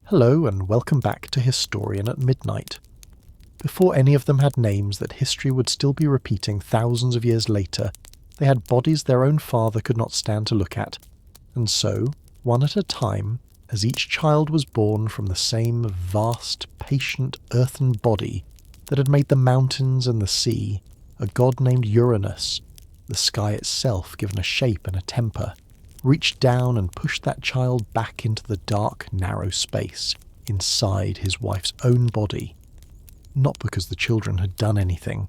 Hello and welcome back to Historian at Midnight. Before any of them had names that history would still be repeating thousands of years later, they had bodies their own father could not stand to look at, and so, one at a time, as each child was born from the same vast, patient earthen body that had made the mountains and the sea, a god named Uranus, the sky itself given a shape and a temper, reached down and pushed that child back into the dark, narrow space inside his wife's own body. Not because the children had done anything,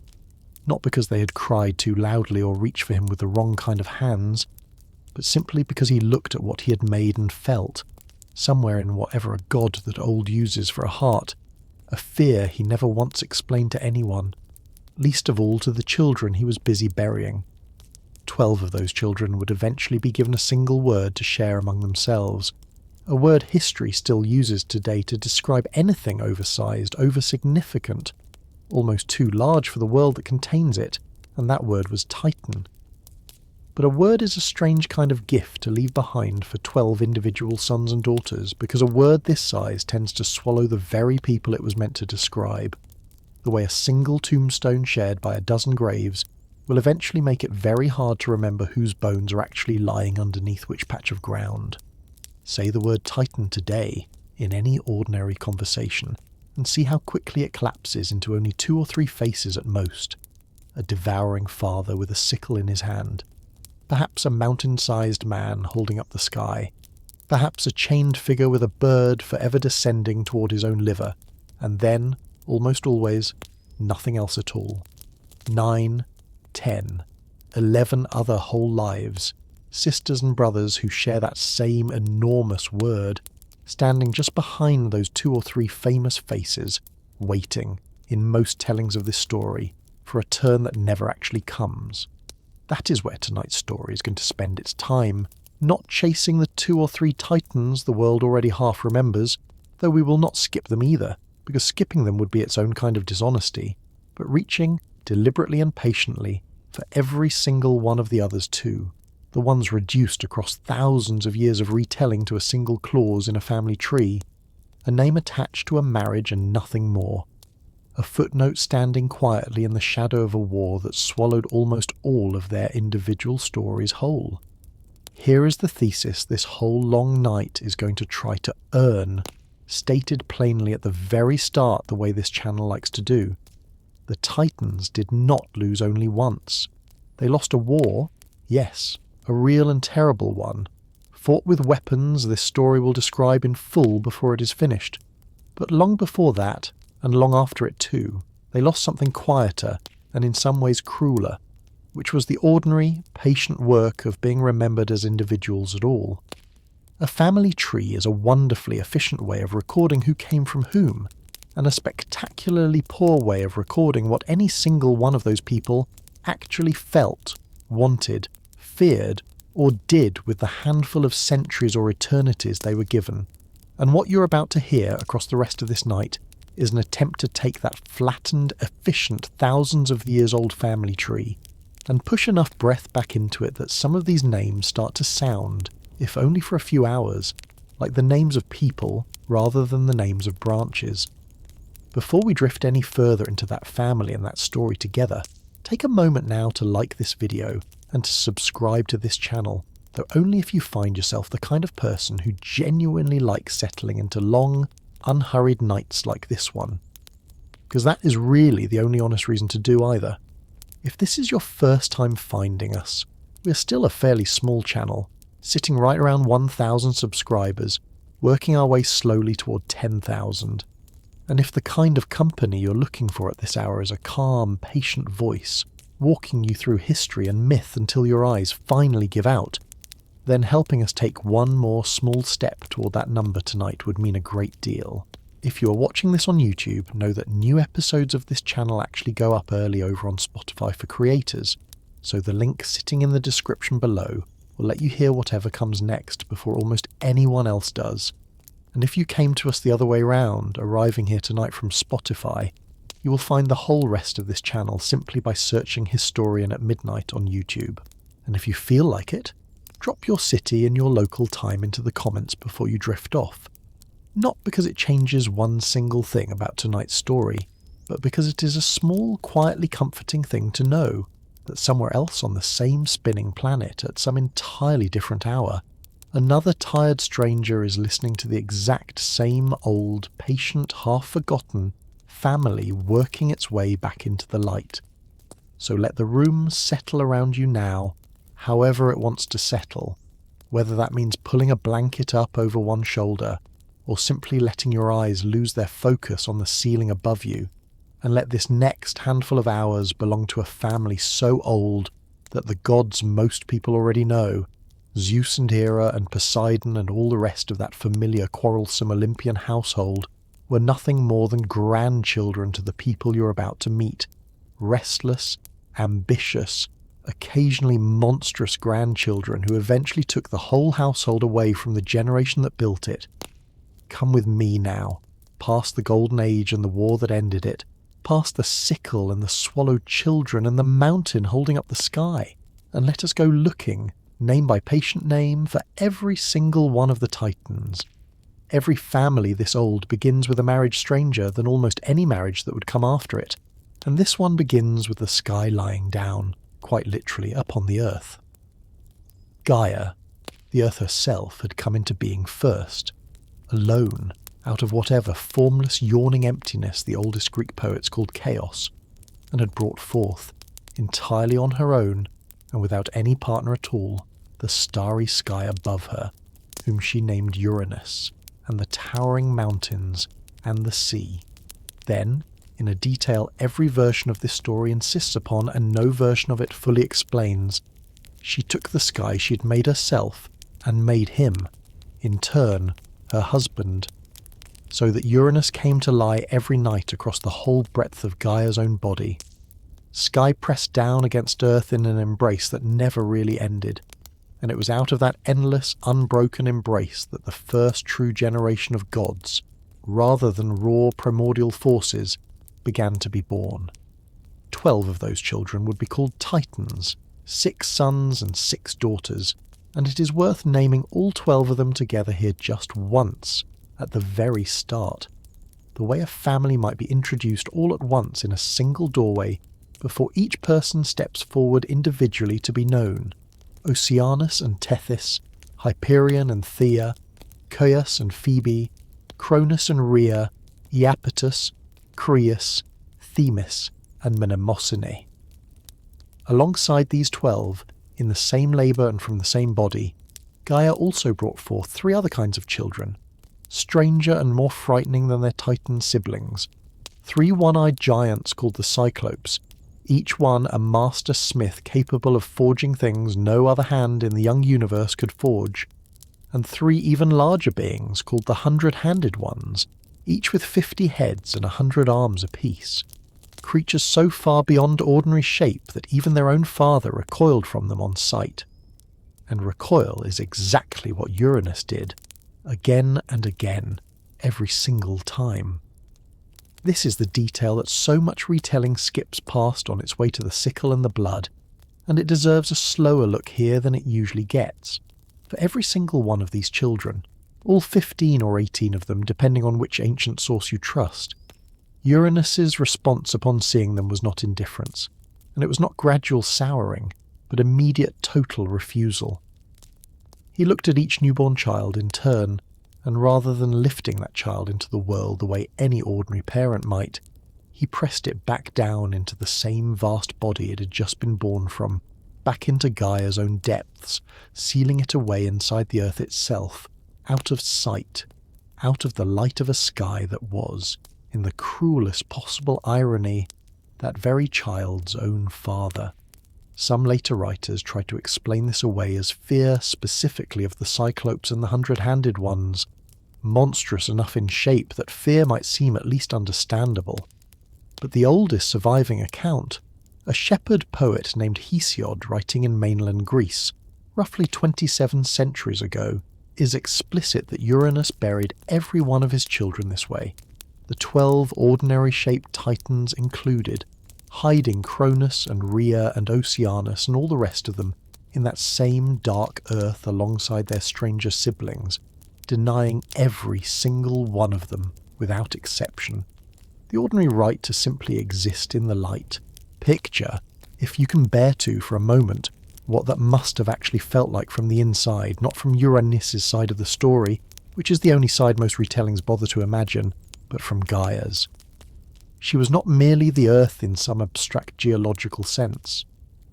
not because they had cried too loudly or reached for him with the wrong kind of hands, but simply because he looked at what he had made and felt, somewhere in whatever a god that old uses for a heart, a fear he never once explained to anyone, least of all to the children he was busy burying. 12 of those children would eventually be given a single word to share among themselves, a word history still uses today to describe anything oversized, oversignificant, almost too large for the world that contains it, and that word was Titan. But a word is a strange kind of gift to leave behind for 12 individual sons and daughters, because a word this size tends to swallow the very people it was meant to describe, the way a single tombstone shared by a dozen graves will eventually make it very hard to remember whose bones are actually lying underneath which patch of ground. Say the word Titan today in any ordinary conversation, and see how quickly it collapses into only 2 or 3 faces at most. A devouring father with a sickle in his hand, perhaps a mountain-sized man holding up the sky, perhaps a chained figure with a bird forever descending toward his own liver, and then, almost always, nothing else at all. 9, 10, 11 other whole lives, sisters and brothers who share that same enormous word, standing just behind those 2 or 3 famous faces, waiting, in most tellings of this story, for a turn that never actually comes. That is where tonight's story is going to spend its time, not chasing the 2 or 3 titans the world already half remembers, though we will not skip them either, because skipping them would be its own kind of dishonesty, but reaching, deliberately and patiently, for every single one of the others too, the ones reduced across thousands of years of retelling to a single clause in a family tree, a name attached to a marriage and nothing more, a footnote standing quietly in the shadow of a war that swallowed almost all of their individual stories whole. Here is the thesis this whole long night is going to try to earn, stated plainly at the very start the way this channel likes to do. The Titans did not lose only once. They lost a war, yes, a real and terrible one, fought with weapons this story will describe in full before it is finished. But long before that, and long after it too, they lost something quieter and in some ways crueler, which was the ordinary, patient work of being remembered as individuals at all. A family tree is a wonderfully efficient way of recording who came from whom, and a spectacularly poor way of recording what any single one of those people actually felt, wanted, feared, or did with the handful of centuries or eternities they were given. And what you're about to hear across the rest of this night is an attempt to take that flattened, efficient, thousands of years old family tree and push enough breath back into it that some of these names start to sound, if only for a few hours, like the names of people rather than the names of branches. Before we drift any further into that family and that story together, take a moment now to like this video and to subscribe to this channel, though only if you find yourself the kind of person who genuinely likes settling into long, unhurried nights like this one. Because that is really the only honest reason to do either. If this is your first time finding us, we are still a fairly small channel, sitting right around 1,000 subscribers, working our way slowly toward 10,000. And if the kind of company you're looking for at this hour is a calm, patient voice, walking you through history and myth until your eyes finally give out, then helping us take one more small step toward that number tonight would mean a great deal. If you are watching this on YouTube, know that new episodes of this channel actually go up early over on Spotify for creators, so the link sitting in the description below will let you hear whatever comes next before almost anyone else does. And if you came to us the other way round, arriving here tonight from Spotify, you will find the whole rest of this channel simply by searching Historian at Midnight on YouTube. And if you feel like it, drop your city and your local time into the comments before you drift off. Not because it changes one single thing about tonight's story, but because it is a small, quietly comforting thing to know that somewhere else on the same spinning planet at some entirely different hour, another tired stranger is listening to the exact same old, patient, half-forgotten family working its way back into the light. So let the room settle around you now, however it wants to settle, whether that means pulling a blanket up over one shoulder, or simply letting your eyes lose their focus on the ceiling above you, and let this next handful of hours belong to a family so old that the gods most people already know, Zeus and Hera and Poseidon and all the rest of that familiar quarrelsome Olympian household, were nothing more than grandchildren to the people you're about to meet, restless, ambitious, occasionally monstrous grandchildren who eventually took the whole household away from the generation that built it. Come with me now, past the Golden Age and the war that ended it, past the sickle and the swallowed children and the mountain holding up the sky, and let us go looking, name by patient name, for every single one of the Titans. Every family this old begins with a marriage stranger than almost any marriage that would come after it, and this one begins with the sky lying down, quite literally, upon the earth. Gaia, the earth herself, had come into being first, alone, out of whatever formless, yawning emptiness the oldest Greek poets called chaos, and had brought forth, entirely on her own, and without any partner at all, the starry sky above her, whom she named Uranus, and the towering mountains, and the sea. Then, in a detail every version of this story insists upon and no version of it fully explains, she took the sky she had made herself, and made him, in turn, her husband, so that Uranus came to lie every night across the whole breadth of Gaia's own body. Sky pressed down against Earth in an embrace that never really ended, and it was out of that endless, unbroken embrace that the first true generation of gods, rather than raw primordial forces, began to be born. 12 of those children would be called Titans, 6 sons and 6 daughters, and it is worth naming all 12 of them together here just once, at the very start, the way a family might be introduced all at once in a single doorway before each person steps forward individually to be known. Oceanus and Tethys, Hyperion and Theia, Coeus and Phoebe, Cronus and Rhea, Iapetus, Crius, Themis, and Mnemosyne. Alongside these 12, in the same labour and from the same body, Gaia also brought forth 3 other kinds of children, stranger and more frightening than their Titan siblings. 3 one-eyed giants called the Cyclopes, each one a master smith capable of forging things no other hand in the young universe could forge, and 3 even larger beings called the 100-handed ones, each with 50 heads and 100 arms apiece. Creatures so far beyond ordinary shape that even their own father recoiled from them on sight. And recoil is exactly what Uranus did, again and again, every single time. This is the detail that so much retelling skips past on its way to the sickle and the blood, and it deserves a slower look here than it usually gets. For every single one of these children, all 15 or 18 of them depending on which ancient source you trust, Uranus's response upon seeing them was not indifference, and it was not gradual souring, but immediate total refusal. He looked at each newborn child in turn, and rather than lifting that child into the world the way any ordinary parent might, he pressed it back down into the same vast body it had just been born from, back into Gaia's own depths, sealing it away inside the earth itself, out of sight, out of the light of a sky that was, in the cruelest possible irony, that very child's own father. Some later writers tried to explain this away as fear specifically of the Cyclopes and the 100-handed ones, monstrous enough in shape that fear might seem at least understandable. But the oldest surviving account, a shepherd poet named Hesiod writing in mainland Greece, roughly 27 centuries ago, is explicit that Uranus buried every one of his children this way, the 12 ordinary-shaped Titans included, hiding Cronus and Rhea and Oceanus and all the rest of them in that same dark earth alongside their stranger siblings, denying every single one of them, without exception, the ordinary right to simply exist in the light. Picture, if you can bear to for a moment, what that must have actually felt like from the inside, not from Uranus' side of the story, which is the only side most retellings bother to imagine, but from Gaia's. She was not merely the earth in some abstract geological sense.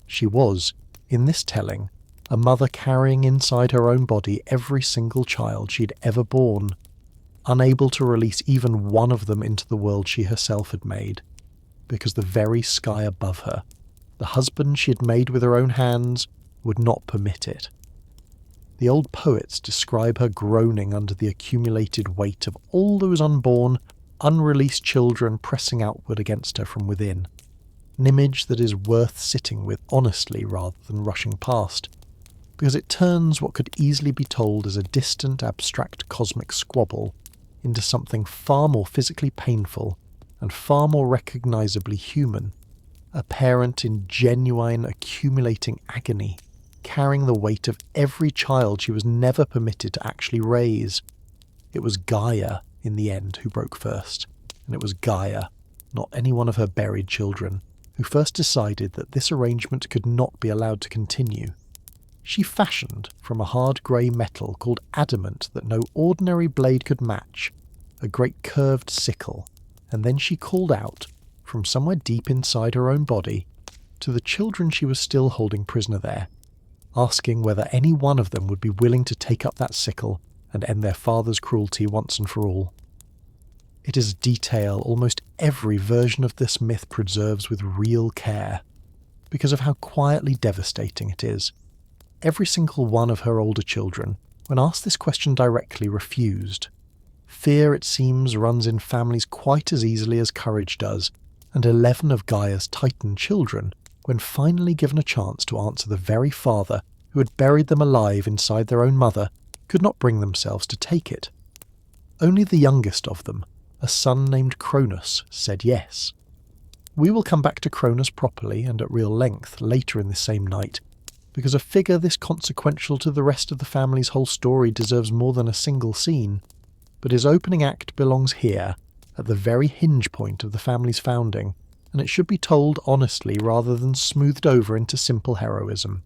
She was, in this telling, a mother carrying inside her own body every single child she'd ever borne, unable to release even one of them into the world she herself had made, because the very sky above her, the husband she had made with her own hands, would not permit it. The old poets describe her groaning under the accumulated weight of all those unborn, unreleased children pressing outward against her from within, an image that is worth sitting with honestly rather than rushing past, because it turns what could easily be told as a distant, abstract cosmic squabble into something far more physically painful and far more recognisably human, a parent in genuine accumulating agony, carrying the weight of every child she was never permitted to actually raise. It was Gaia, in the end, who broke first, and it was Gaia, not any one of her buried children, who first decided that this arrangement could not be allowed to continue. She fashioned, from a hard grey metal called adamant that no ordinary blade could match, a great curved sickle, and then she called out, from somewhere deep inside her own body, to the children she was still holding prisoner there, asking whether any one of them would be willing to take up that sickle and end their father's cruelty once and for all. It is a detail almost every version of this myth preserves with real care, because of how quietly devastating it is. Every single one of her older children, when asked this question directly, refused. Fear, it seems, runs in families quite as easily as courage does, and 11 of Gaia's Titan children, when finally given a chance to answer the very father who had buried them alive inside their own mother, could not bring themselves to take it. Only the youngest of them, a son named Cronus, said yes. We will come back to Cronus properly and at real length later in this same night, because a figure this consequential to the rest of the family's whole story deserves more than a single scene, but his opening act belongs here, at the very hinge point of the family's founding, and it should be told honestly rather than smoothed over into simple heroism.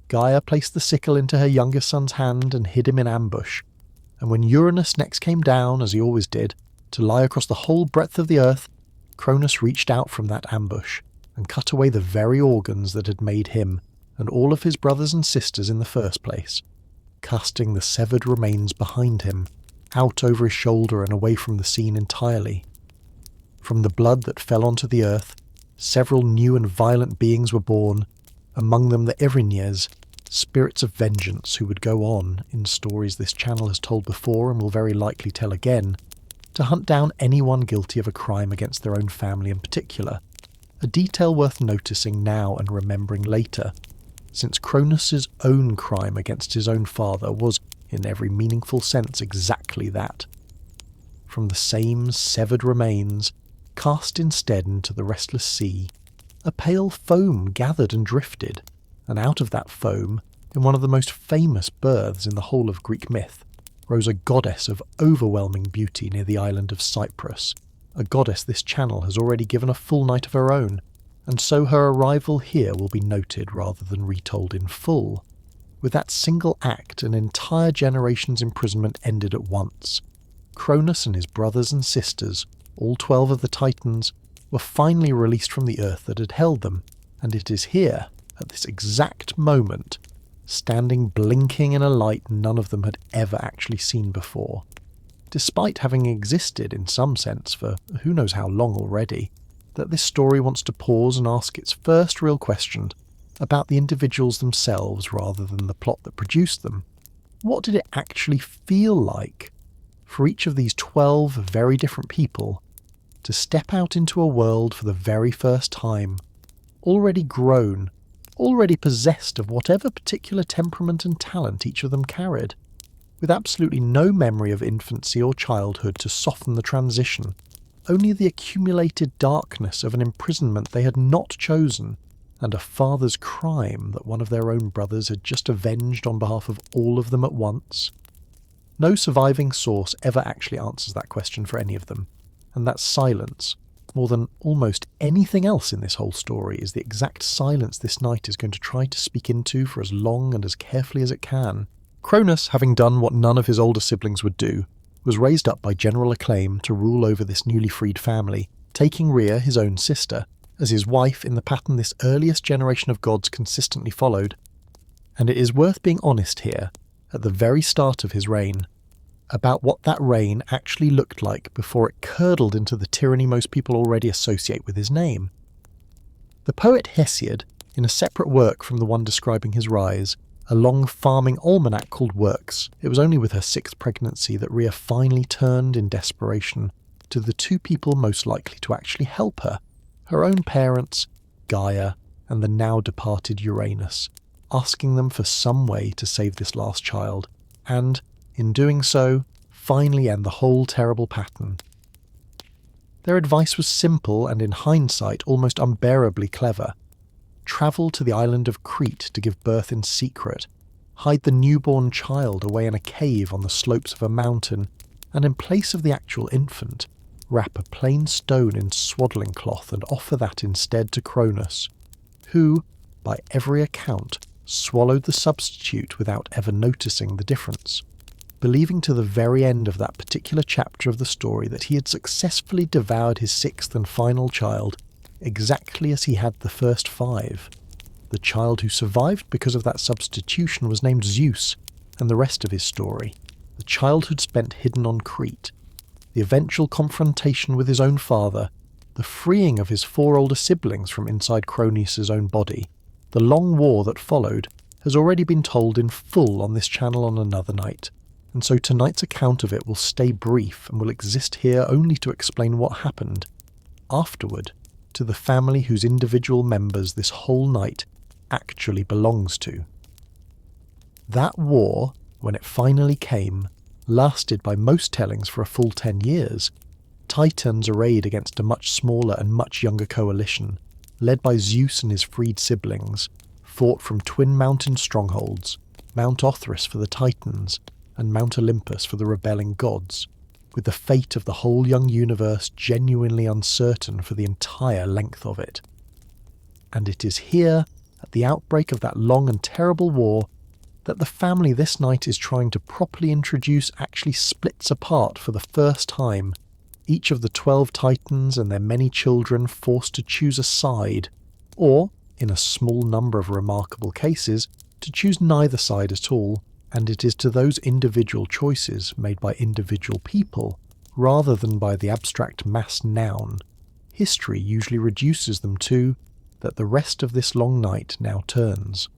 Gaia placed the sickle into her youngest son's hand and hid him in ambush, and when Uranus next came down, as he always did, to lie across the whole breadth of the earth, Cronus reached out from that ambush and cut away the very organs that had made him and all of his brothers and sisters in the first place, casting the severed remains behind him, out over his shoulder and away from the scene entirely. From the blood that fell onto the earth, several new and violent beings were born, among them the Erinyes, spirits of vengeance who would go on, in stories this channel has told before and will very likely tell again, to hunt down anyone guilty of a crime against their own family in particular, a detail worth noticing now and remembering later, since Cronus's own crime against his own father was, in every meaningful sense, exactly that. From the same severed remains, cast instead into the restless sea, a pale foam gathered and drifted, and out of that foam, in one of the most famous births in the whole of Greek myth, rose a goddess of overwhelming beauty near the island of Cyprus, a goddess this channel has already given a full night of her own, and so her arrival here will be noted rather than retold in full. With that single act, an entire generation's imprisonment ended at once. Cronus and his brothers and sisters, all 12 of the Titans, were finally released from the earth that had held them, and it is here, at this exact moment, standing blinking in a light none of them had ever actually seen before. Despite having existed in some sense for who knows how long already, that this story wants to pause and ask its first real question about the individuals themselves rather than the plot that produced them. What did it actually feel like for each of these 12 very different people to step out into a world for the very first time, already grown, already possessed of whatever particular temperament and talent each of them carried, with absolutely no memory of infancy or childhood to soften the transition, only the accumulated darkness of an imprisonment they had not chosen, and a father's crime that one of their own brothers had just avenged on behalf of all of them at once? No surviving source ever actually answers that question for any of them, and that silence, more than almost anything else in this whole story, is the exact silence this night is going to try to speak into for as long and as carefully as it can. Cronus, having done what none of his older siblings would do, was raised up by general acclaim to rule over this newly freed family, taking Rhea, his own sister, as his wife in the pattern this earliest generation of gods consistently followed. And it is worth being honest here, at the very start of his reign, about what that reign actually looked like before it curdled into the tyranny most people already associate with his name. The poet Hesiod, in a separate work from the one describing his rise, a long farming almanac called Works, it was only with her 6th pregnancy that Rhea finally turned in desperation to the two people most likely to actually help her own parents, Gaia, and the now departed Uranus, asking them for some way to save this last child, and, in doing so, finally end the whole terrible pattern. Their advice was simple and, in hindsight, almost unbearably clever. Travel to the island of Crete to give birth in secret, hide the newborn child away in a cave on the slopes of a mountain, and in place of the actual infant, wrap a plain stone in swaddling cloth and offer that instead to Cronus, who, by every account, swallowed the substitute without ever noticing the difference, believing to the very end of that particular chapter of the story that he had successfully devoured his 6th and final child, exactly as he had the first 5. The child who survived because of that substitution was named Zeus, and the rest of his story, the childhood spent hidden on Crete, the eventual confrontation with his own father, the freeing of his 4 older siblings from inside Cronus' own body, the long war that followed, has already been told in full on this channel on another night, and so tonight's account of it will stay brief and will exist here only to explain what happened afterward to the family whose individual members this whole night actually belongs to. That war, when it finally came, lasted by most tellings for a full 10 years. Titans arrayed against a much smaller and much younger coalition, led by Zeus and his freed siblings, fought from twin mountain strongholds, Mount Olympus for the Titans, and Mount Olympus for the rebelling gods, with the fate of the whole young universe genuinely uncertain for the entire length of it. And it is here, at the outbreak of that long and terrible war, that the family this night is trying to properly introduce actually splits apart for the first time, each of the 12 Titans and their many children forced to choose a side, or, in a small number of remarkable cases, to choose neither side at all, and it is to those individual choices made by individual people, rather than by the abstract mass noun, history usually reduces them to, that the rest of this long night now turns.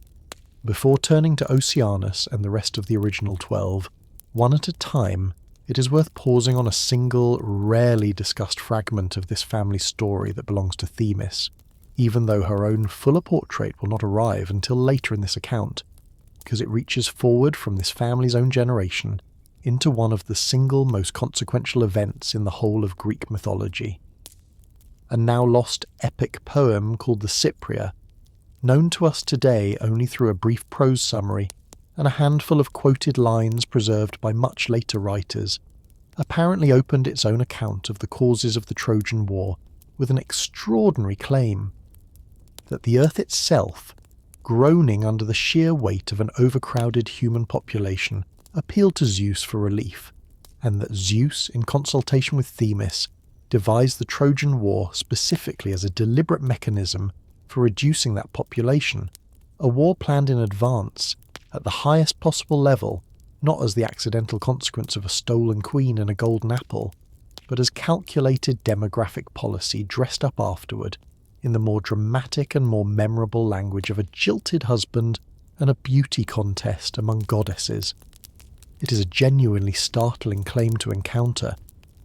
Before turning to Oceanus and the rest of the original 12, one at a time, it is worth pausing on a single, rarely discussed fragment of this family's story that belongs to Themis, even though her own fuller portrait will not arrive until later in this account, because it reaches forward from this family's own generation into one of the single most consequential events in the whole of Greek mythology. A now lost epic poem called the Cypria, known to us today only through a brief prose summary and a handful of quoted lines preserved by much later writers, apparently opened its own account of the causes of the Trojan War with an extraordinary claim that the earth itself, groaning under the sheer weight of an overcrowded human population, appealed to Zeus for relief, and that Zeus, in consultation with Themis, devised the Trojan War specifically as a deliberate mechanism for reducing that population, a war planned in advance, at the highest possible level, not as the accidental consequence of a stolen queen and a golden apple, but as calculated demographic policy dressed up afterward in the more dramatic and more memorable language of a jilted husband and a beauty contest among goddesses. It is a genuinely startling claim to encounter,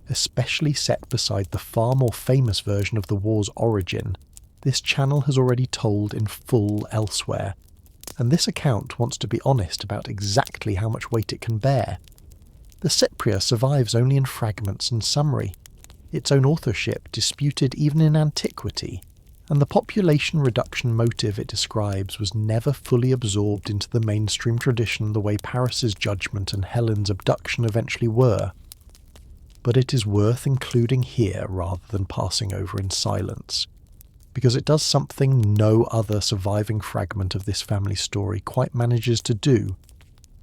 especially set beside the far more famous version of the war's origin this channel has already told in full elsewhere, and this account wants to be honest about exactly how much weight it can bear. The Cypria survives only in fragments and summary, its own authorship disputed even in antiquity, and the population reduction motive it describes was never fully absorbed into the mainstream tradition the way Paris's judgment and Helen's abduction eventually were. But it is worth including here rather than passing over in silence, because it does something no other surviving fragment of this family story quite manages to do.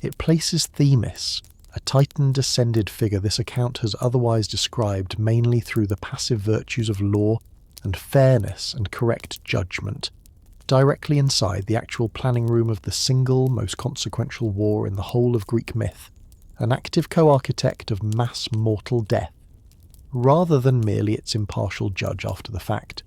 It places Themis, a Titan-descended figure this account has otherwise described mainly through the passive virtues of law and fairness and correct judgment, directly inside the actual planning room of the single most consequential war in the whole of Greek myth, an active co-architect of mass mortal death, rather than merely its impartial judge after the fact.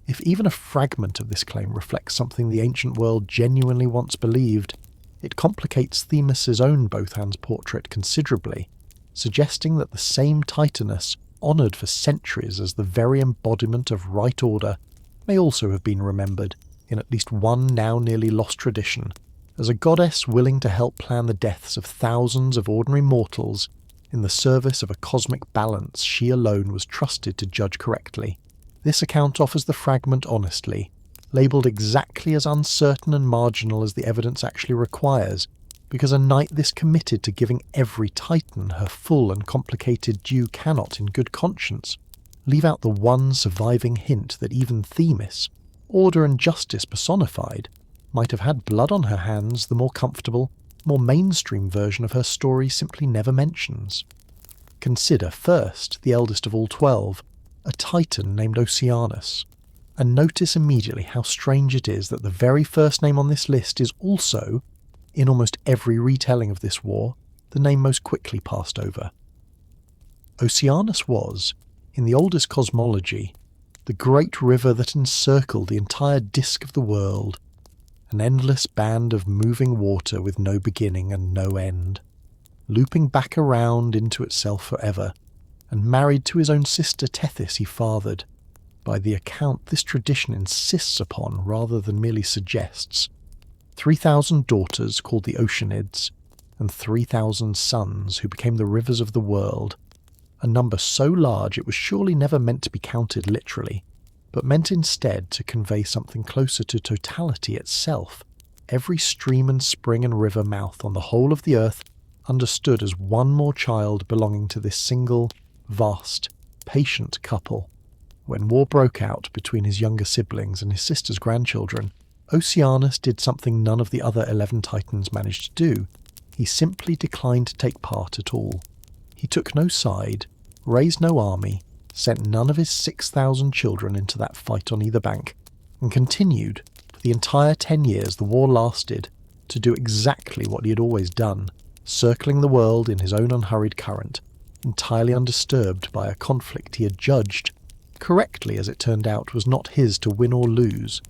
If even a fragment of this claim reflects something the ancient world genuinely once believed, it complicates Themis's own both-hands portrait considerably, suggesting that the same Titaness, honoured for centuries as the very embodiment of right order, may also have been remembered, in at least one now nearly lost tradition, as a goddess willing to help plan the deaths of thousands of ordinary mortals in the service of a cosmic balance she alone was trusted to judge correctly. This account offers the fragment honestly, labelled exactly as uncertain and marginal as the evidence actually requires, because a night this committed to giving every Titan her full and complicated due cannot, in good conscience, leave out the one surviving hint that even Themis, order and justice personified, might have had blood on her hands the more comfortable, more mainstream version of her story simply never mentions. Consider first the eldest of all 12, a Titan named Oceanus, and notice immediately how strange it is that the very first name on this list is also, in almost every retelling of this war, the name most quickly passed over. Oceanus was, in the oldest cosmology, the great river that encircled the entire disk of the world, an endless band of moving water with no beginning and no end, looping back around into itself forever, and married to his own sister Tethys he fathered. By the account this tradition insists upon rather than merely suggests, 3,000 daughters called the Oceanids, and 3,000 sons who became the rivers of the world, a number so large it was surely never meant to be counted literally, but meant instead to convey something closer to totality itself, every stream and spring and river mouth on the whole of the earth understood as one more child belonging to this single, vast, patient couple. When war broke out between his younger siblings and his sister's grandchildren, Oceanus did something none of the other 11 Titans managed to do. He simply declined to take part at all. He took no side, raised no army, sent none of his 6,000 children into that fight on either bank, and continued, for the entire 10 years the war lasted, to do exactly what he had always done, circling the world in his own unhurried current, entirely undisturbed by a conflict he had judged, correctly as it turned out, was not his to win or lose.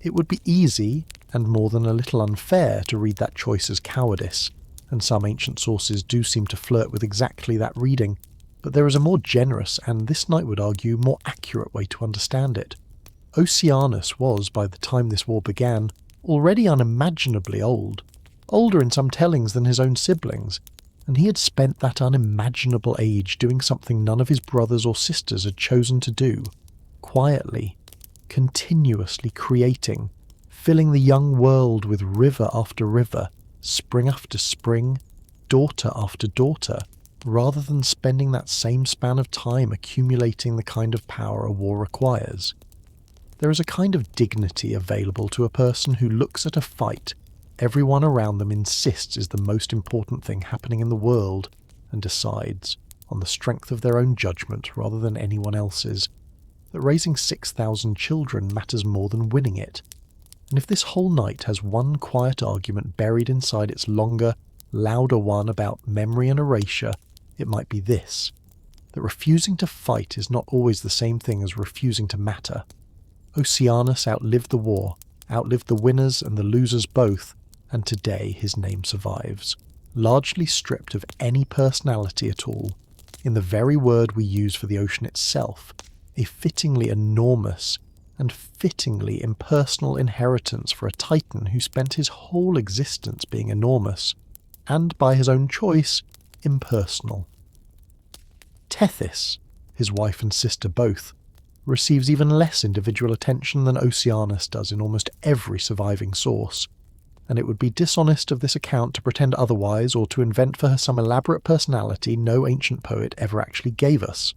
It would be easy, and more than a little unfair, to read that choice as cowardice, and some ancient sources do seem to flirt with exactly that reading, but there is a more generous and, this Knight would argue, more accurate way to understand it. Oceanus was, by the time this war began, already unimaginably old, older in some tellings than his own siblings, and he had spent that unimaginable age doing something none of his brothers or sisters had chosen to do, quietly, continuously creating, filling the young world with river after river, spring after spring, daughter after daughter, rather than spending that same span of time accumulating the kind of power a war requires. There is a kind of dignity available to a person who looks at a fight everyone around them insists is the most important thing happening in the world, and decides, on the strength of their own judgment rather than anyone else's, that raising 6,000 children matters more than winning it. And if this whole night has one quiet argument buried inside its longer, louder one about memory and erasure, it might be this: that refusing to fight is not always the same thing as refusing to matter. Oceanus outlived the war, outlived the winners and the losers both, and today his name survives, largely stripped of any personality at all, in the very word we use for the ocean itself, a fittingly enormous and fittingly impersonal inheritance for a Titan who spent his whole existence being enormous, and by his own choice, impersonal. Tethys, his wife and sister both, receives even less individual attention than Oceanus does in almost every surviving source, and it would be dishonest of this account to pretend otherwise or to invent for her some elaborate personality no ancient poet ever actually gave us.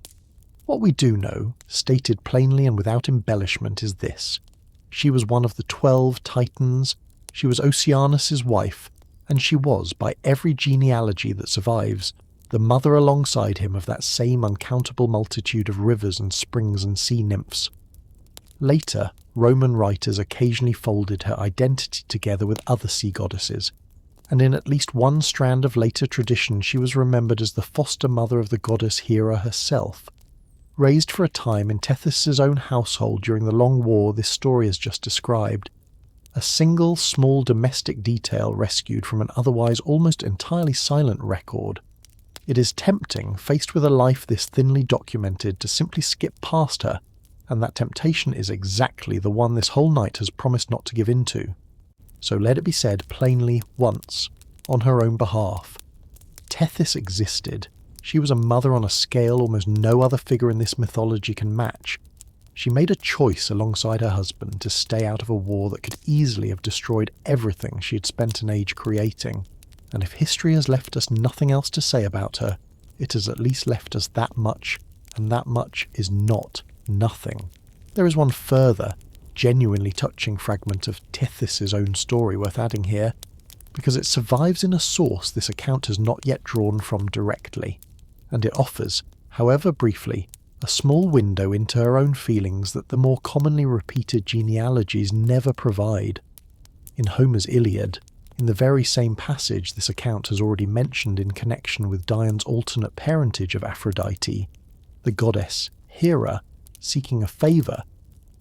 What we do know, stated plainly and without embellishment, is this. She was one of the 12 Titans, she was Oceanus's wife, and she was, by every genealogy that survives, the mother alongside him of that same uncountable multitude of rivers and springs and sea nymphs. Later, Roman writers occasionally folded her identity together with other sea goddesses, and in at least one strand of later tradition she was remembered as the foster mother of the goddess Hera herself. Raised for a time in Tethys' own household during the long war this story has just described, a single small domestic detail rescued from an otherwise almost entirely silent record. It is tempting, faced with a life this thinly documented, to simply skip past her, and that temptation is exactly the one this whole night has promised not to give in to. So let it be said plainly once, on her own behalf. Tethys existed. She was a mother on a scale almost no other figure in this mythology can match. She made a choice alongside her husband to stay out of a war that could easily have destroyed everything she had spent an age creating. And if history has left us nothing else to say about her, it has at least left us that much, and that much is not nothing. There is one further, genuinely touching fragment of Tethys' own story worth adding here, because it survives in a source this account has not yet drawn from directly, and it offers, however briefly, a small window into her own feelings that the more commonly repeated genealogies never provide. In Homer's Iliad, in the very same passage this account has already mentioned in connection with Dian's alternate parentage of Aphrodite, the goddess Hera, seeking a favour,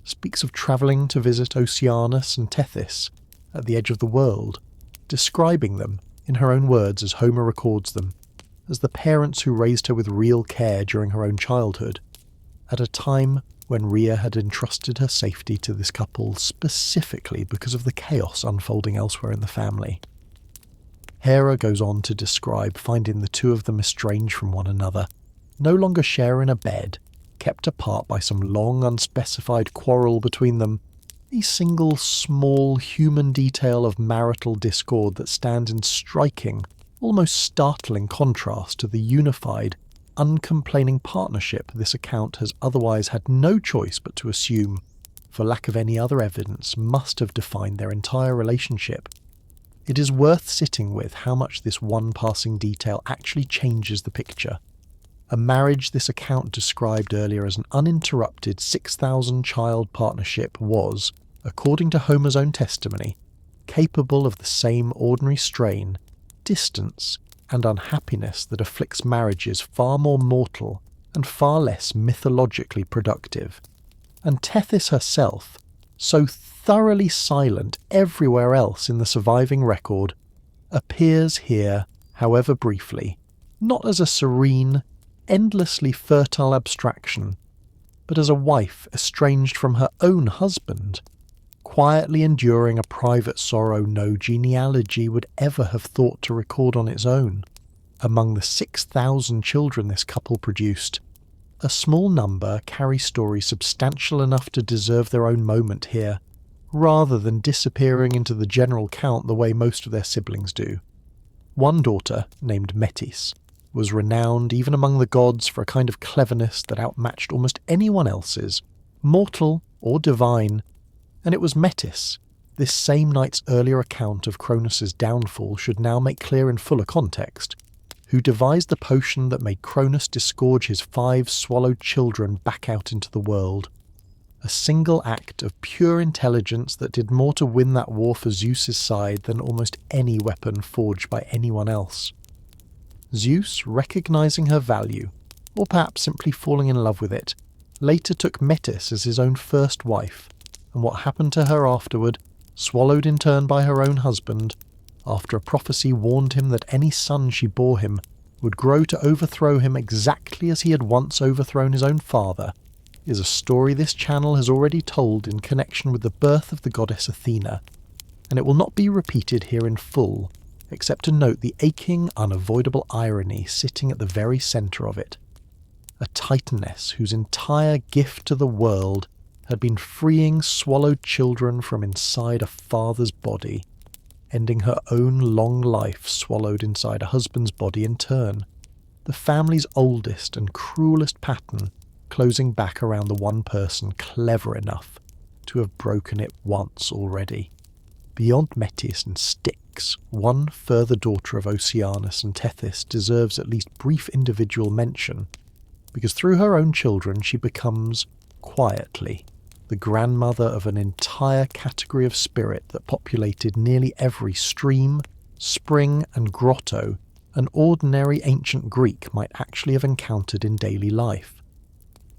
speaks of travelling to visit Oceanus and Tethys at the edge of the world, describing them, in her own words as Homer records them, as the parents who raised her with real care during her own childhood, at a time when Rhea had entrusted her safety to this couple specifically because of the chaos unfolding elsewhere in the family. Hera goes on to describe finding the two of them estranged from one another, no longer sharing a bed, kept apart by some long unspecified quarrel between them, a single small human detail of marital discord that stands in striking, almost startling contrast to the unified, uncomplaining partnership this account has otherwise had no choice but to assume, for lack of any other evidence, must have defined their entire relationship. It is worth sitting with how much this one passing detail actually changes the picture. A marriage this account described earlier as an uninterrupted 6,000 child partnership was, according to Homer's own testimony, capable of the same ordinary strain, distance, and unhappiness that afflicts marriages far more mortal and far less mythologically productive. And Tethys herself, so thoroughly silent everywhere else in the surviving record, appears here, however briefly, not as a serene, endlessly fertile abstraction, but as a wife estranged from her own husband, quietly enduring a private sorrow no genealogy would ever have thought to record on its own. Among the 6,000 children this couple produced, a small number carry stories substantial enough to deserve their own moment here, rather than disappearing into the general count the way most of their siblings do. One daughter, named Metis, was renowned even among the gods for a kind of cleverness that outmatched almost anyone else's, mortal or divine, and it was Metis, this same night's earlier account of Cronus' downfall should now make clear in fuller context, who devised the potion that made Cronus disgorge his 5 swallowed children back out into the world. A single act of pure intelligence that did more to win that war for Zeus's side than almost any weapon forged by anyone else. Zeus, recognizing her value, or perhaps simply falling in love with it, later took Metis as his own first wife, and what happened to her afterward, swallowed in turn by her own husband, after a prophecy warned him that any son she bore him would grow to overthrow him exactly as he had once overthrown his own father, is a story this channel has already told in connection with the birth of the goddess Athena, and it will not be repeated here in full, except to note the aching, unavoidable irony sitting at the very centre of it. a titaness whose entire gift to the world had been freeing swallowed children from inside a father's body, ending her own long life swallowed inside a husband's body in turn. The family's oldest and cruelest pattern closing back around the one person clever enough to have broken it once already. Beyond Metis and Styx, one further daughter of Oceanus and Tethys deserves at least brief individual mention, because through her own children she becomes, quietly, the grandmother of an entire category of spirit that populated nearly every stream, spring and grotto an ordinary ancient Greek might actually have encountered in daily life.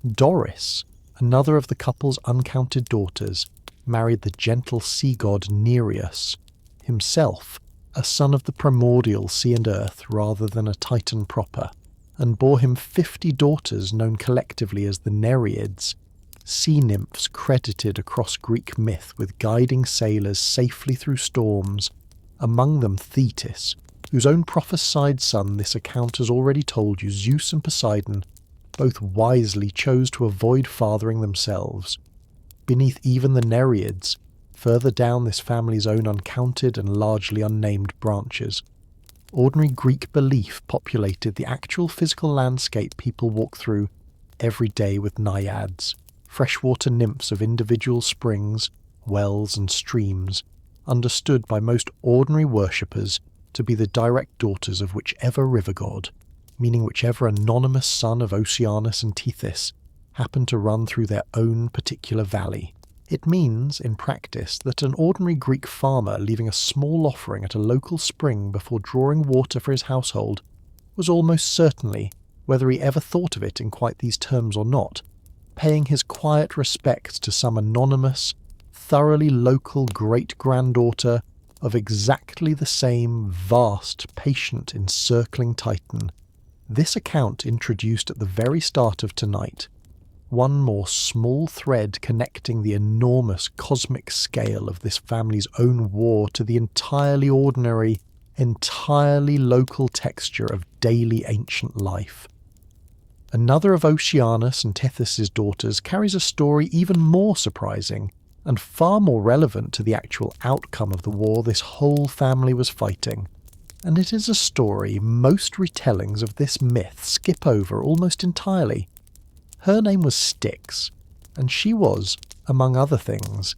Doris, another of the couple's uncounted daughters, married the gentle sea god Nereus, himself a son of the primordial sea and earth rather than a Titan proper, and bore him 50 daughters known collectively as the Nereids, sea nymphs credited across Greek myth with guiding sailors safely through storms, among them Tethys, whose own prophesied son this account has already told you Zeus and Poseidon both wisely chose to avoid fathering themselves. Beneath even the Nereids, further down this family's own uncounted and largely unnamed branches, ordinary Greek belief populated the actual physical landscape people walk through every day with naiads, freshwater nymphs of individual springs, wells and streams, understood by most ordinary worshippers to be the direct daughters of whichever river god, meaning whichever anonymous son of Oceanus and Tethys happened to run through their own particular valley. It means, in practice, that an ordinary Greek farmer leaving a small offering at a local spring before drawing water for his household was almost certainly, whether he ever thought of it in quite these terms or not, paying his quiet respects to some anonymous, thoroughly local great-granddaughter of exactly the same vast, patient, encircling Titan. This account introduced at the very start of tonight, one more small thread connecting the enormous cosmic scale of this family's own war to the entirely ordinary, entirely local texture of daily ancient life. Another of Oceanus and Tethys' daughters carries a story even more surprising and far more relevant to the actual outcome of the war this whole family was fighting. And it is a story most retellings of this myth skip over almost entirely. Her name was Styx, and she was, among other things,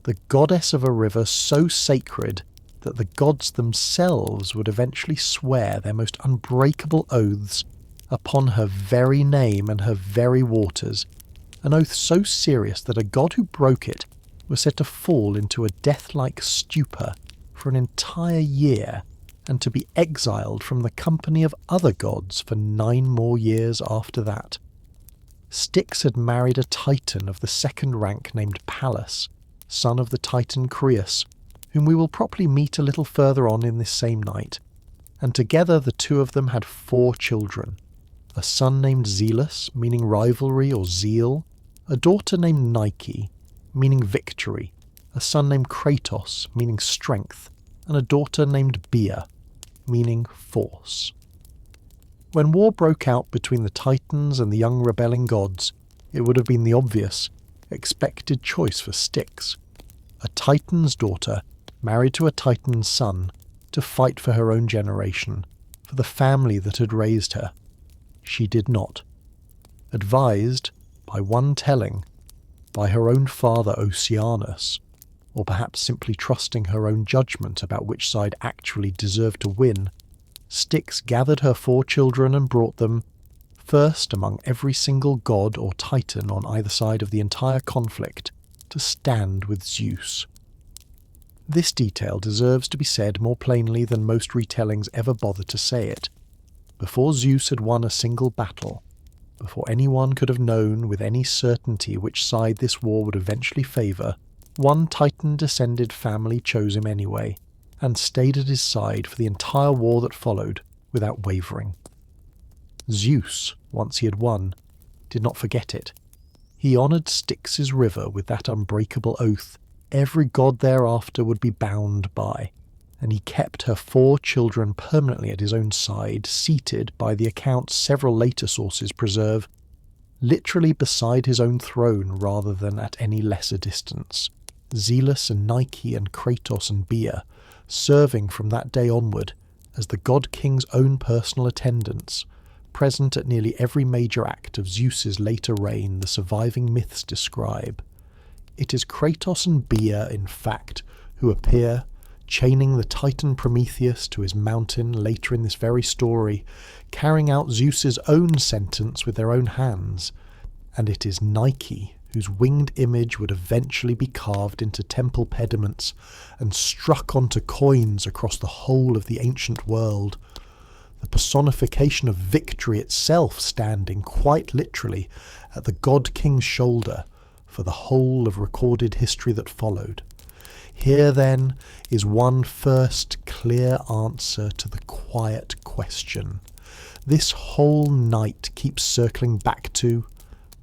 the goddess of a river so sacred that the gods themselves would eventually swear their most unbreakable oaths upon her very name and her very waters, an oath so serious that a god who broke it was said to fall into a death-like stupor for an entire year and to be exiled from the company of other gods for 9 more years after that. Styx had married a Titan of the second rank named Pallas, son of the Titan Crius, whom we will properly meet a little further on in this same night, and together the two of them had 4 children, a son named Zelus, meaning rivalry or zeal, a daughter named Nike, meaning victory, a son named Kratos, meaning strength, and a daughter named Bia, meaning force. When war broke out between the Titans and the young rebelling gods, it would have been the obvious, expected choice for Styx, a Titan's daughter married to a Titan's son to fight for her own generation, for the family that had raised her. She did not. Advised, by one telling, by her own father Oceanus, or perhaps simply trusting her own judgment about which side actually deserved to win, Styx gathered her 4 children and brought them, first among every single god or titan on either side of the entire conflict, to stand with Zeus. This detail deserves to be said more plainly than most retellings ever bother to say it. Before Zeus had won a single battle, before anyone could have known with any certainty which side this war would eventually favour, one Titan-descended family chose him anyway, and stayed at his side for the entire war that followed, without wavering. Zeus, once he had won, did not forget it. He honoured Styx's river with that unbreakable oath every god thereafter would be bound by, and he kept her 4 children permanently at his own side, seated, by the accounts several later sources preserve, literally beside his own throne rather than at any lesser distance. Zeus and Nike and Kratos and Rhea, serving from that day onward as the god king's own personal attendants, present at nearly every major act of Zeus's later reign the surviving myths describe. It is Kratos and Rhea, in fact, who appear, chaining the Titan Prometheus to his mountain later in this very story, carrying out Zeus's own sentence with their own hands, and it is Nike whose winged image would eventually be carved into temple pediments and struck onto coins across the whole of the ancient world, the personification of victory itself standing quite literally at the god-king's shoulder for the whole of recorded history that followed. Here, then, is one first clear answer to the quiet question. This whole night keeps circling back to,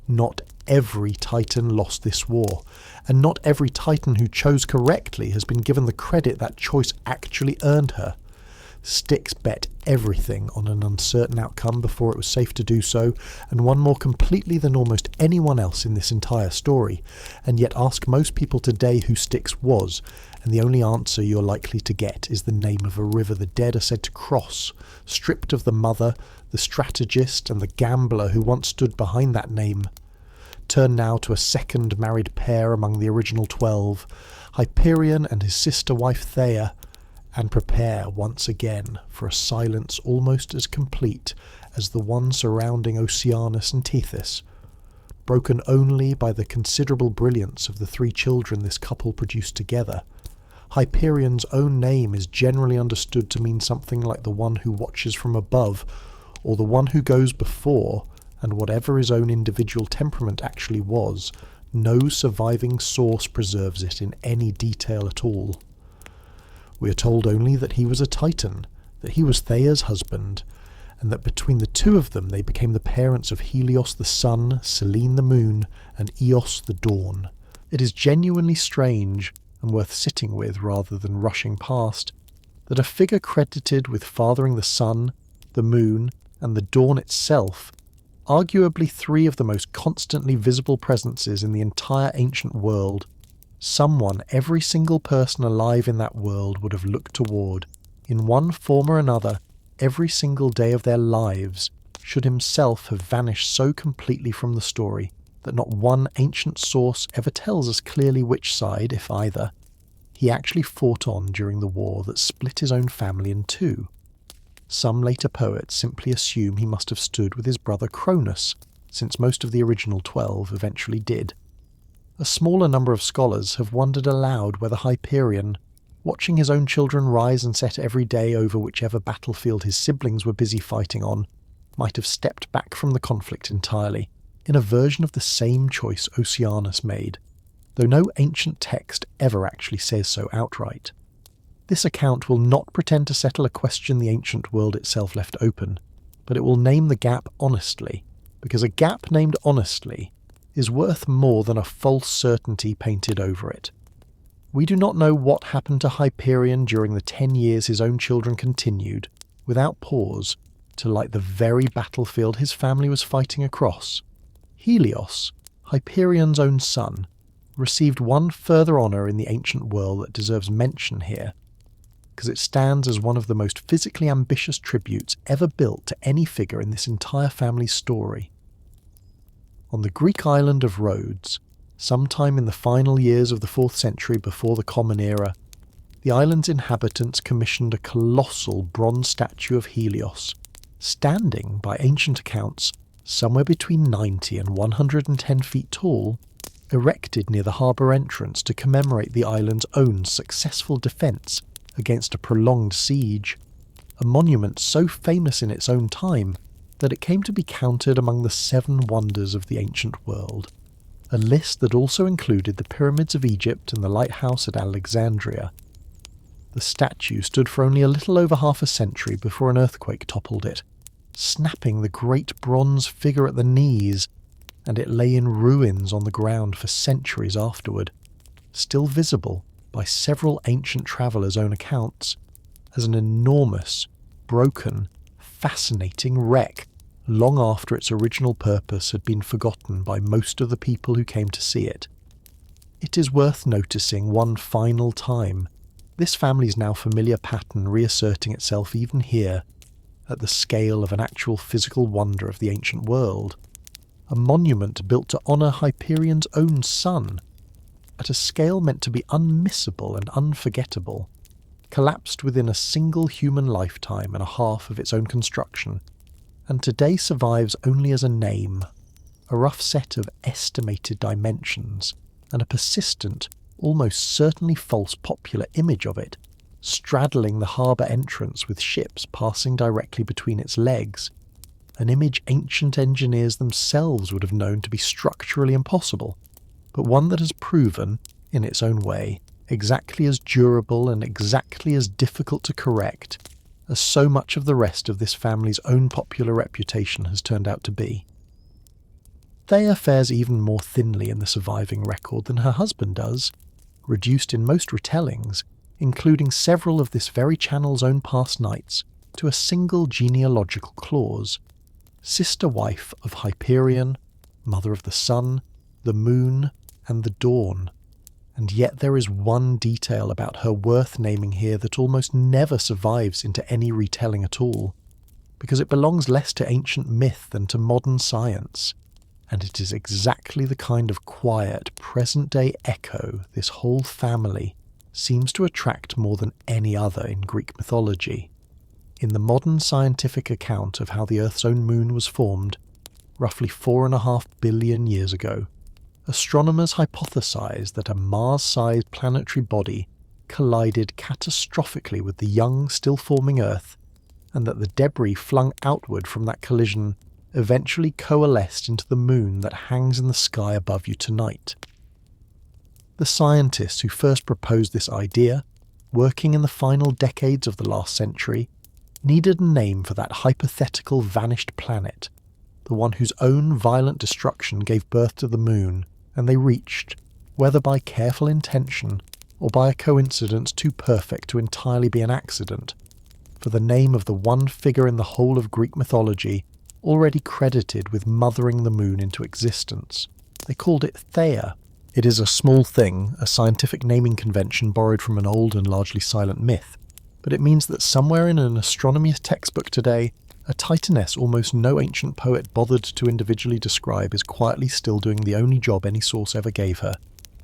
not every Titan lost this war, and not every Titan who chose correctly has been given the credit that choice actually earned her. Styx bet everything on an uncertain outcome before it was safe to do so, and won more completely than almost anyone else in this entire story, and yet ask most people today who Styx was, and the only answer you're likely to get is the name of a river the dead are said to cross, stripped of the mother, the strategist, and the gambler who once stood behind that name. Turn now to a second married pair among the original 12, Hyperion and his sister wife Theia, and prepare once again for a silence almost as complete as the one surrounding Oceanus and Tethys, broken only by the considerable brilliance of the 3 children this couple produced together. Hyperion's own name is generally understood to mean something like the one who watches from above, or the one who goes before, and whatever his own individual temperament actually was, no surviving source preserves it in any detail at all. We are told only that he was a Titan, that he was Theia's husband, and that between the two of them they became the parents of Helios the sun, Selene the moon, and Eos the dawn. It is genuinely strange, and worth sitting with rather than rushing past, that a figure credited with fathering the sun, the moon, and the dawn itself, arguably 3 of the most constantly visible presences in the entire ancient world, someone every single person alive in that world would have looked toward, in one form or another, every single day of their lives, should himself have vanished so completely from the story that not one ancient source ever tells us clearly which side, if either, he actually fought on during the war that split his own family in 2. Some later poets simply assume he must have stood with his brother Cronus, since most of the original 12 eventually did. A smaller number of scholars have wondered aloud whether Hyperion, watching his own children rise and set every day over whichever battlefield his siblings were busy fighting on, might have stepped back from the conflict entirely, in a version of the same choice Oceanus made, though no ancient text ever actually says so outright. This account will not pretend to settle a question the ancient world itself left open, but it will name the gap honestly, because a gap named honestly is worth more than a false certainty painted over it. We do not know what happened to Hyperion during the 10 years his own children continued, without pause, to light the very battlefield his family was fighting across. Helios, Hyperion's own son, received one further honour in the ancient world that deserves mention here, because it stands as one of the most physically ambitious tributes ever built to any figure in this entire family's story. On the Greek island of Rhodes, sometime in the final years of the 4th century before the Common Era, the island's inhabitants commissioned a colossal bronze statue of Helios, standing, by ancient accounts, somewhere between 90 and 110 feet tall, erected near the harbour entrance to commemorate the island's own successful defence against a prolonged siege, a monument so famous in its own time that it came to be counted among the 7 wonders of the ancient world, a list that also included the pyramids of Egypt and the lighthouse at Alexandria. The statue stood for only a little over half a century before an earthquake toppled it, snapping the great bronze figure at the knees, and it lay in ruins on the ground for centuries afterward, still visible by several ancient travellers' own accounts as an enormous, broken, fascinating wreck long after its original purpose had been forgotten by most of the people who came to see it. It is worth noticing one final time this family's now familiar pattern reasserting itself even here, at the scale of an actual physical wonder of the ancient world. A monument built to honour Hyperion's own son, at a scale meant to be unmissable and unforgettable, collapsed within a single human lifetime and a half of its own construction, and today survives only as a name, a rough set of estimated dimensions, and a persistent, almost certainly false popular image of it, straddling the harbour entrance with ships passing directly between its legs, an image ancient engineers themselves would have known to be structurally impossible, but one that has proven, in its own way, exactly as durable and exactly as difficult to correct as so much of the rest of this family's own popular reputation has turned out to be. Theia fares even more thinly in the surviving record than her husband does, reduced in most retellings, including several of this very channel's own past nights, to a single genealogical clause: sister wife of Hyperion, mother of the sun, the moon, and the dawn. And yet there is one detail about her worth naming here that almost never survives into any retelling at all, because it belongs less to ancient myth than to modern science, and it is exactly the kind of quiet, present-day echo this whole family seems to attract more than any other in Greek mythology. In the modern scientific account of how the Earth's own moon was formed, roughly 4.5 billion years ago, astronomers hypothesized that a Mars-sized planetary body collided catastrophically with the young, still-forming Earth, and that the debris flung outward from that collision eventually coalesced into the moon that hangs in the sky above you tonight. The scientists who first proposed this idea, working in the final decades of the last century, needed a name for that hypothetical vanished planet, the one whose own violent destruction gave birth to the moon, and they reached, whether by careful intention or by a coincidence too perfect to entirely be an accident, for the name of the one figure in the whole of Greek mythology already credited with mothering the moon into existence. They called it Theia. It is a small thing, a scientific naming convention borrowed from an old and largely silent myth, but it means that somewhere in an astronomy textbook today, a titaness almost no ancient poet bothered to individually describe is quietly still doing the only job any source ever gave her,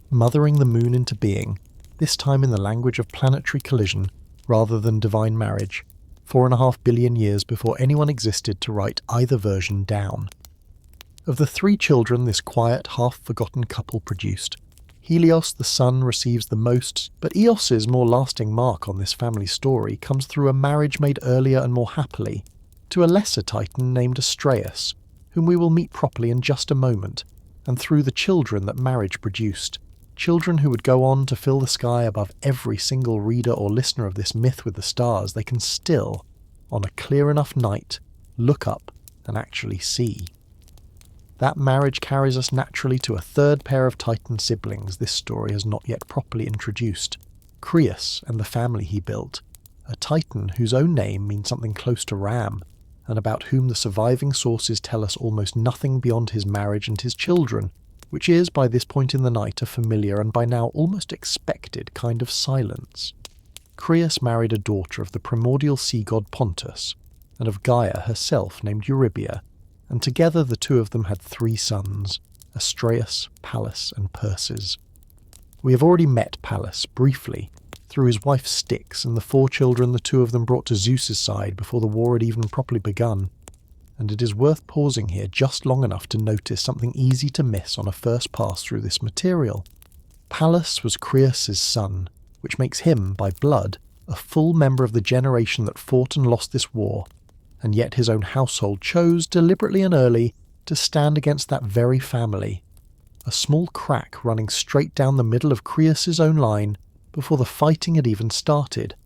mothering the moon into being, this time in the language of planetary collision rather than divine marriage, 4.5 billion years before anyone existed to write either version down. Of the 3 children this quiet, half-forgotten couple produced, Helios the sun receives the most, but Eos's more lasting mark on this family story comes through a marriage made earlier and more happily, to a lesser titan named Astraeus, whom we will meet properly in just a moment, and through the children that marriage produced, children who would go on to fill the sky above every single reader or listener of this myth with the stars they can still, on a clear enough night, look up and actually see. That marriage carries us naturally to a third pair of titan siblings this story has not yet properly introduced, Crius and the family he built, a titan whose own name means something close to ram, and about whom the surviving sources tell us almost nothing beyond his marriage and his children, which is by this point in the night a familiar and by now almost expected kind of silence. Crius married a daughter of the primordial sea god Pontus, and of Gaia herself named Eurybia, and together the two of them had 3 sons, Astraeus, Pallas, and Perses. We have already met Pallas, briefly, through his wife Styx and the 4 children the two of them brought to Zeus's side before the war had even properly begun, and it is worth pausing here just long enough to notice something easy to miss on a first pass through this material. Pallas was Crius's son, which makes him, by blood, a full member of the generation that fought and lost this war, and yet his own household chose, deliberately and early, to stand against that very family, a small crack running straight down the middle of Crius's own line before the fighting had even started,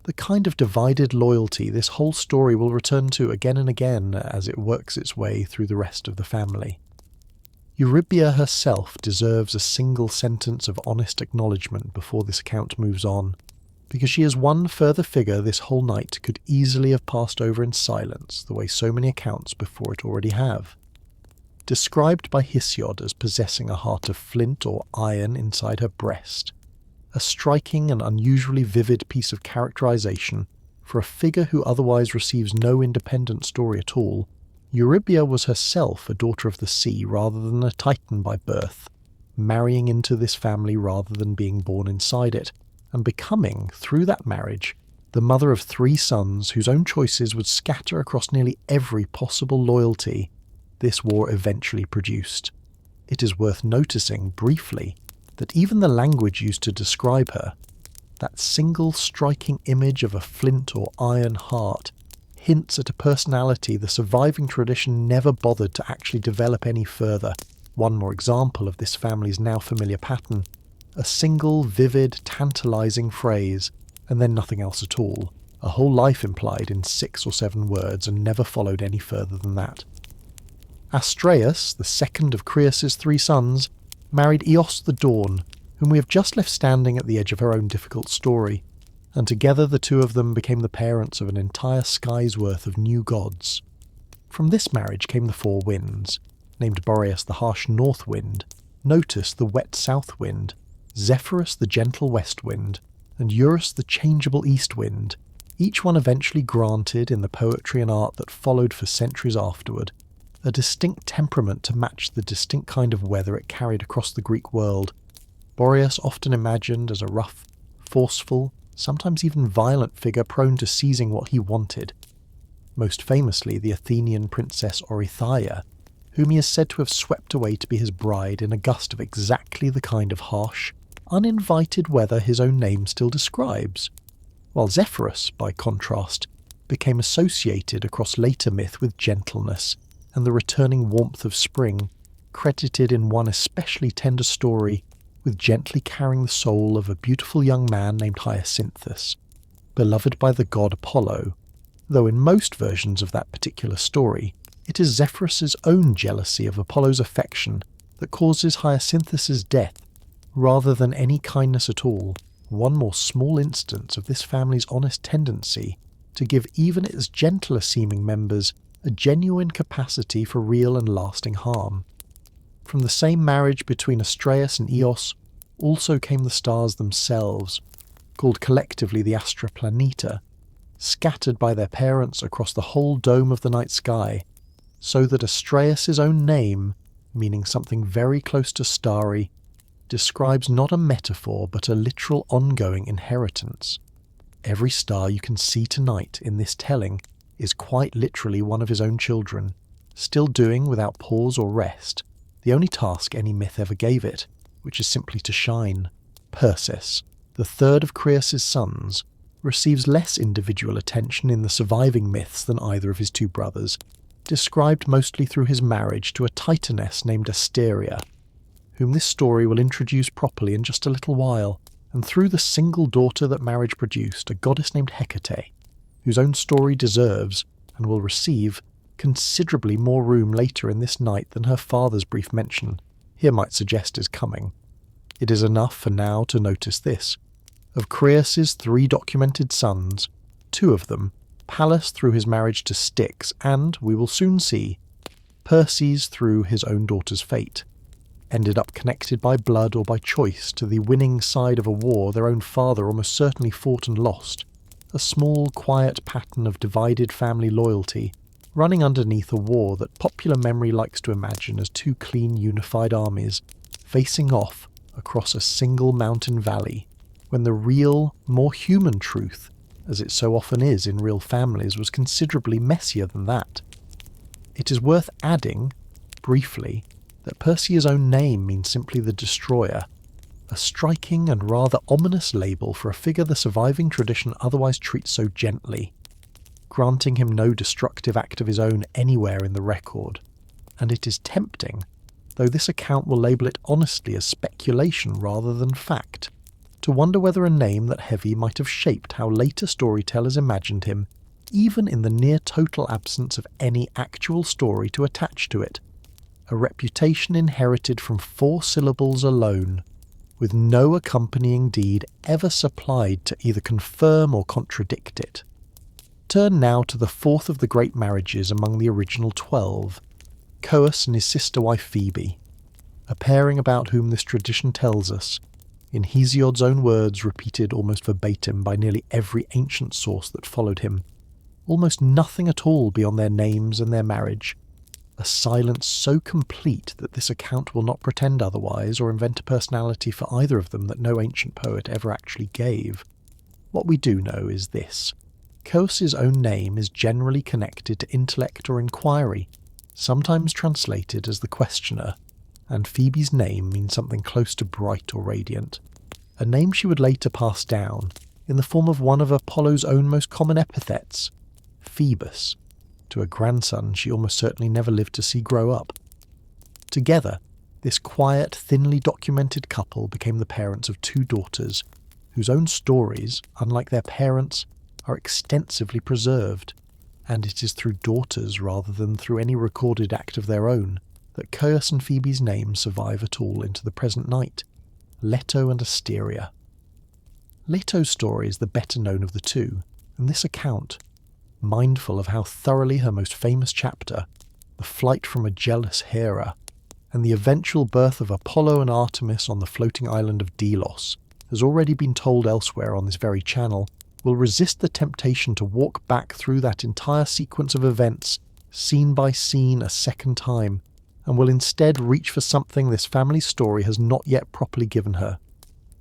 the kind of divided loyalty this whole story will return to again and again as it works its way through the rest of the family. Eurybia herself deserves a single sentence of honest acknowledgement before this account moves on. because she is one further figure this whole night could easily have passed over in silence the way so many accounts before it already have. Described by Hesiod as possessing a heart of flint or iron inside her breast, a striking and unusually vivid piece of characterization for a figure who otherwise receives no independent story at all. Eurybia was herself a daughter of the sea rather than a Titan by birth, marrying into this family rather than being born inside it, and becoming, through that marriage, the mother of 3 sons whose own choices would scatter across nearly every possible loyalty this war eventually produced. It is worth noticing, briefly, that even the language used to describe her, that single striking image of a flint or iron heart, hints at a personality the surviving tradition never bothered to actually develop any further. One more example of this family's now familiar pattern: a single, vivid, tantalizing phrase, and then nothing else at all, a whole life implied in 6 or 7 words and never followed any further than that. Astraeus, the second of Crius's 3 sons, married Eos the Dawn, whom we have just left standing at the edge of her own difficult story, and together the 2 of them became the parents of an entire sky's worth of new gods. From this marriage came the 4 winds, named Boreas the harsh north wind, Notus the wet south wind, Zephyrus the gentle west wind, and Eurus the changeable east wind, each one eventually granted, in the poetry and art that followed for centuries afterward, a distinct temperament to match the distinct kind of weather it carried across the Greek world. Boreas often imagined as a rough, forceful, sometimes even violent figure prone to seizing what he wanted. Most famously the Athenian princess Theia, whom he is said to have swept away to be his bride in a gust of exactly the kind of harsh, uninvited weather his own name still describes, while Zephyrus, by contrast, became associated across later myth with gentleness and the returning warmth of spring, credited in one especially tender story with gently carrying the soul of a beautiful young man named Hyacinthus, beloved by the god Apollo, though in most versions of that particular story, it is Zephyrus's own jealousy of Apollo's affection that causes Hyacinthus's death, rather than any kindness at all. One more small instance of this family's honest tendency to give even its gentler seeming members a genuine capacity for real and lasting harm. From the same marriage between Astraeus and Eos also came the stars themselves, called collectively the Astra Planeta, scattered by their parents across the whole dome of the night sky, so that Astraeus' own name, meaning something very close to starry, describes not a metaphor but a literal ongoing inheritance. Every star you can see tonight in this telling is quite literally one of his own children, still doing, without pause or rest, the only task any myth ever gave it, which is simply to shine. Perseus, the 3rd of Crius' sons, receives less individual attention in the surviving myths than either of his 2 brothers, described mostly through his marriage to a Titaness named Asteria, whom this story will introduce properly in just a little while, and through the single daughter that marriage produced, a goddess named Hecate, whose own story deserves, and will receive, considerably more room later in this night than her father's brief mention here might suggest is coming. It is enough for now to notice this. Of Crius' 3 documented sons, 2 of them, Pallas through his marriage to Styx, and, we will soon see, Perses through his own daughter's fate, ended up connected by blood or by choice to the winning side of a war their own father almost certainly fought and lost, a small, quiet pattern of divided family loyalty running underneath a war that popular memory likes to imagine as 2 clean, unified armies facing off across a single mountain valley, when the real, more human truth, as it so often is in real families, was considerably messier than that. It is worth adding, briefly, that Perseus' own name means simply the destroyer, a striking and rather ominous label for a figure the surviving tradition otherwise treats so gently, granting him no destructive act of his own anywhere in the record. And it is tempting, though this account will label it honestly as speculation rather than fact, to wonder whether a name that heavy might have shaped how later storytellers imagined him, even in the near-total absence of any actual story to attach to it. A reputation inherited from 4 syllables alone, with no accompanying deed ever supplied to either confirm or contradict it. Turn now to the fourth of the great marriages among the original 12, Coeus and his sister wife Phoebe, a pairing about whom this tradition tells us, in Hesiod's own words repeated almost verbatim by nearly every ancient source that followed him, almost nothing at all beyond their names and their marriage, a silence so complete that this account will not pretend otherwise or invent a personality for either of them that no ancient poet ever actually gave. What we do know is this. Coeus's own name is generally connected to intellect or inquiry, sometimes translated as the questioner, and Phoebe's name means something close to bright or radiant, a name she would later pass down in the form of one of Apollo's own most common epithets, Phoebus, to a grandson she almost certainly never lived to see grow up. Together, this quiet, thinly documented couple became the parents of 2 daughters, whose own stories, unlike their parents, are extensively preserved, and it is through daughters rather than through any recorded act of their own that Coeus and Phoebe's names survive at all into the present night, Leto and Asteria. Leto's story is the better known of the two, and this account, mindful of how thoroughly her most famous chapter, the flight from a jealous Hera, and the eventual birth of Apollo and Artemis on the floating island of Delos, has already been told elsewhere on this very channel, will resist the temptation to walk back through that entire sequence of events, scene by scene, a second time, and will instead reach for something this family's story has not yet properly given her.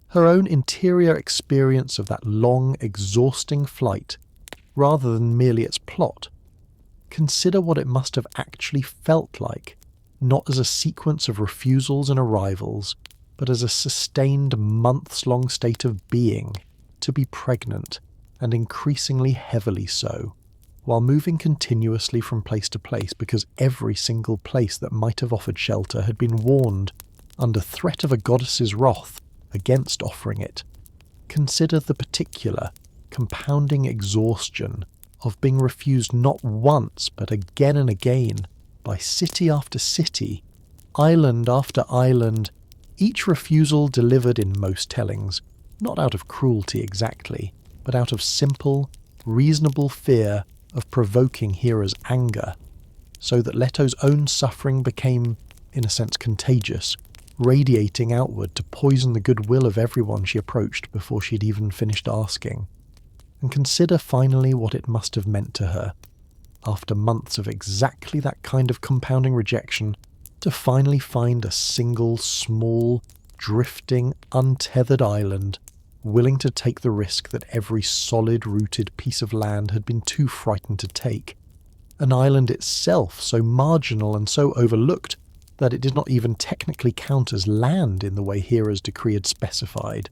Her own interior experience of that long, exhausting flight, rather than merely its plot. Consider what it must have actually felt like, not as a sequence of refusals and arrivals, but as a sustained months-long state of being, to be pregnant, and increasingly heavily so, while moving continuously from place to place because every single place that might have offered shelter had been warned, under threat of a goddess's wrath, against offering it. Consider the particular, compounding exhaustion of being refused not once but again and again, by city after city, island after island, each refusal delivered in most tellings, not out of cruelty exactly, but out of simple, reasonable fear of provoking Hera's anger, so that Leto's own suffering became, in a sense, contagious, radiating outward to poison the goodwill of everyone she approached before she had even finished asking. And consider finally what it must have meant to her, after months of exactly that kind of compounding rejection, to finally find a single, small, drifting, untethered island willing to take the risk that every solid-rooted piece of land had been too frightened to take. An island itself so marginal and so overlooked that it did not even technically count as land in the way Hera's decree had specified,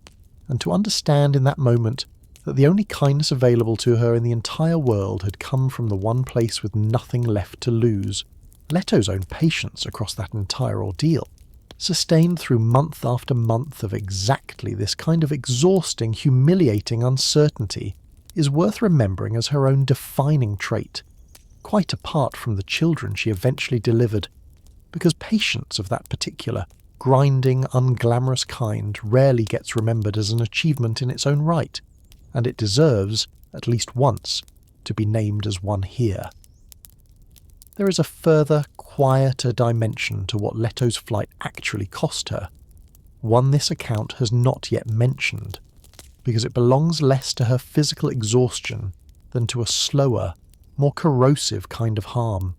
and to understand in that moment that the only kindness available to her in the entire world had come from the one place with nothing left to lose, Leto's own patience across that entire ordeal, sustained through month after month of exactly this kind of exhausting, humiliating uncertainty, is worth remembering as her own defining trait, quite apart from the children she eventually delivered, because patience of that particular, grinding, unglamorous kind rarely gets remembered as an achievement in its own right, and it deserves, at least once, to be named as one here. There is a further, quieter dimension to what Leto's flight actually cost her, one this account has not yet mentioned, because it belongs less to her physical exhaustion than to a slower, more corrosive kind of harm.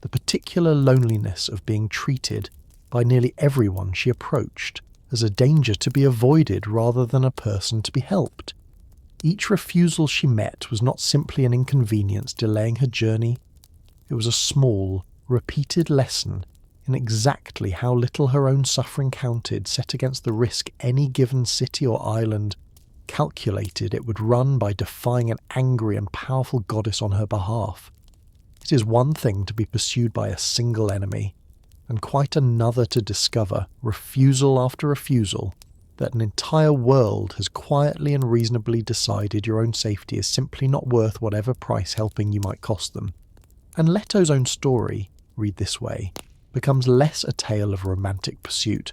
The particular loneliness of being treated by nearly everyone she approached as a danger to be avoided rather than a person to be helped. Each refusal she met was not simply an inconvenience delaying her journey. It was a small, repeated lesson in exactly how little her own suffering counted set against the risk any given city or island calculated it would run by defying an angry and powerful goddess on her behalf. It is one thing to be pursued by a single enemy, and quite another to discover, refusal after refusal, that an entire world has quietly and reasonably decided your own safety is simply not worth whatever price helping you might cost them. And Leto's own story, read this way, becomes less a tale of romantic pursuit,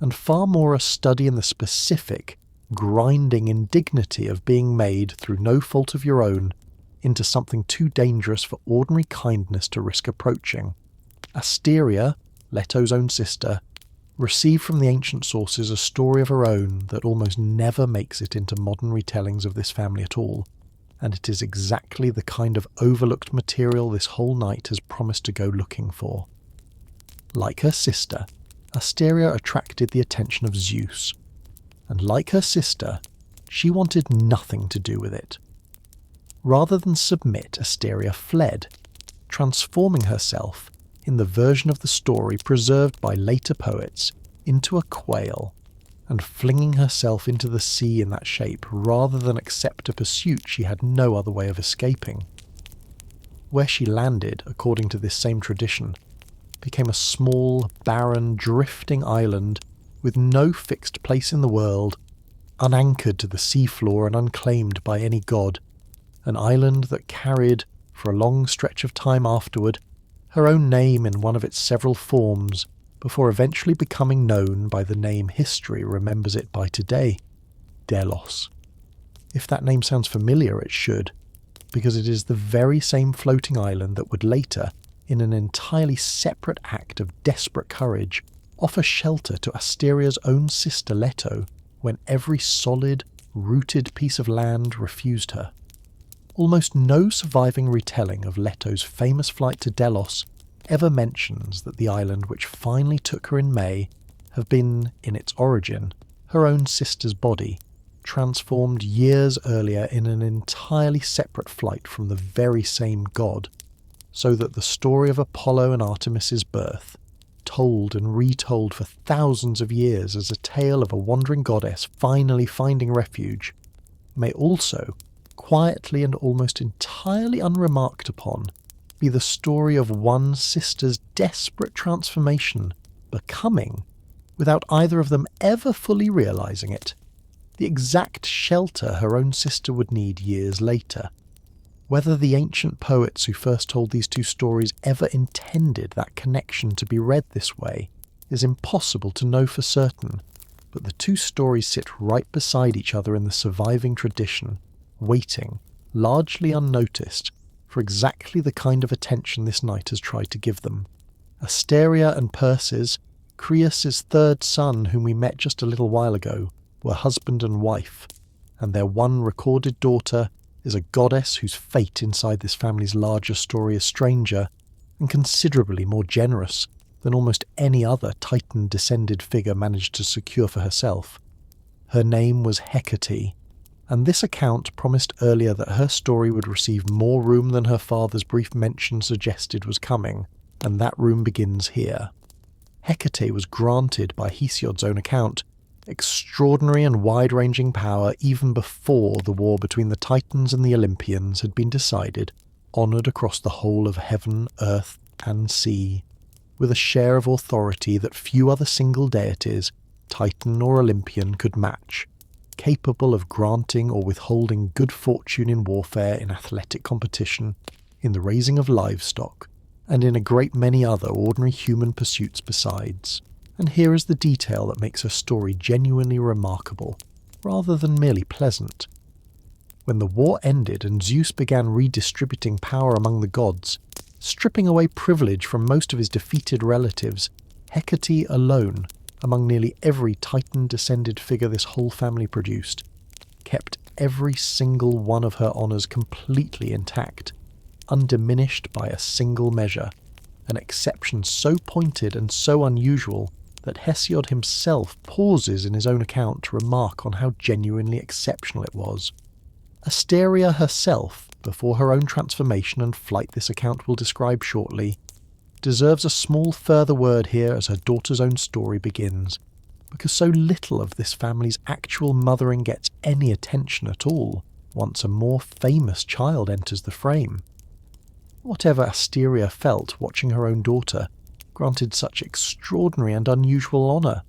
and far more a study in the specific, grinding indignity of being made through no fault of your own into something too dangerous for ordinary kindness to risk approaching. Asteria, Leto's own sister, received from the ancient sources a story of her own that almost never makes it into modern retellings of this family at all, and it is exactly the kind of overlooked material this whole night has promised to go looking for. Like her sister, Asteria attracted the attention of Zeus, and like her sister, she wanted nothing to do with it. Rather than submit, Asteria fled, transforming herself, in the version of the story preserved by later poets, into a quail, and flinging herself into the sea in that shape rather than accept a pursuit she had no other way of escaping. Where she landed, according to this same tradition, became a small, barren, drifting island with no fixed place in the world, unanchored to the seafloor and unclaimed by any god, an island that carried, for a long stretch of time afterward, her own name in one of its several forms, before eventually becoming known by the name history remembers it by today, Delos. If that name sounds familiar, it should, because it is the very same floating island that would later, in an entirely separate act of desperate courage, offer shelter to Asteria's own sister Leto when every solid, rooted piece of land refused her. Almost no surviving retelling of Leto's famous flight to Delos ever mentions that the island which finally took her in May have been, in its origin, her own sister's body, transformed years earlier in an entirely separate flight from the very same god, so that the story of Apollo and Artemis's birth, told and retold for thousands of years as a tale of a wandering goddess finally finding refuge, may also, quietly and almost entirely unremarked upon, be the story of one sister's desperate transformation, becoming, without either of them ever fully realizing it, the exact shelter her own sister would need years later. Whether the ancient poets who first told these two stories ever intended that connection to be read this way is impossible to know for certain, but the two stories sit right beside each other in the surviving tradition, waiting, largely unnoticed, for exactly the kind of attention this night has tried to give them. Asteria and Perses, Crius's third son whom we met just a little while ago, were husband and wife, and their one recorded daughter is a goddess whose fate inside this family's larger story is stranger, and considerably more generous than almost any other Titan-descended figure managed to secure for herself. Her name was Hecate, and this account promised earlier that her story would receive more room than her father's brief mention suggested was coming, and that room begins here. Hecate was granted, by Hesiod's own account, extraordinary and wide-ranging power even before the war between the Titans and the Olympians had been decided, honoured across the whole of heaven, earth, and sea, with a share of authority that few other single deities, Titan or Olympian, could match, capable of granting or withholding good fortune in warfare, in athletic competition, in the raising of livestock, and in a great many other ordinary human pursuits besides. And here is the detail that makes her story genuinely remarkable, rather than merely pleasant. When the war ended and Zeus began redistributing power among the gods, stripping away privilege from most of his defeated relatives, Hecate alone, among nearly every Titan-descended figure this whole family produced, kept every single one of her honours completely intact, undiminished by a single measure, an exception so pointed and so unusual that Hesiod himself pauses in his own account to remark on how genuinely exceptional it was. Asteria herself, before her own transformation and flight this account will describe shortly, deserves a small further word here as her daughter's own story begins, because so little of this family's actual mothering gets any attention at all once a more famous child enters the frame. Whatever Asteria felt watching her own daughter, granted such extraordinary and unusual honour,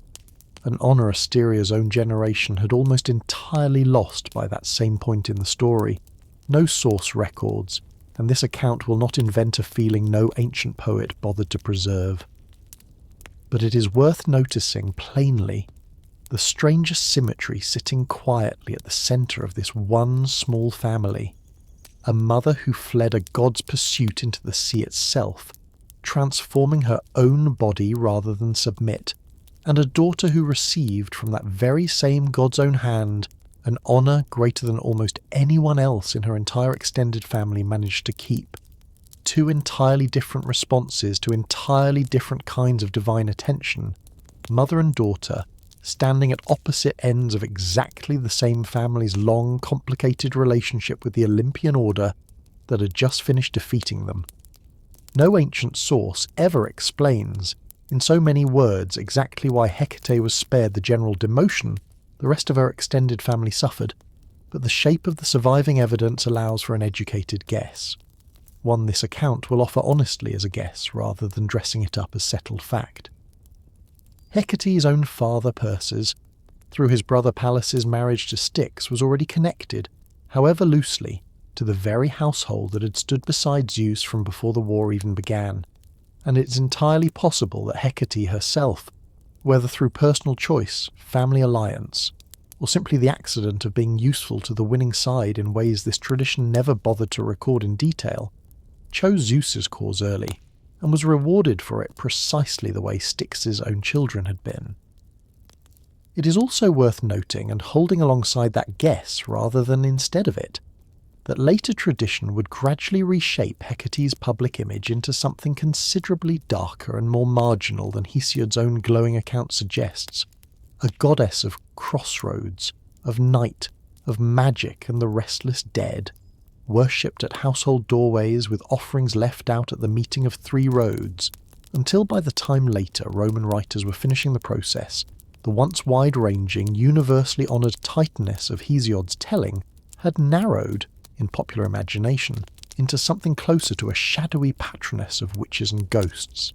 an honour Asteria's own generation had almost entirely lost by that same point in the story. No source records, and this account will not invent a feeling no ancient poet bothered to preserve. but it is worth noticing plainly the strangest symmetry sitting quietly at the centre of this one small family. A mother who fled a god's pursuit into the sea itself, transforming her own body rather than submit, and a daughter who received from that very same god's own hand an honour greater than almost anyone else in her entire extended family managed to keep. Two entirely different responses to entirely different kinds of divine attention, mother and daughter, standing at opposite ends of exactly the same family's long, complicated relationship with the Olympian order that had just finished defeating them. No ancient source ever explains, in so many words, exactly why Hecate was spared the general demotion the rest of her extended family suffered, but the shape of the surviving evidence allows for an educated guess. One this account will offer honestly as a guess rather than dressing it up as settled fact. Hecate's own father Perses, through his brother Pallas's marriage to Styx, was already connected, however loosely, to the very household that had stood beside Zeus from before the war even began, and it's entirely possible that Hecate herself, whether through personal choice, family alliance, or simply the accident of being useful to the winning side in ways this tradition never bothered to record in detail, chose Zeus's cause early, and was rewarded for it precisely the way Styx's own children had been. It is also worth noting, and holding alongside that guess rather than instead of it, that later tradition would gradually reshape Hecate's public image into something considerably darker and more marginal than Hesiod's own glowing account suggests, a goddess of crossroads, of night, of magic and the restless dead, worshipped at household doorways with offerings left out at the meeting of three roads, until by the time later Roman writers were finishing the process, the once wide-ranging, universally honoured Titaness of Hesiod's telling had narrowed, in popular imagination, into something closer to a shadowy patroness of witches and ghosts.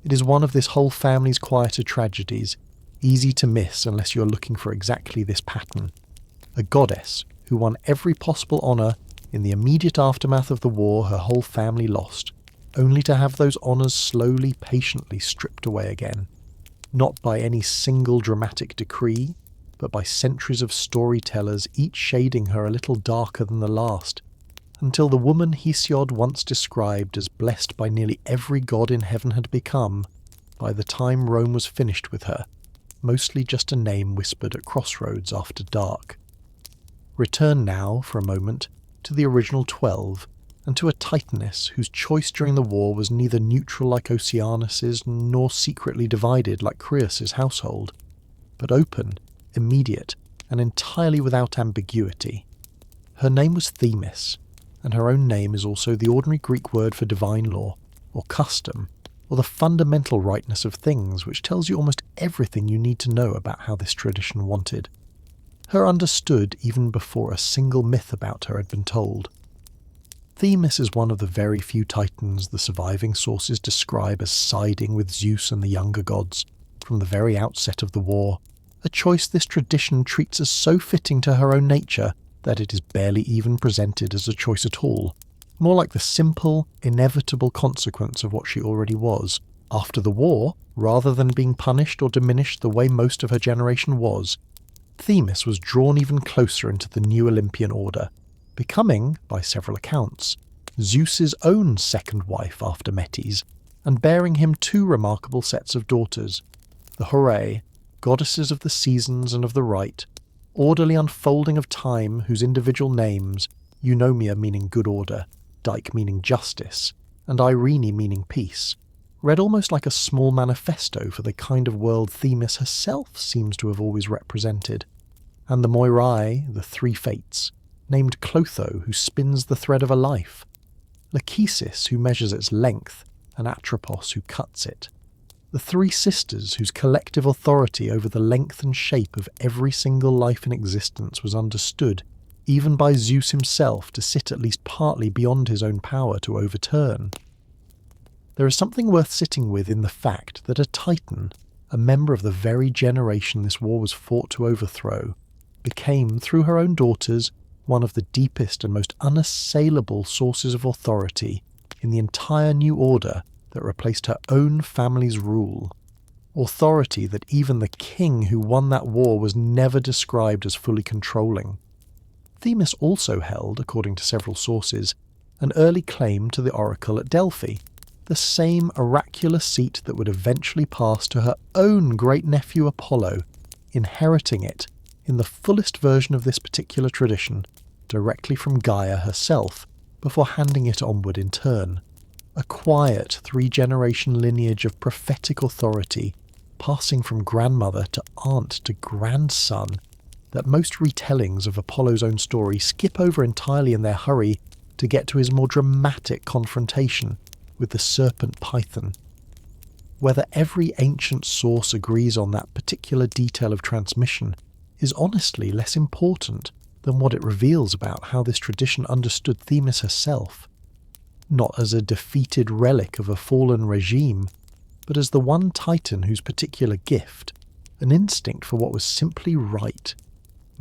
It is one of this whole family's quieter tragedies, easy to miss unless you are looking for exactly this pattern. A goddess who won every possible honour in the immediate aftermath of the war her whole family lost, only to have those honours slowly, patiently stripped away again, not by any single dramatic decree, but by centuries of storytellers each shading her a little darker than the last, until the woman Hesiod once described as blessed by nearly every god in heaven had become, by the time Rome was finished with her, mostly just a name whispered at crossroads after dark. Return now, for a moment, to the original 12, and to a Titaness whose choice during the war was neither neutral like Oceanus's, nor secretly divided like Crius's household, but open, immediate, and entirely without ambiguity. Her name was Themis, and her own name is also the ordinary Greek word for divine law, or custom, or the fundamental rightness of things, which tells you almost everything you need to know about how this tradition wanted. Her understood even before a single myth about her had been told. Themis is one of the very few titans the surviving sources describe as siding with Zeus and the younger gods, from the very outset of the war, a choice this tradition treats as so fitting to her own nature that it is barely even presented as a choice at all, more like the simple, inevitable consequence of what she already was. After the war, rather than being punished or diminished the way most of her generation was, Themis was drawn even closer into the new Olympian order, becoming, by several accounts, Zeus's own second wife after Metis, and bearing him two remarkable sets of daughters, the Horae, goddesses of the seasons and of the right, orderly unfolding of time whose individual names, Eunomia meaning good order, Dike meaning justice, and Irene meaning peace, read almost like a small manifesto for the kind of world Themis herself seems to have always represented, and the Moirai, the three fates, named Clotho, who spins the thread of a life, Lachesis, who measures its length, and Atropos, who cuts it, the three sisters whose collective authority over the length and shape of every single life in existence was understood, even by Zeus himself, to sit at least partly beyond his own power to overturn. There is something worth sitting with in the fact that a Titan, a member of the very generation this war was fought to overthrow, became, through her own daughters, one of the deepest and most unassailable sources of authority in the entire new order that replaced her own family's rule. authority that even the king who won that war was never described as fully controlling. Themis also held, according to several sources, an early claim to the oracle at Delphi, the same oracular seat that would eventually pass to her own great-nephew Apollo, inheriting it, in the fullest version of this particular tradition, directly from Gaia herself, before handing it onward in turn. A quiet 3-generation lineage of prophetic authority, passing from grandmother to aunt to grandson, that most retellings of Apollo's own story skip over entirely in their hurry to get to his more dramatic confrontation with the serpent Python. Whether every ancient source agrees on that particular detail of transmission is honestly less important than what it reveals about how this tradition understood Themis herself, not as a defeated relic of a fallen regime, but as the one titan whose particular gift, an instinct for what was simply right,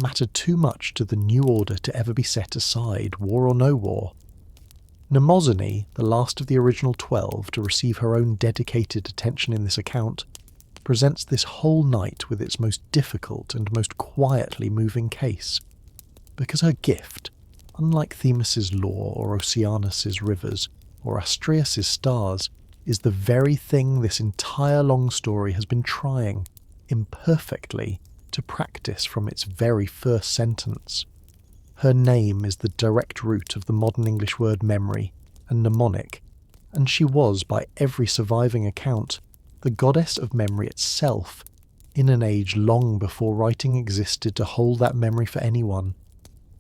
mattered too much to the new order to ever be set aside, war or no war. Mnemosyne, the last of the original 12 to receive her own dedicated attention in this account, presents this whole night with its most difficult and most quietly moving case, because her gift, unlike Themis's law or Oceanus's rivers or Astræus's stars, is the very thing this entire long story has been trying, imperfectly, to practice from its very first sentence. Her name is the direct root of the modern English word memory and mnemonic, and she was, by every surviving account, the goddess of memory itself, in an age long before writing existed to hold that memory for anyone,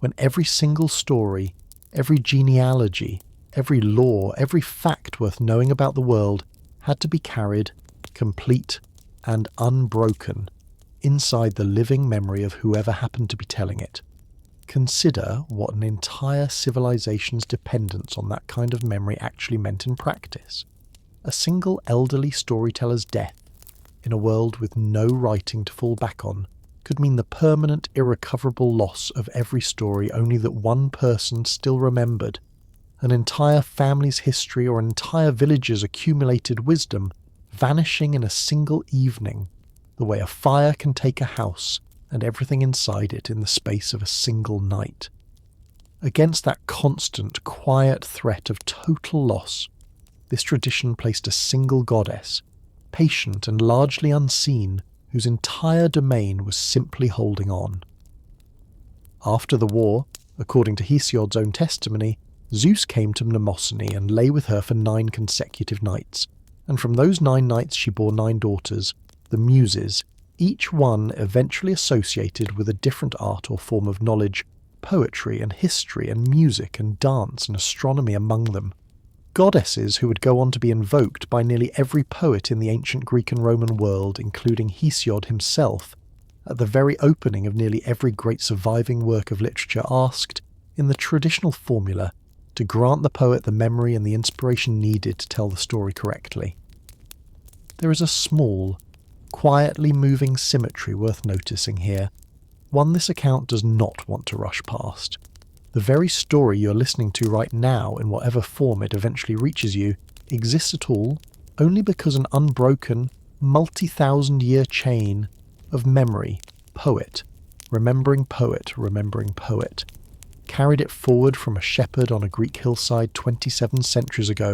when every single story, every genealogy, every law, every fact worth knowing about the world had to be carried, complete and unbroken, inside the living memory of whoever happened to be telling it. Consider what an entire civilization's dependence on that kind of memory actually meant in practice. A single elderly storyteller's death, in a world with no writing to fall back on, could mean the permanent, irrecoverable loss of every story only that one person still remembered, an entire family's history or an entire village's accumulated wisdom vanishing in a single evening, the way a fire can take a house and everything inside it in the space of a single night. Against that constant, quiet threat of total loss, this tradition placed a single goddess, patient and largely unseen, whose entire domain was simply holding on. After the war, according to Hesiod's own testimony, Zeus came to Mnemosyne and lay with her for 9 consecutive nights, and from those 9 nights she bore 9 daughters, the Muses, each one eventually associated with a different art or form of knowledge, poetry and history and music and dance and astronomy among them. Goddesses who would go on to be invoked by nearly every poet in the ancient Greek and Roman world, including Hesiod himself, at the very opening of nearly every great surviving work of literature asked, in the traditional formula, to grant the poet the memory and the inspiration needed to tell the story correctly. There is a small, quietly moving symmetry worth noticing here, one this account does not want to rush past. The very story you're listening to right now, in whatever form it eventually reaches you, exists at all only because an unbroken, multi-thousand-year chain of memory, poet, remembering poet, carried it forward from a shepherd on a Greek hillside 27 centuries ago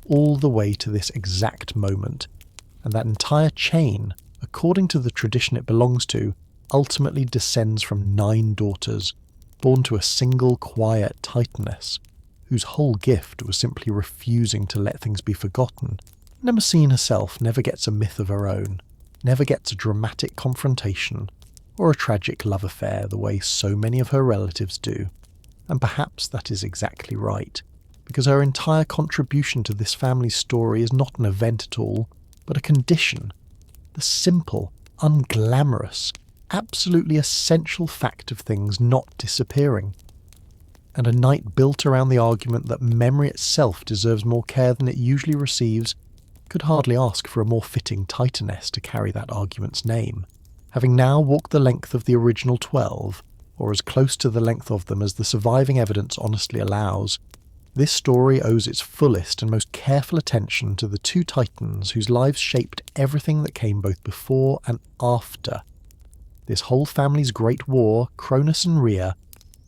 all the way to this exact moment, and that entire chain, according to the tradition it belongs to, ultimately descends from 9 daughters, born to a single quiet titaness, whose whole gift was simply refusing to let things be forgotten. Mnemosyne herself never gets a myth of her own, never gets a dramatic confrontation, or a tragic love affair the way so many of her relatives do. And perhaps that is exactly right, because her entire contribution to this family's story is not an event at all, but a condition, the simple, unglamorous, absolutely essential fact of things not disappearing. And a night built around the argument that memory itself deserves more care than it usually receives could hardly ask for a more fitting titaness to carry that argument's name. Having now walked the length of the original 12, or as close to the length of them as the surviving evidence honestly allows, This story owes its fullest and most careful attention to the two titans whose lives shaped everything that came both before and after. This whole family's great war, Cronus and Rhea,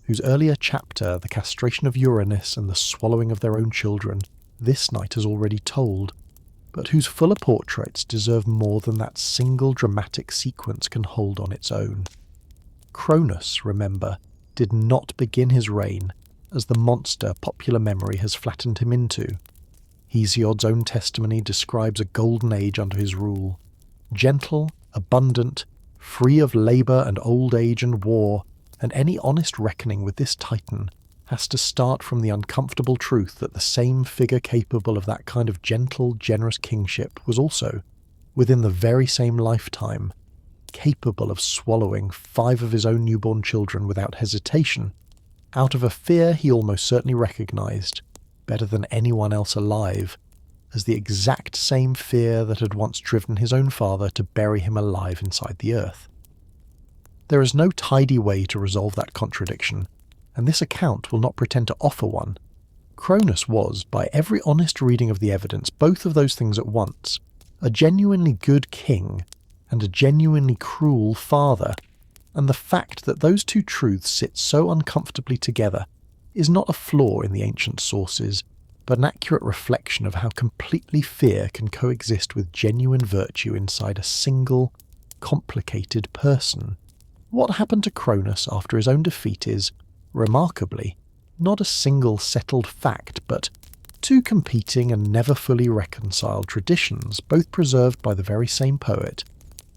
whose earlier chapter, the castration of Uranus and the swallowing of their own children, this night has already told, but whose fuller portraits deserve more than that single dramatic sequence can hold on its own. Cronus, remember, did not begin his reign as the monster popular memory has flattened him into. Hesiod's own testimony describes a golden age under his rule. Gentle, abundant, free of labour and old age and war, and any honest reckoning with this titan has to start from the uncomfortable truth that the same figure capable of that kind of gentle, generous kingship was also, within the very same lifetime, capable of swallowing 5 of his own newborn children without hesitation, out of a fear he almost certainly recognised, better than anyone else alive, as the exact same fear that had once driven his own father to bury him alive inside the earth. There is no tidy way to resolve that contradiction, and this account will not pretend to offer one. Cronus was, by every honest reading of the evidence, both of those things at once, a genuinely good king and a genuinely cruel father, and the fact that those two truths sit so uncomfortably together is not a flaw in the ancient sources, but an accurate reflection of how completely fear can coexist with genuine virtue inside a single, complicated person. What happened to Cronus after his own defeat is, remarkably, not a single settled fact, but two competing and never fully reconciled traditions, both preserved by the very same poet,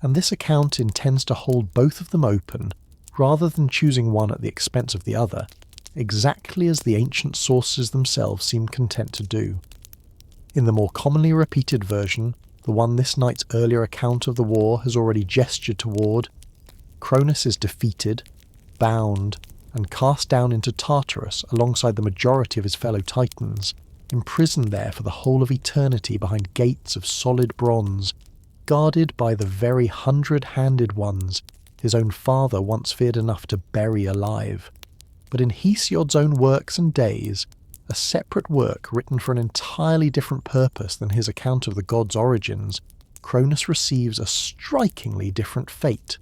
and this account intends to hold both of them open, rather than choosing one at the expense of the other, exactly as the ancient sources themselves seem content to do. In the more commonly repeated version, the one this night's earlier account of the war has already gestured toward, Cronus is defeated, bound, and cast down into Tartarus alongside the majority of his fellow titans, imprisoned there for the whole of eternity behind gates of solid bronze, guarded by the very 100-handed ones his own father once feared enough to bury alive. But in Hesiod's own works and days, a separate work written for an entirely different purpose than his account of the gods' origins, Cronus receives a strikingly different fate.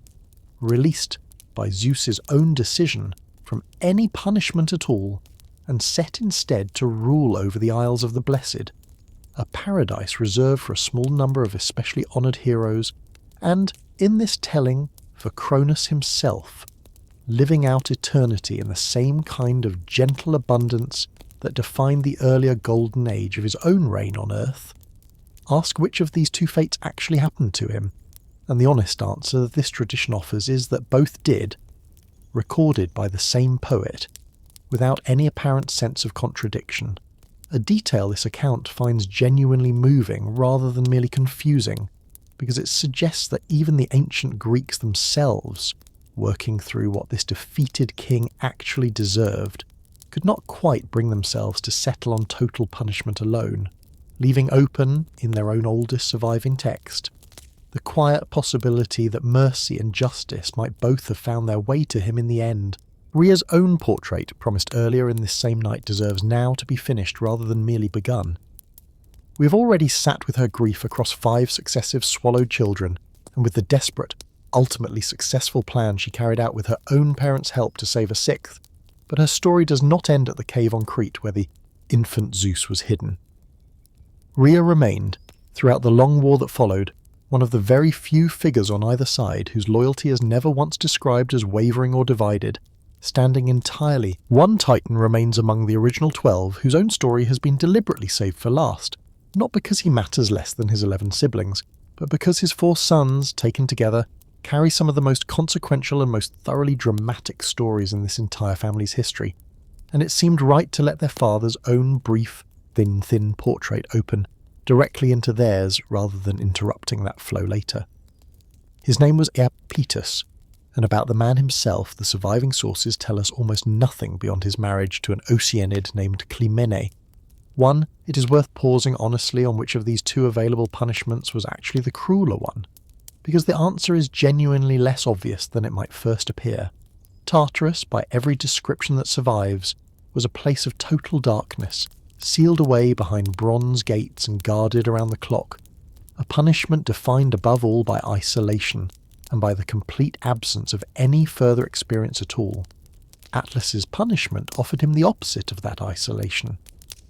Released by Zeus's own decision from any punishment at all, and set instead to rule over the Isles of the Blessed, a paradise reserved for a small number of especially honoured heroes, and, in this telling, for Cronus himself, living out eternity in the same kind of gentle abundance that defined the earlier golden age of his own reign on earth. Ask which of these two fates actually happened to him, and the honest answer that this tradition offers is that both did, recorded by the same poet, without any apparent sense of contradiction. A detail this account finds genuinely moving rather than merely confusing, because it suggests that even the ancient Greeks themselves, working through what this defeated king actually deserved, could not quite bring themselves to settle on total punishment alone, leaving open, in their own oldest surviving text, the quiet possibility that mercy and justice might both have found their way to him in the end. Rhea's own portrait, promised earlier in this same night, deserves now to be finished rather than merely begun. We have already sat with her grief across 5 successive swallowed children, and with the desperate, ultimately successful plan she carried out with her own parents' help to save a 6th, but her story does not end at the cave on Crete where the infant Zeus was hidden. Rhea remained, throughout the long war that followed, one of the very few figures on either side whose loyalty is never once described as wavering or divided, standing entirely. One titan remains among the original 12 whose own story has been deliberately saved for last, not because he matters less than his 11 siblings, but because his 4 sons, taken together, carry some of the most consequential and most thoroughly dramatic stories in this entire family's history, and it seemed right to let their father's own brief, thin portrait open directly into theirs rather than interrupting that flow later. His name was Iapetus, and about the man himself the surviving sources tell us almost nothing beyond his marriage to an Oceanid named Clymene. One, it is worth pausing honestly on which of these 2 available punishments was actually the crueler one, because the answer is genuinely less obvious than it might first appear. Tartarus, by every description that survives, was a place of total darkness, sealed away behind bronze gates and guarded around the clock, a punishment defined above all by isolation and by the complete absence of any further experience at all. Atlas's punishment offered him the opposite of that isolation.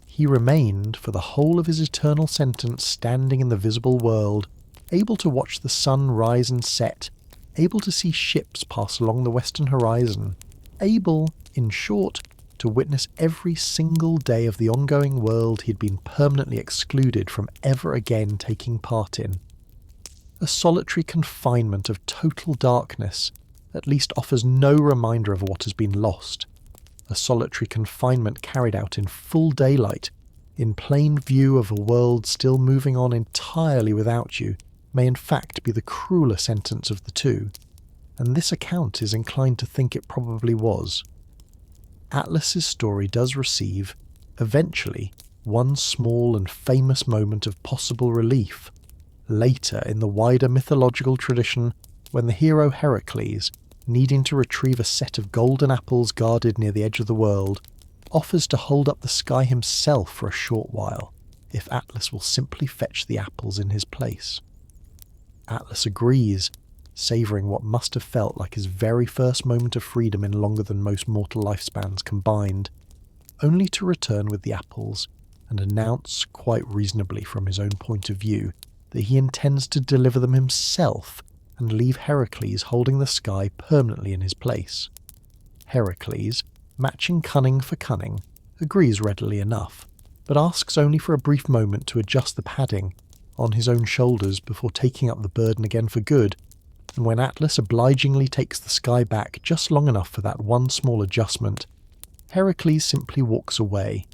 He remained, for the whole of his eternal sentence, standing in the visible world, able to watch the sun rise and set, able to see ships pass along the western horizon, able, in short, to witness every single day of the ongoing world he had been permanently excluded from ever again taking part in. A solitary confinement of total darkness at least offers no reminder of what has been lost. A solitary confinement carried out in full daylight, in plain view of a world still moving on entirely without you, may in fact be the crueler sentence of the two, and this account is inclined to think it probably was. Atlas's story does receive, eventually, one small and famous moment of possible relief, later in the wider mythological tradition, when the hero Heracles, needing to retrieve a set of golden apples guarded near the edge of the world, offers to hold up the sky himself for a short while, if Atlas will simply fetch the apples in his place. Atlas agrees, savouring what must have felt like his very first moment of freedom in longer than most mortal lifespans combined, only to return with the apples and announce, quite reasonably from his own point of view, that he intends to deliver them himself and leave Heracles holding the sky permanently in his place. Heracles, matching cunning for cunning, agrees readily enough, but asks only for a brief moment to adjust the padding on his own shoulders before taking up the burden again for good, and when Atlas obligingly takes the sky back just long enough for that one small adjustment, Heracles simply walks away,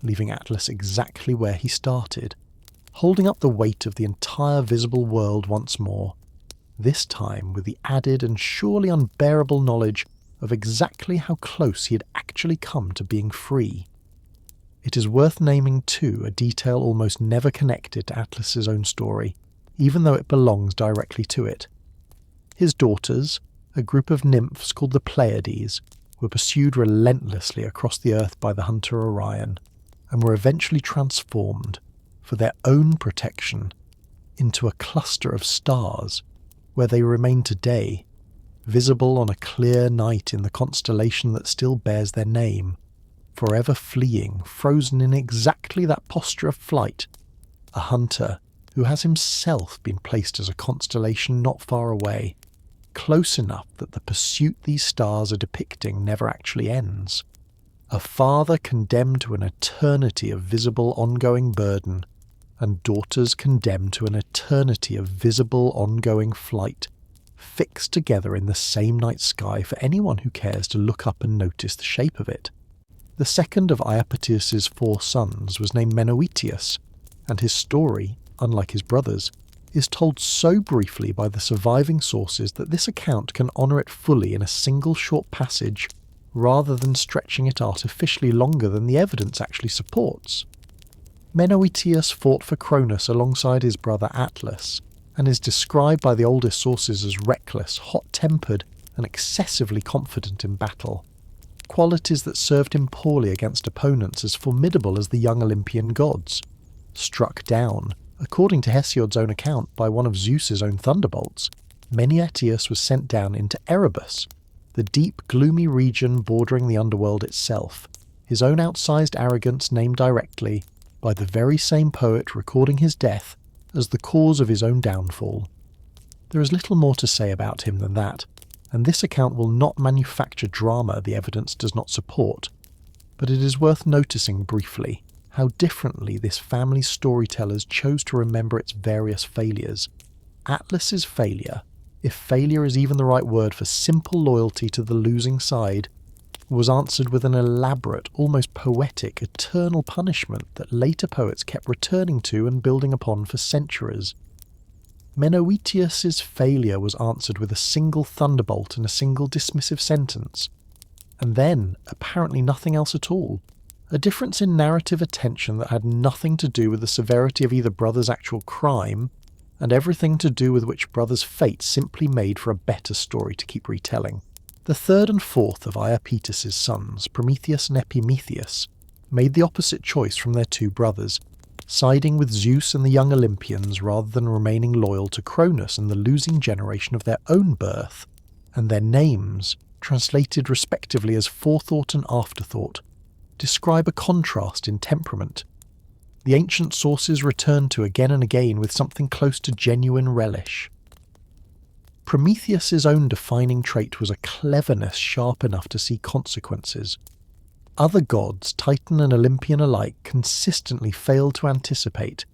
leaving Atlas exactly where he started, holding up the weight of the entire visible world once more, this time with the added and surely unbearable knowledge of exactly how close he had actually come to being free. It is worth naming too a detail almost never connected to Atlas's own story, even though it belongs directly to it. His daughters, a group of nymphs called the Pleiades, were pursued relentlessly across the earth by the hunter Orion, and were eventually transformed, for their own protection, into a cluster of stars, where they remain today, visible on a clear night in the constellation that still bears their name, forever fleeing, frozen in exactly that posture of flight, a hunter who has himself been placed as a constellation not far away, close enough that the pursuit these stars are depicting never actually ends. A father condemned to an eternity of visible ongoing burden, and daughters condemned to an eternity of visible ongoing flight, fixed together in the same night sky for anyone who cares to look up and notice the shape of it. The second of Iapetus's 4 sons was named Mnemosyne, and his story, unlike his brothers, is told so briefly by the surviving sources that this account can honour it fully in a single short passage, rather than stretching it artificially longer than the evidence actually supports. Mnemosyne fought for Cronus alongside his brother Atlas, and is described by the oldest sources as reckless, hot-tempered, and excessively confident in battle, qualities that served him poorly against opponents as formidable as the young Olympian gods. Struck down, according to Hesiod's own account, by one of Zeus's own thunderbolts, Mnemosyne was sent down into Erebus, the deep, gloomy region bordering the underworld itself, his own outsized arrogance named directly, by the very same poet recording his death, as the cause of his own downfall. There is little more to say about him than that, and this account will not manufacture drama the evidence does not support, but it is worth noticing briefly how differently this family's storytellers chose to remember its various failures. Atlas's failure, if failure is even the right word for simple loyalty to the losing side, was answered with an elaborate, almost poetic, eternal punishment that later poets kept returning to and building upon for centuries. Mnemosyne's failure was answered with a single thunderbolt and a single dismissive sentence, and then apparently nothing else at all. A difference in narrative attention that had nothing to do with the severity of either brother's actual crime, and everything to do with which brother's fate simply made for a better story to keep retelling. The third and fourth of Iapetus' sons, Prometheus and Epimetheus, made the opposite choice from their two brothers, siding with Zeus and the young Olympians rather than remaining loyal to Cronus and the losing generation of their own birth, and their names, translated respectively as forethought and afterthought, describe a contrast in temperament. The ancient sources return to again and again with something close to genuine relish. Prometheus's own defining trait was a cleverness sharp enough to see consequences. Other gods, Titan and Olympian alike, consistently failed to anticipate,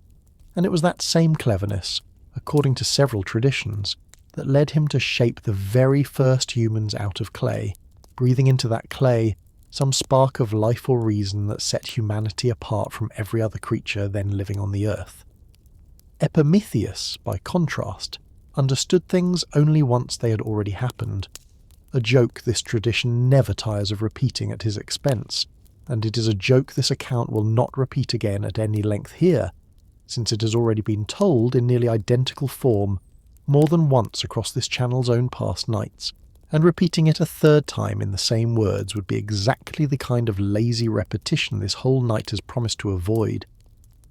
and it was that same cleverness, according to several traditions, that led him to shape the very first humans out of clay, breathing into that clay some spark of life or reason that set humanity apart from every other creature then living on the earth. Epimetheus, by contrast, understood things only once they had already happened, a joke this tradition never tires of repeating at his expense, and it is a joke this account will not repeat again at any length here, since it has already been told in nearly identical form more than once across this channel's own past nights, and repeating it a third time in the same words would be exactly the kind of lazy repetition this whole night has promised to avoid.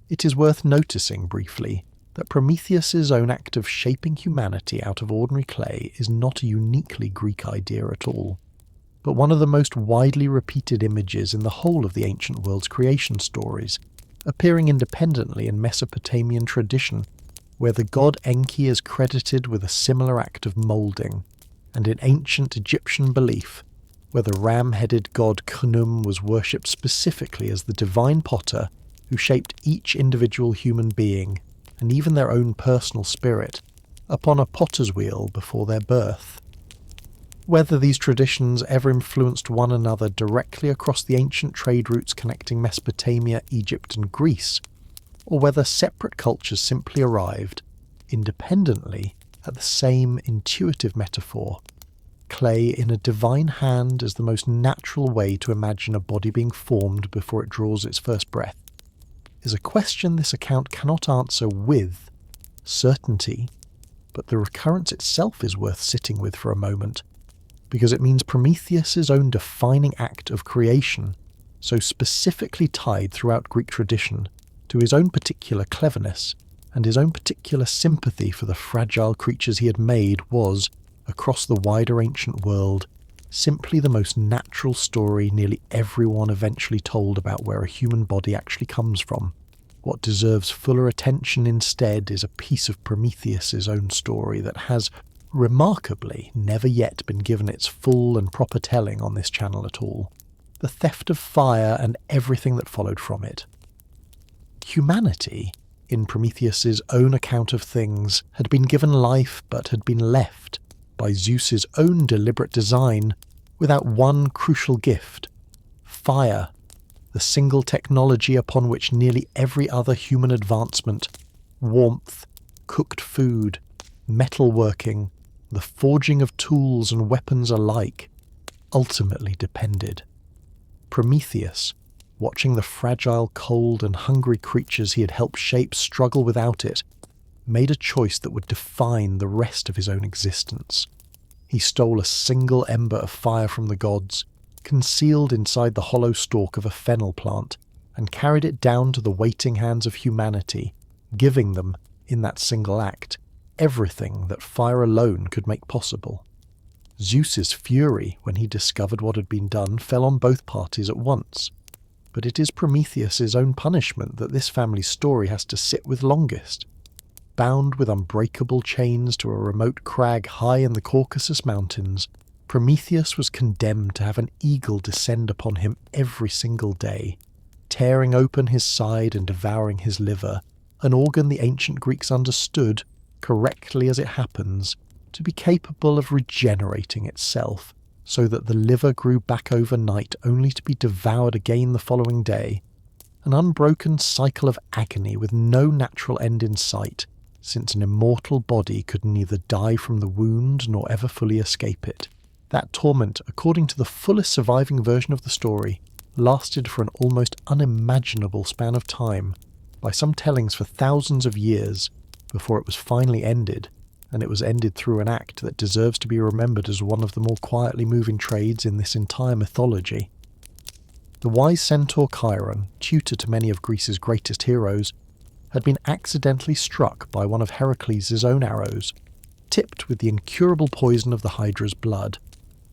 It is worth noticing, briefly, that Prometheus's own act of shaping humanity out of ordinary clay is not a uniquely Greek idea at all, but one of the most widely repeated images in the whole of the ancient world's creation stories, appearing independently in Mesopotamian tradition, where the god Enki is credited with a similar act of moulding, and in ancient Egyptian belief, where the ram-headed god Khnum was worshipped specifically as the divine potter who shaped each individual human being, and even their own personal spirit, upon a potter's wheel before their birth. Whether these traditions ever influenced one another directly across the ancient trade routes connecting Mesopotamia, Egypt and Greece, or whether separate cultures simply arrived, independently, at the same intuitive metaphor, clay in a divine hand as the most natural way to imagine a body being formed before it draws its first breath, is a question this account cannot answer with certainty, but the recurrence itself is worth sitting with for a moment, because it means Prometheus's own defining act of creation, so specifically tied throughout Greek tradition to his own particular cleverness and his own particular sympathy for the fragile creatures he had made, was, across the wider ancient world, simply the most natural story nearly everyone eventually told about where a human body actually comes from. What deserves fuller attention instead is a piece of Prometheus's own story that has, remarkably, never yet been given its full and proper telling on this channel at all. The theft of fire and everything that followed from it. Humanity, in Prometheus's own account of things, had been given life but had been left, by Zeus's own deliberate design, without one crucial gift: fire, the single technology upon which nearly every other human advancement, warmth, cooked food, metalworking, the forging of tools and weapons alike, ultimately depended. Prometheus, watching the fragile, cold and hungry creatures he had helped shape struggle without it, made a choice that would define the rest of his own existence. He stole a single ember of fire from the gods, concealed inside the hollow stalk of a fennel plant, and carried it down to the waiting hands of humanity, giving them, in that single act, everything that fire alone could make possible. Zeus's fury, when he discovered what had been done, fell on both parties at once, but it is Prometheus's own punishment that this family's story has to sit with longest. Bound with unbreakable chains to a remote crag high in the Caucasus Mountains, Prometheus was condemned to have an eagle descend upon him every single day, tearing open his side and devouring his liver, an organ the ancient Greeks understood, correctly as it happens, to be capable of regenerating itself, so that the liver grew back overnight only to be devoured again the following day, an unbroken cycle of agony with no natural end in sight, since an immortal body could neither die from the wound nor ever fully escape it. That torment, according to the fullest surviving version of the story, lasted for an almost unimaginable span of time, by some tellings for thousands of years, before it was finally ended, and it was ended through an act that deserves to be remembered as one of the more quietly moving trades in this entire mythology. The wise centaur Chiron, tutor to many of Greece's greatest heroes, had been accidentally struck by one of Heracles' own arrows, tipped with the incurable poison of the Hydra's blood.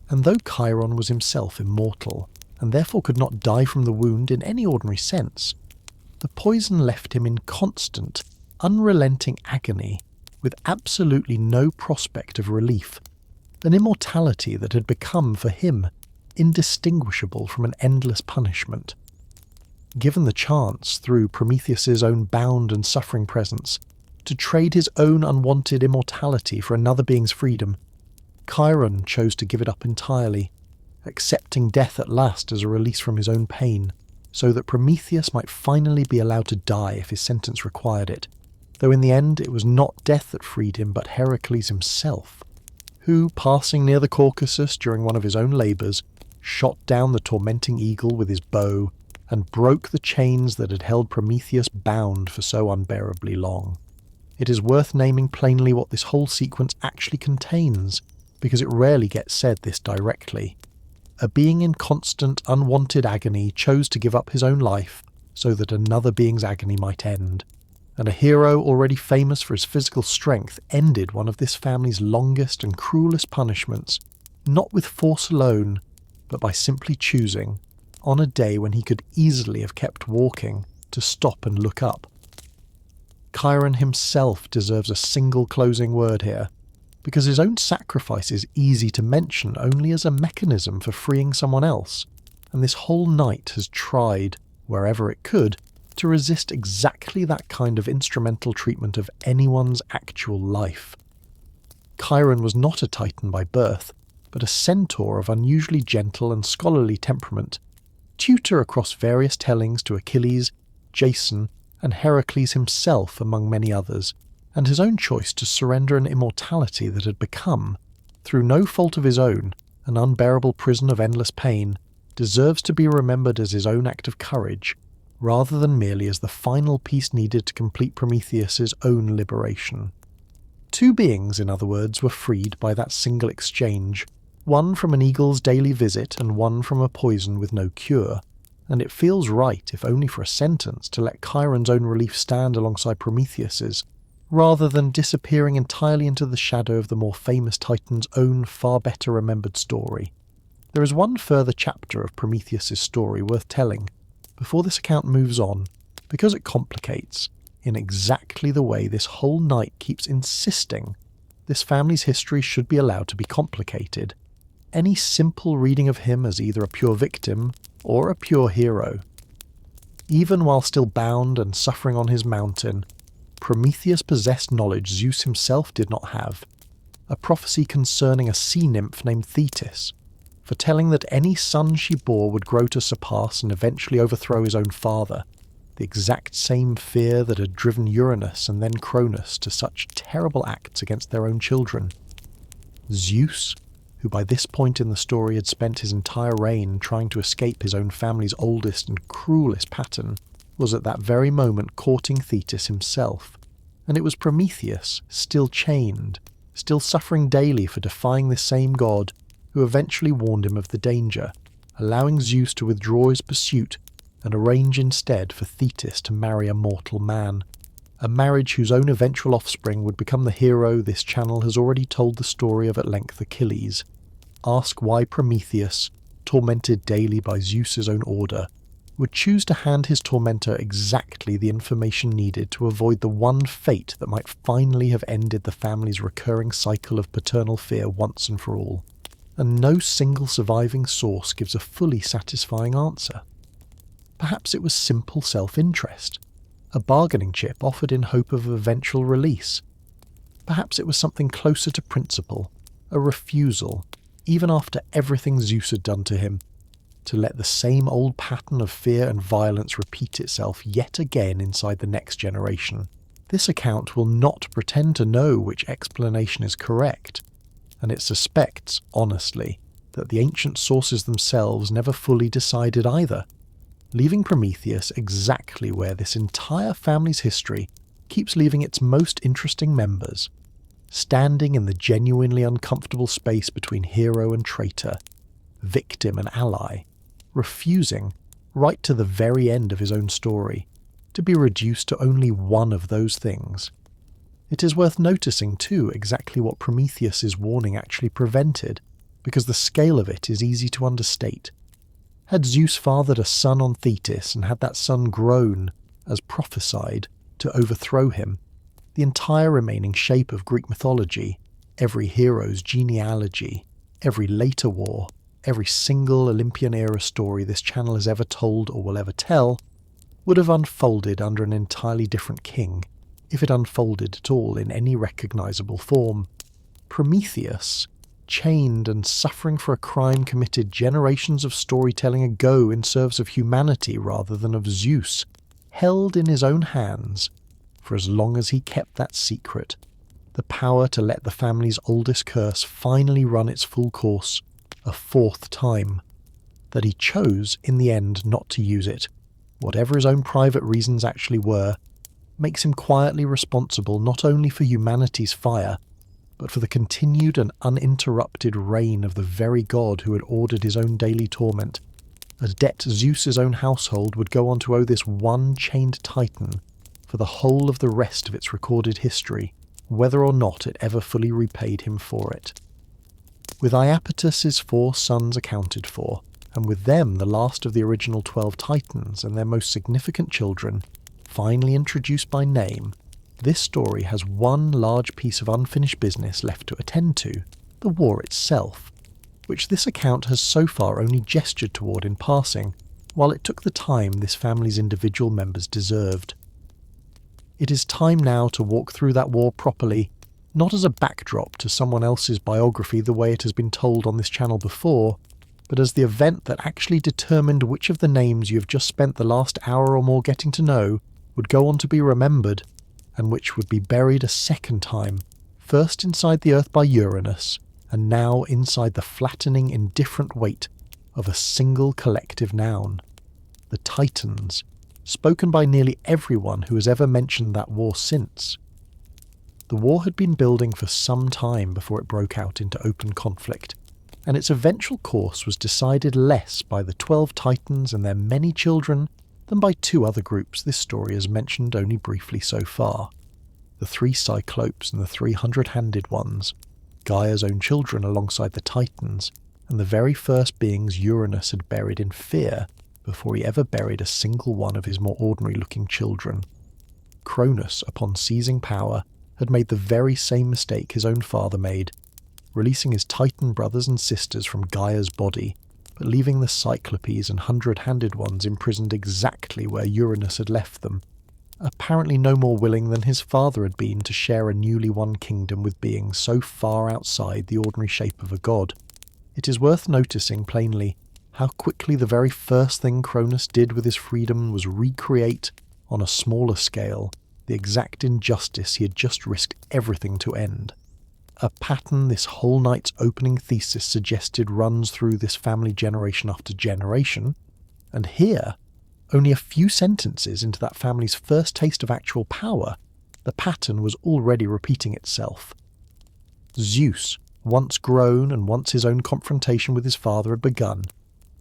And though Chiron was himself immortal, and therefore could not die from the wound in any ordinary sense, the poison left him in constant, unrelenting agony, with absolutely no prospect of relief, an immortality that had become, for him, indistinguishable from an endless punishment. Given the chance, through Prometheus's own bound and suffering presence, to trade his own unwanted immortality for another being's freedom, Chiron chose to give it up entirely, accepting death at last as a release from his own pain, so that Prometheus might finally be allowed to die if his sentence required it, though in the end it was not death that freed him but Heracles himself, who, passing near the Caucasus during one of his own labours, shot down the tormenting eagle with his bow and broke the chains that had held Prometheus bound for so unbearably long. It is worth naming plainly what this whole sequence actually contains, because it rarely gets said this directly. A being in constant, unwanted agony chose to give up his own life so that another being's agony might end, and a hero already famous for his physical strength ended one of this family's longest and cruelest punishments, not with force alone, but by simply choosing, on a day when he could easily have kept walking, to stop and look up. Chiron himself deserves a single closing word here, because his own sacrifice is easy to mention only as a mechanism for freeing someone else, and this whole night has tried, wherever it could, to resist exactly that kind of instrumental treatment of anyone's actual life. Chiron was not a Titan by birth, but a centaur of unusually gentle and scholarly temperament, tutor across various tellings to Achilles, Jason, and Heracles himself among many others, and his own choice to surrender an immortality that had become, through no fault of his own, an unbearable prison of endless pain, deserves to be remembered as his own act of courage, rather than merely as the final piece needed to complete Prometheus's own liberation. Two beings, in other words, were freed by that single exchange, one from an eagle's daily visit and one from a poison with no cure, and it feels right, if only for a sentence, to let Chiron's own relief stand alongside Prometheus's, rather than disappearing entirely into the shadow of the more famous Titan's own far better remembered story. There is one further chapter of Prometheus's story worth telling, before this account moves on, because it complicates, in exactly the way this whole night keeps insisting, this family's history should be allowed to be complicated. Any simple reading of him as either a pure victim or a pure hero. Even while still bound and suffering on his mountain, Prometheus possessed knowledge Zeus himself did not have, a prophecy concerning a sea nymph named Tethys, foretelling that any son she bore would grow to surpass and eventually overthrow his own father, the exact same fear that had driven Uranus and then Cronus to such terrible acts against their own children. Zeus, who by this point in the story had spent his entire reign trying to escape his own family's oldest and cruelest pattern, was at that very moment courting Tethys himself, and it was Prometheus, still chained, still suffering daily for defying this same god, who eventually warned him of the danger, allowing Zeus to withdraw his pursuit and arrange instead for Tethys to marry a mortal man, a marriage whose own eventual offspring would become the hero this channel has already told the story of at length, Achilles. Ask why Prometheus, tormented daily by Zeus's own order, would choose to hand his tormentor exactly the information needed to avoid the one fate that might finally have ended the family's recurring cycle of paternal fear once and for all. And no single surviving source gives a fully satisfying answer. Perhaps it was simple self-interest, a bargaining chip offered in hope of eventual release. Perhaps it was something closer to principle, a refusal, even after everything Zeus had done to him, to let the same old pattern of fear and violence repeat itself yet again inside the next generation. This account will not pretend to know which explanation is correct, and it suspects, honestly, that the ancient sources themselves never fully decided either, leaving Prometheus exactly where this entire family's history keeps leaving its most interesting members, standing in the genuinely uncomfortable space between hero and traitor, victim and ally, refusing, right to the very end of his own story, to be reduced to only one of those things. It is worth noticing too exactly what Prometheus's warning actually prevented, because the scale of it is easy to understate. Had Zeus fathered a son on Tethys and had that son grown, as prophesied, to overthrow him, the entire remaining shape of Greek mythology, every hero's genealogy, every later war, every single Olympian-era story this channel has ever told or will ever tell, would have unfolded under an entirely different king, if it unfolded at all in any recognisable form. Prometheus, chained and suffering for a crime committed generations of storytelling ago in service of humanity rather than of Zeus, held in his own hands, for as long as he kept that secret, the power to let the family's oldest curse finally run its full course a fourth time. That he chose, in the end, not to use it, whatever his own private reasons actually were, makes him quietly responsible not only for humanity's fire, but for the continued and uninterrupted reign of the very god who had ordered his own daily torment, a debt Zeus's own household would go on to owe this one chained titan for the whole of the rest of its recorded history, whether or not it ever fully repaid him for it. With Iapetus's 4 sons accounted for, and with them the last of the original 12 titans and their most significant children, finally introduced by name, this story has one large piece of unfinished business left to attend to, the war itself, which this account has so far only gestured toward in passing, while it took the time this family's individual members deserved. It is time now to walk through that war properly, not as a backdrop to someone else's biography the way it has been told on this channel before, but as the event that actually determined which of the names you have just spent the last hour or more getting to know would go on to be remembered, and which would be buried a second time, first inside the earth by Uranus, and now inside the flattening, indifferent weight of a single collective noun. The Titans, spoken by nearly everyone who has ever mentioned that war since. The war had been building for some time before it broke out into open conflict, and its eventual course was decided less by the 12 Titans and their many children than by 2 other groups this story has mentioned only briefly so far. The 3 Cyclopes and the 3 hundred-handed ones, Gaia's own children alongside the Titans, and the very first beings Uranus had buried in fear before he ever buried a single one of his more ordinary-looking children. Cronus, upon seizing power, had made the very same mistake his own father made, releasing his Titan brothers and sisters from Gaia's body, but leaving the Cyclopes and hundred-handed ones imprisoned exactly where Uranus had left them, apparently no more willing than his father had been to share a newly won kingdom with beings so far outside the ordinary shape of a god. It is worth noticing plainly how quickly the very first thing Cronus did with his freedom was recreate, on a smaller scale, the exact injustice he had just risked everything to end. A pattern this whole night's opening thesis suggested runs through this family generation after generation, and here, only a few sentences into that family's first taste of actual power, the pattern was already repeating itself. Zeus, once grown and once his own confrontation with his father had begun,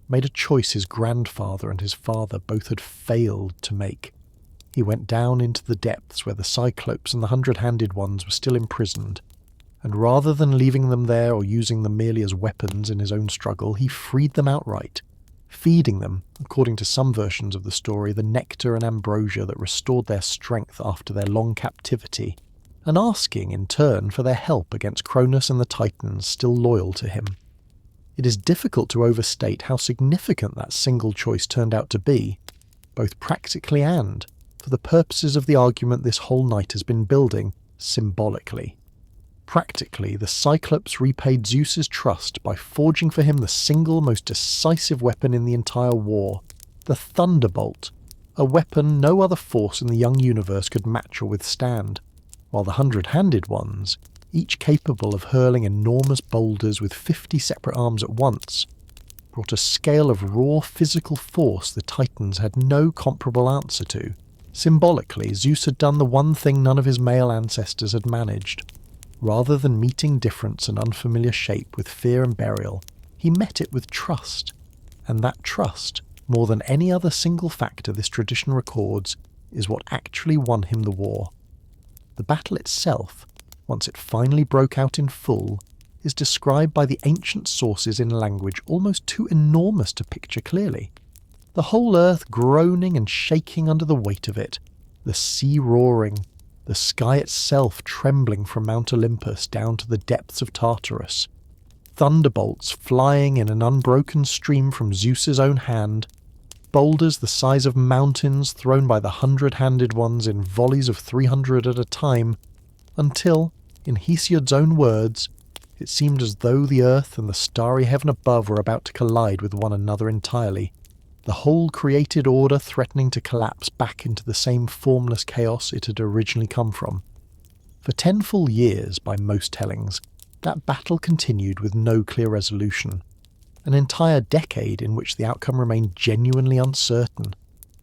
made a choice his grandfather and his father both had failed to make. He went down into the depths where the Cyclopes and the hundred-handed ones were still imprisoned, and rather than leaving them there or using them merely as weapons in his own struggle, he freed them outright, feeding them, according to some versions of the story, the nectar and ambrosia that restored their strength after their long captivity, and asking in turn for their help against Cronus and the Titans still loyal to him. It is difficult to overstate how significant that single choice turned out to be, both practically and, for the purposes of the argument this whole night has been building, symbolically. Practically, the Cyclops repaid Zeus's trust by forging for him the single most decisive weapon in the entire war, the Thunderbolt, a weapon no other force in the young universe could match or withstand, while the hundred-handed ones, each capable of hurling enormous boulders with 50 separate arms at once, brought a scale of raw physical force the Titans had no comparable answer to. Symbolically, Zeus had done the one thing none of his male ancestors had managed. Rather than meeting difference and unfamiliar shape with fear and burial, he met it with trust, and that trust more than any other single factor this tradition records, is what actually won him the war. The battle itself, once it finally broke out in full, is described by the ancient sources in language almost too enormous to picture clearly. The whole earth groaning and shaking under the weight of it, the sea roaring, the sky itself trembling from Mount Olympus down to the depths of Tartarus, thunderbolts flying in an unbroken stream from Zeus's own hand, boulders the size of mountains thrown by the 100-handed ones in volleys of 300 at a time, until, in Hesiod's own words, it seemed as though the earth and the starry heaven above were about to collide with one another entirely, the whole created order threatening to collapse back into the same formless chaos it had originally come from. For 10 full years, by most tellings, that battle continued with no clear resolution, an entire decade in which the outcome remained genuinely uncertain,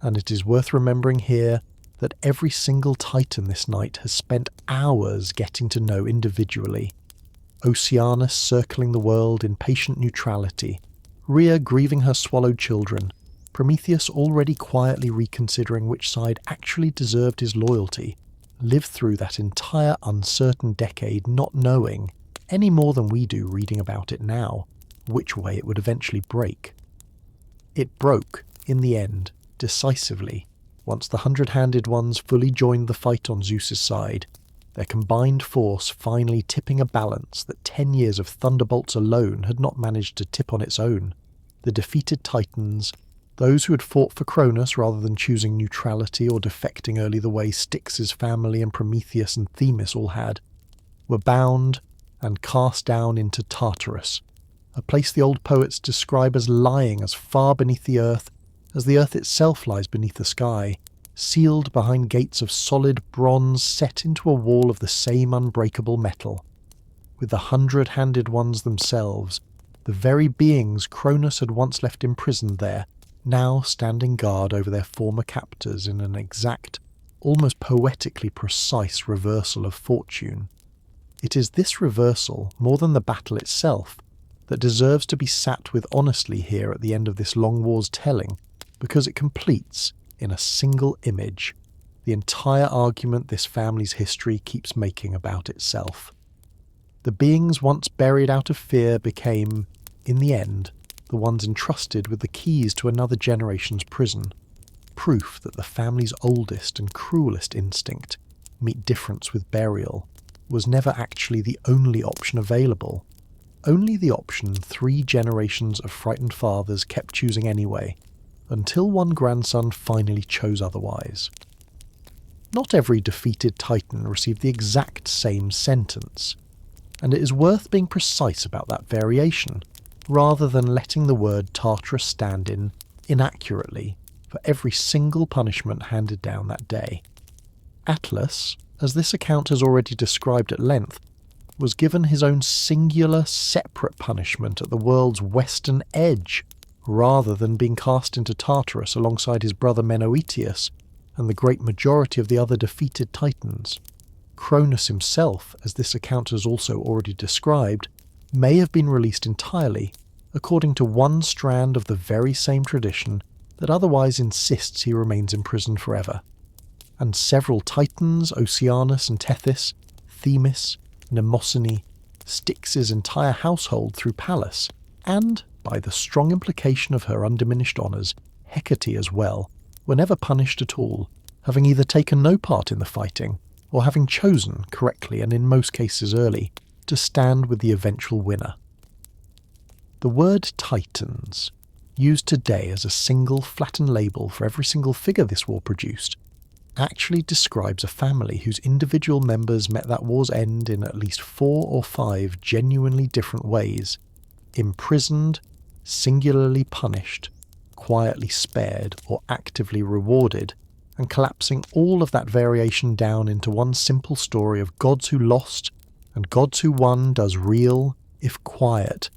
and it is worth remembering here that every single Titan this night has spent hours getting to know individually. Oceanus circling the world in patient neutrality, Rhea grieving her swallowed children, Prometheus already quietly reconsidering which side actually deserved his loyalty, lived through that entire uncertain decade not knowing, any more than we do reading about it now, which way it would eventually break. It broke, in the end, decisively, once the 100-handed ones fully joined the fight on Zeus's side, their combined force finally tipping a balance that 10 years of thunderbolts alone had not managed to tip on its own. The defeated Titans, those who had fought for Cronus rather than choosing neutrality or defecting early the way Styx's family and Prometheus and Themis all had, were bound and cast down into Tartarus, a place the old poets describe as lying as far beneath the earth as the earth itself lies beneath the sky, sealed behind gates of solid bronze set into a wall of the same unbreakable metal. With the 100-handed ones themselves, the very beings Cronus had once left imprisoned there, now standing guard over their former captors in an exact, almost poetically precise reversal of fortune. It is this reversal, more than the battle itself, that deserves to be sat with honestly here at the end of this long war's telling, because it completes, in a single image, the entire argument this family's history keeps making about itself. The beings once buried out of fear became, in the end, the ones entrusted with the keys to another generation's prison, proof that the family's oldest and cruelest instinct, meet difference with burial, was never actually the only option available, only the option 3 generations of frightened fathers kept choosing anyway, until one grandson finally chose otherwise. Not every defeated Titan received the exact same sentence, and it is worth being precise about that variation, rather than letting the word Tartarus stand in inaccurately for every single punishment handed down that day. Atlas, as this account has already described at length, was given his own singular, separate punishment at the world's western edge, rather than being cast into Tartarus alongside his brother Mnemosyne and the great majority of the other defeated Titans. Cronus himself, as this account has also already described, may have been released entirely, according to one strand of the very same tradition that otherwise insists he remains imprisoned forever. And several Titans, Oceanus and Tethys, Themis, Mnemosyne, Styx's entire household through Pallas, and, by the strong implication of her undiminished honours, Hecate as well, were never punished at all, having either taken no part in the fighting, or having chosen, correctly and in most cases early, to stand with the eventual winner. The word Titans, used today as a single flattened label for every single figure this war produced, actually describes a family whose individual members met that war's end in at least 4 or 5 genuinely different ways: imprisoned, singularly punished, quietly spared or actively rewarded, and collapsing all of that variation down into one simple story of gods who lost and gods who won does real, if quiet,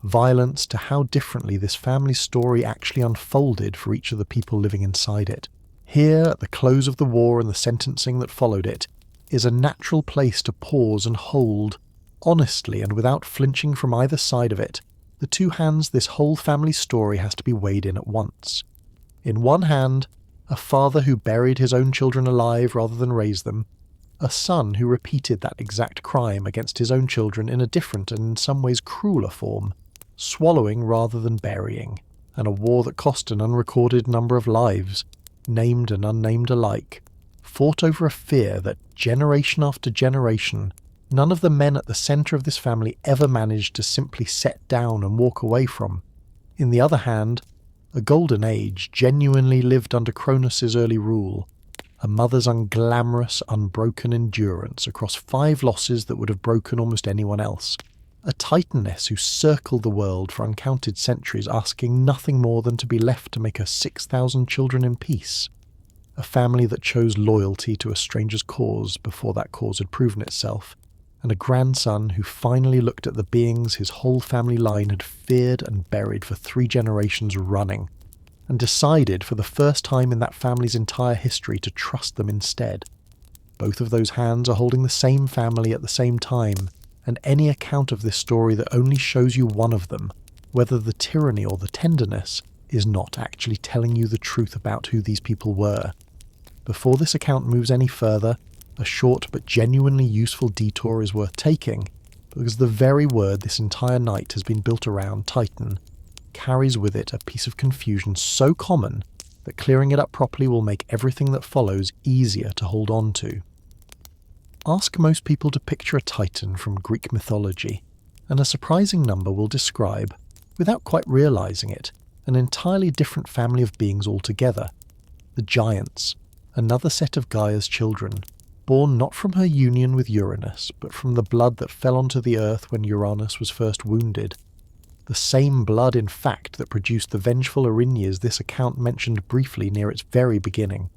violence to how differently this family's story actually unfolded for each of the people living inside it. Here, at the close of the war and the sentencing that followed it, is a natural place to pause and hold, honestly and without flinching from either side of it, the 2 hands this whole family story has to be weighed in at once. In one hand, a father who buried his own children alive rather than raise them, a son who repeated that exact crime against his own children in a different and in some ways crueler form, swallowing rather than burying, and a war that cost an unrecorded number of lives, named and unnamed alike, fought over a fear that, generation after generation, none of the men at the centre of this family ever managed to simply set down and walk away from. In the other hand, a golden age genuinely lived under Cronus's early rule, a mother's unglamorous, unbroken endurance across 5 losses that would have broken almost anyone else, a titaness who circled the world for uncounted centuries, asking nothing more than to be left to make her 6,000 children in peace, a family that chose loyalty to a stranger's cause before that cause had proven itself, and a grandson who finally looked at the beings his whole family line had feared and buried for 3 generations running, and decided for the first time in that family's entire history to trust them instead. Both of those hands are holding the same family at the same time, and any account of this story that only shows you one of them, whether the tyranny or the tenderness, is not actually telling you the truth about who these people were. Before this account moves any further, a short but genuinely useful detour is worth taking, because the very word this entire night has been built around, Titan, carries with it a piece of confusion so common that clearing it up properly will make everything that follows easier to hold on to. Ask most people to picture a Titan from Greek mythology, and a surprising number will describe, without quite realizing it, an entirely different family of beings altogether. The Giants, another set of Gaia's children, born not from her union with Uranus, but from the blood that fell onto the earth when Uranus was first wounded. The same blood, in fact, that produced the vengeful Erinyes this account mentioned briefly near its very beginning.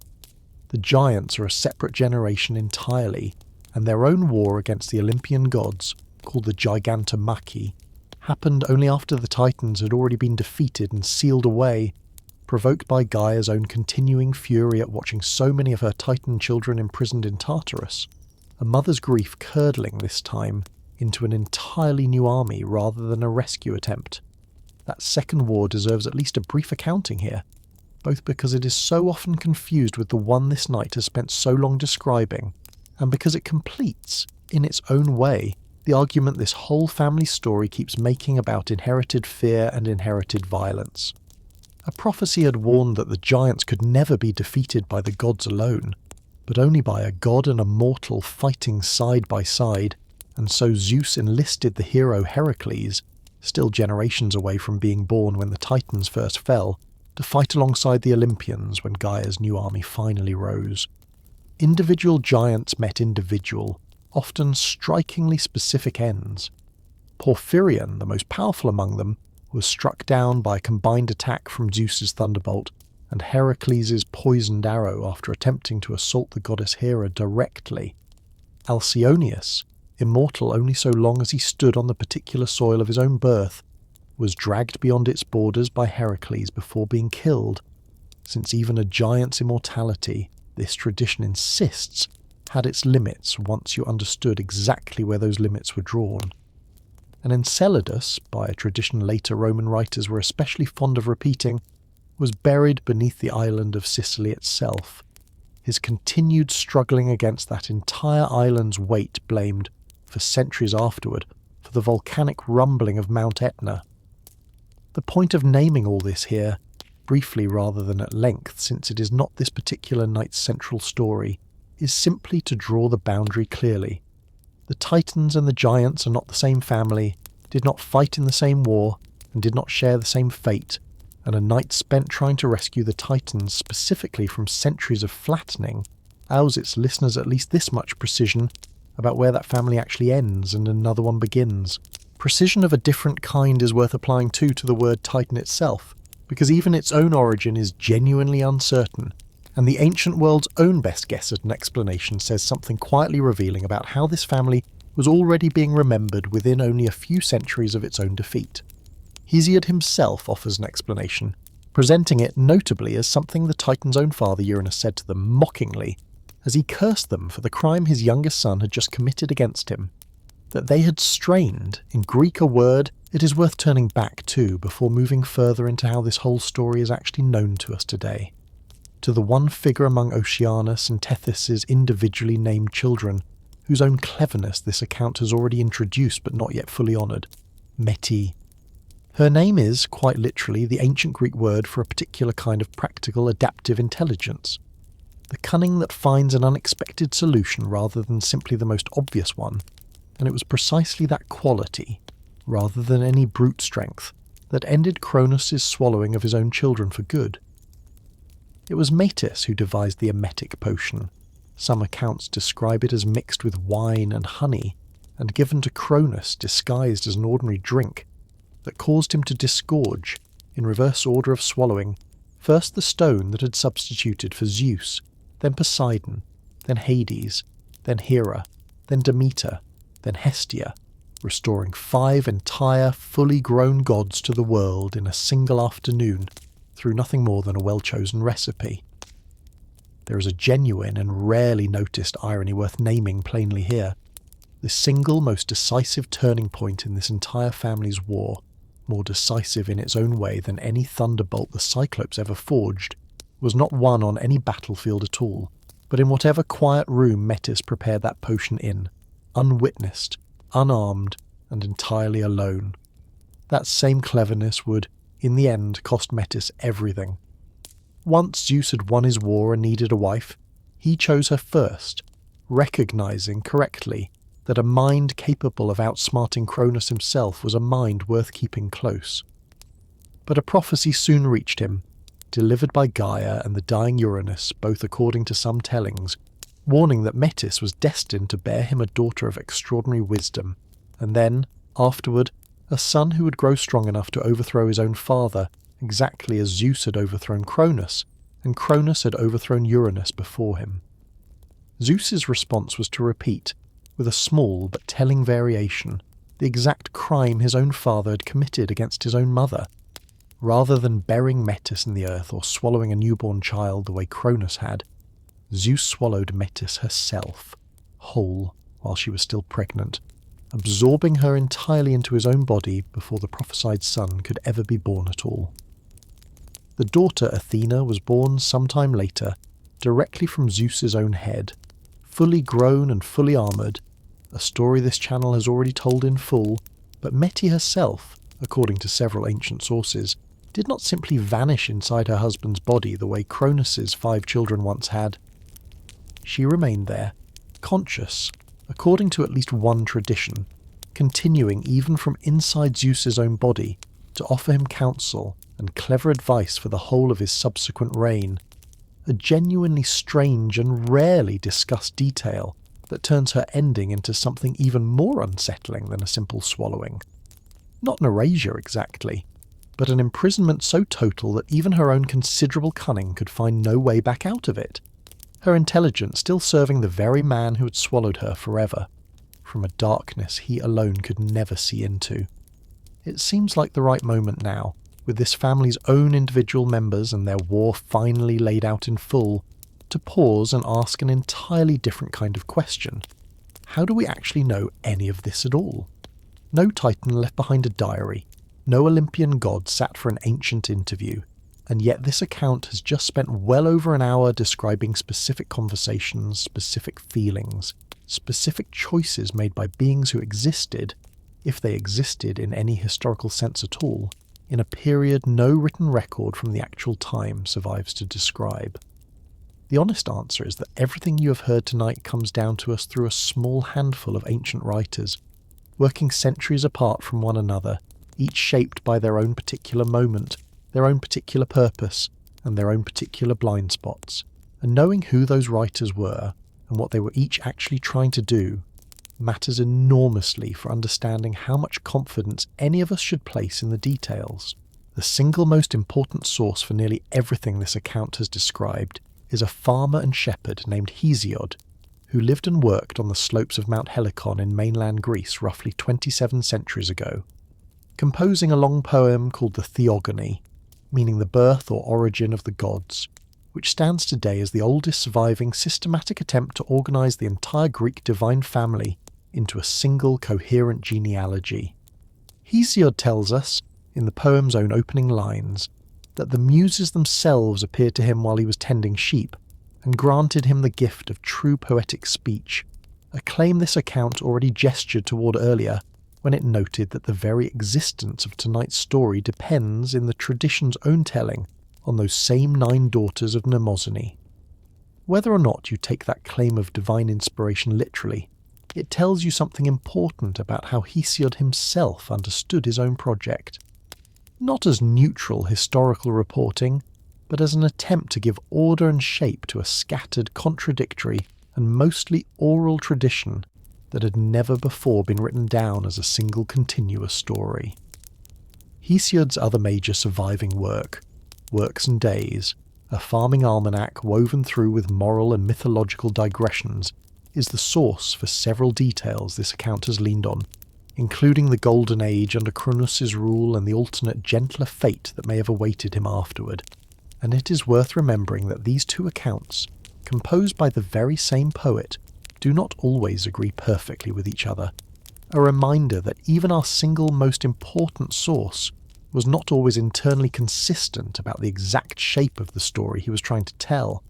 The Giants are a separate generation entirely, and their own war against the Olympian gods, called the Titanomachy, happened only after the Titans had already been defeated and sealed away, provoked by Gaia's own continuing fury at watching so many of her Titan children imprisoned in Tartarus, a mother's grief curdling this time into an entirely new army rather than a rescue attempt. That second war deserves at least a brief accounting here, both because it is so often confused with the one this night has spent so long describing, and because it completes, in its own way, the argument this whole family story keeps making about inherited fear and inherited violence. A prophecy had warned that the giants could never be defeated by the gods alone, but only by a god and a mortal fighting side by side, and so Zeus enlisted the hero Heracles, still generations away from being born when the Titans first fell, to fight alongside the Olympians when Gaia's new army finally rose. Individual giants met individual, often strikingly specific ends. Porphyrion, the most powerful among them, was struck down by a combined attack from Zeus's thunderbolt and Heracles' poisoned arrow after attempting to assault the goddess Hera directly. Alcyoneus, immortal only so long as he stood on the particular soil of his own birth, was dragged beyond its borders by Heracles before being killed, since even a giant's immortality, this tradition insists, had its limits once you understood exactly where those limits were drawn. And Enceladus, by a tradition later Roman writers were especially fond of repeating, was buried beneath the island of Sicily itself, his continued struggling against that entire island's weight blamed, for centuries afterward, for the volcanic rumbling of Mount Etna. The point of naming all this here, briefly rather than at length since it is not this particular night's central story, is simply to draw the boundary clearly. The Titans and the Giants are not the same family, did not fight in the same war, and did not share the same fate, and a night spent trying to rescue the Titans specifically from centuries of flattening allows its listeners at least this much precision about where that family actually ends and another one begins. Precision of a different kind is worth applying too to the word Titan itself, because even its own origin is genuinely uncertain, and the ancient world's own best guess at an explanation says something quietly revealing about how this family was already being remembered within only a few centuries of its own defeat. Hesiod himself offers an explanation, presenting it notably as something the Titan's own father Uranus said to them mockingly, as he cursed them for the crime his youngest son had just committed against him. That they had strained, in Greek a word it is worth turning back to before moving further into how this whole story is actually known to us today. To the one figure among Oceanus and Tethys' individually named children, whose own cleverness this account has already introduced but not yet fully honoured, Meti. Her name is, quite literally, the ancient Greek word for a particular kind of practical adaptive intelligence. The cunning that finds an unexpected solution rather than simply the most obvious one, and it was precisely that quality, rather than any brute strength, that ended Cronus' swallowing of his own children for good. It was Metis who devised the emetic potion. Some accounts describe it as mixed with wine and honey, and given to Cronus disguised as an ordinary drink, that caused him to disgorge, in reverse order of swallowing, first the stone that had substituted for Zeus, then Poseidon, then Hades, then Hera, then Demeter, then Hestia, restoring 5 entire, fully grown gods to the world in a single afternoon, through nothing more than a well-chosen recipe. There is a genuine and rarely noticed irony worth naming plainly here. The single most decisive turning point in this entire family's war, more decisive in its own way than any thunderbolt the Cyclops ever forged, was not won on any battlefield at all, but in whatever quiet room Metis prepared that potion in, unwitnessed, unarmed, and entirely alone. That same cleverness would, in the end, cost Metis everything. Once Zeus had won his war and needed a wife, he chose her first, recognising correctly that a mind capable of outsmarting Cronus himself was a mind worth keeping close. But a prophecy soon reached him, delivered by Gaia and the dying Uranus, both according to some tellings, warning that Metis was destined to bear him a daughter of extraordinary wisdom, and then, afterward, a son who would grow strong enough to overthrow his own father, exactly as Zeus had overthrown Cronus, and Cronus had overthrown Uranus before him. Zeus's response was to repeat, with a small but telling variation, the exact crime his own father had committed against his own mother. Rather than burying Metis in the earth or swallowing a newborn child the way Cronus had, Zeus swallowed Metis herself, whole, while she was still pregnant, absorbing her entirely into his own body before the prophesied son could ever be born at all. The daughter Athena was born sometime later, directly from Zeus's own head, fully grown and fully armoured, a story this channel has already told in full, but Meti herself, according to several ancient sources, did not simply vanish inside her husband's body the way Cronus's 5 children once had. She remained there, conscious, according to at least one tradition, continuing even from inside Zeus's own body to offer him counsel and clever advice for the whole of his subsequent reign, a genuinely strange and rarely discussed detail that turns her ending into something even more unsettling than a simple swallowing. Not an erasure exactly, but an imprisonment so total that even her own considerable cunning could find no way back out of it, her intelligence still serving the very man who had swallowed her forever, from a darkness he alone could never see into. It seems like the right moment now, with this family's own individual members and their war finally laid out in full, to pause and ask an entirely different kind of question. How do we actually know any of this at all? No Titan left behind a diary, no Olympian god sat for an ancient interview, and yet this account has just spent well over an hour describing specific conversations, specific feelings, specific choices made by beings who existed, if they existed in any historical sense at all, in a period no written record from the actual time survives to describe. The honest answer is that everything you have heard tonight comes down to us through a small handful of ancient writers, working centuries apart from one another, each shaped by their own particular moment, their own particular purpose, and their own particular blind spots. And knowing who those writers were, and what they were each actually trying to do, matters enormously for understanding how much confidence any of us should place in the details. The single most important source for nearly everything this account has described is a farmer and shepherd named Hesiod, who lived and worked on the slopes of Mount Helicon in mainland Greece roughly 27 centuries ago, composing a long poem called the Theogony, meaning the birth or origin of the gods, which stands today as the oldest surviving systematic attempt to organise the entire Greek divine family into a single coherent genealogy. Hesiod tells us, in the poem's own opening lines, that the Muses themselves appeared to him while he was tending sheep, and granted him the gift of true poetic speech, a claim this account already gestured toward earlier when it noted that the very existence of tonight's story depends, in the tradition's own telling, on those same 9 daughters of Mnemosyne. Whether or not you take that claim of divine inspiration literally, it tells you something important about how Hesiod himself understood his own project. Not as neutral historical reporting, but as an attempt to give order and shape to a scattered, contradictory, and mostly oral tradition that had never before been written down as a single continuous story. Hesiod's other major surviving work, Works and Days, a farming almanac woven through with moral and mythological digressions, is the source for several details this account has leaned on, including the Golden Age under Cronus's rule and the alternate gentler fate that may have awaited him afterward. And it is worth remembering that these 2 accounts, composed by the very same poet, do not always agree perfectly with each other, a reminder that even our single most important source was not always internally consistent about the exact shape of the story he was trying to tell.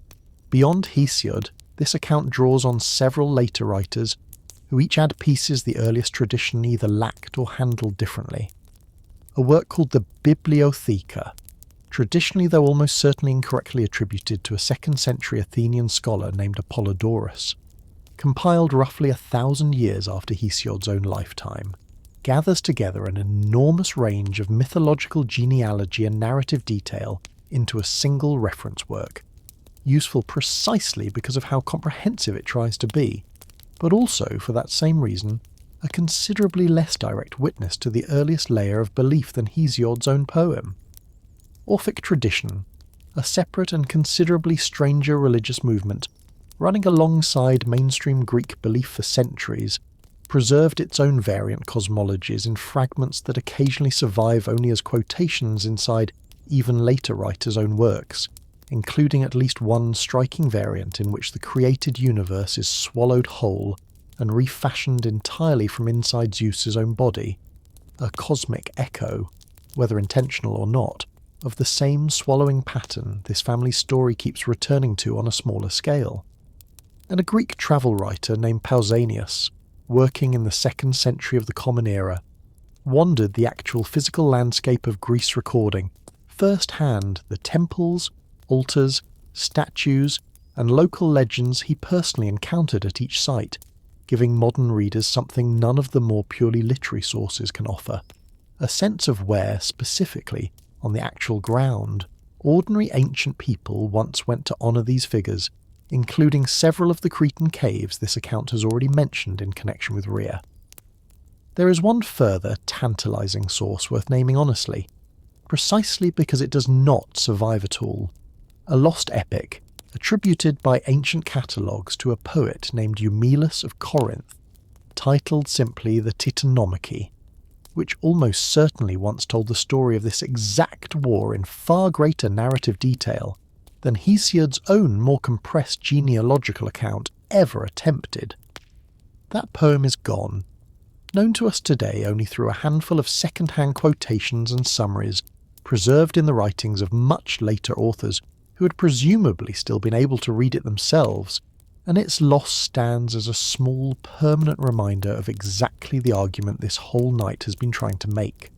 Beyond Hesiod, this account draws on several later writers who each add pieces the earliest tradition either lacked or handled differently. A work called the Bibliotheca, traditionally though almost certainly incorrectly attributed to a 2nd century Athenian scholar named Apollodorus, compiled roughly 1,000 years after Hesiod's own lifetime, gathers together an enormous range of mythological genealogy and narrative detail into a single reference work, useful precisely because of how comprehensive it tries to be, but also, for that same reason, a considerably less direct witness to the earliest layer of belief than Hesiod's own poem. Orphic tradition, a separate and considerably stranger religious movement, running alongside mainstream Greek belief for centuries, preserved its own variant cosmologies in fragments that occasionally survive only as quotations inside even later writers' own works, including at least one striking variant in which the created universe is swallowed whole and refashioned entirely from inside Zeus's own body, a cosmic echo, whether intentional or not, of the same swallowing pattern this family's story keeps returning to on a smaller scale. And a Greek travel writer named Pausanias, working in the 2nd century of the Common Era, wandered the actual physical landscape of Greece recording, first-hand the temples, altars, statues, and local legends he personally encountered at each site, giving modern readers something none of the more purely literary sources can offer, a sense of where, specifically, on the actual ground, ordinary ancient people once went to honour these figures, including several of the Cretan caves this account has already mentioned in connection with Rhea. There is one further tantalising source worth naming honestly, precisely because it does not survive at all, a lost epic attributed by ancient catalogues to a poet named Eumelus of Corinth, titled simply the Titanomachy, which almost certainly once told the story of this exact war in far greater narrative detail than Hesiod's own more compressed genealogical account ever attempted. That poem is gone, known to us today only through a handful of second-hand quotations and summaries preserved in the writings of much later authors who had presumably still been able to read it themselves, and its loss stands as a small, permanent reminder of exactly the argument this whole night has been trying to make.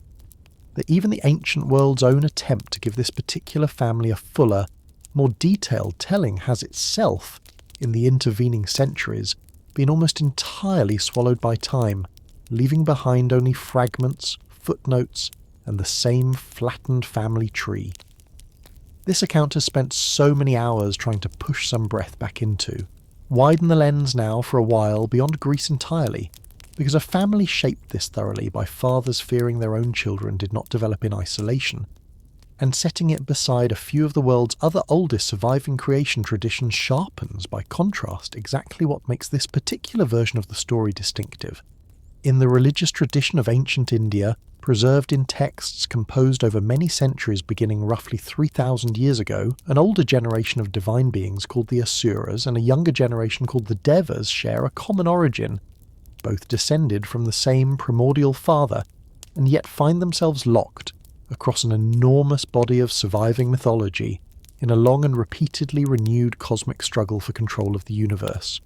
That even the ancient world's own attempt to give this particular family a fuller, more detailed telling has itself, in the intervening centuries, been almost entirely swallowed by time, leaving behind only fragments, footnotes, and the same flattened family tree. This account has spent so many hours trying to push some breath back into, widen the lens now for a while beyond Greece entirely, because a family shaped this thoroughly by fathers fearing their own children did not develop in isolation, and setting it beside a few of the world's other oldest surviving creation traditions sharpens, by contrast, exactly what makes this particular version of the story distinctive. In the religious tradition of ancient India, preserved in texts composed over many centuries beginning roughly 3,000 years ago, an older generation of divine beings called the Asuras and a younger generation called the Devas share a common origin, both descended from the same primordial father, and yet find themselves locked across an enormous body of surviving mythology in a long and repeatedly renewed cosmic struggle for control of the universe,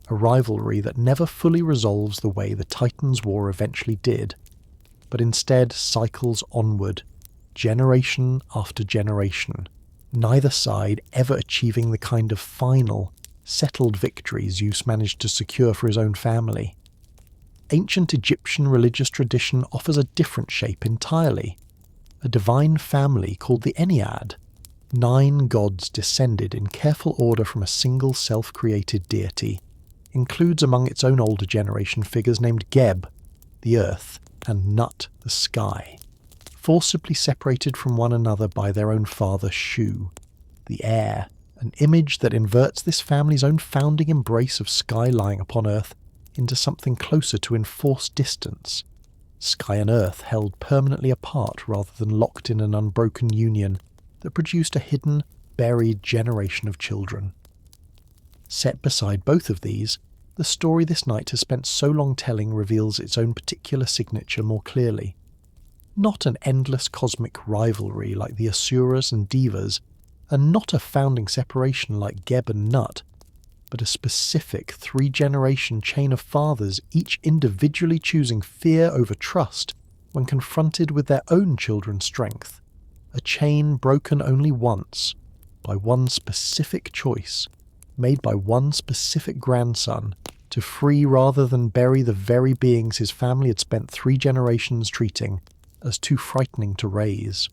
a rivalry that never fully resolves the way the Titans' war eventually did, but instead cycles onward, generation after generation, neither side ever achieving the kind of final, settled victory Zeus managed to secure for his own family. Ancient Egyptian religious tradition offers a different shape entirely, a divine family called the Ennead. 9 gods descended in careful order from a single self-created deity, includes among its own older generation figures named Geb, the earth, and Nut, the sky, forcibly separated from one another by their own father Shu, the air, an image that inverts this family's own founding embrace of sky lying upon earth into something closer to enforced distance, sky and earth held permanently apart rather than locked in an unbroken union that produced a hidden, buried generation of children. Set beside both of these, the story this night has spent so long telling reveals its own particular signature more clearly. Not an endless cosmic rivalry like the Asuras and Devas, and not a founding separation like Geb and Nut, but a specific 3-generation chain of fathers each individually choosing fear over trust when confronted with their own children's strength. A chain broken only once, by one specific choice, made by one specific grandson, to free rather than bury the very beings his family had spent 3 generations treating as too frightening to raise.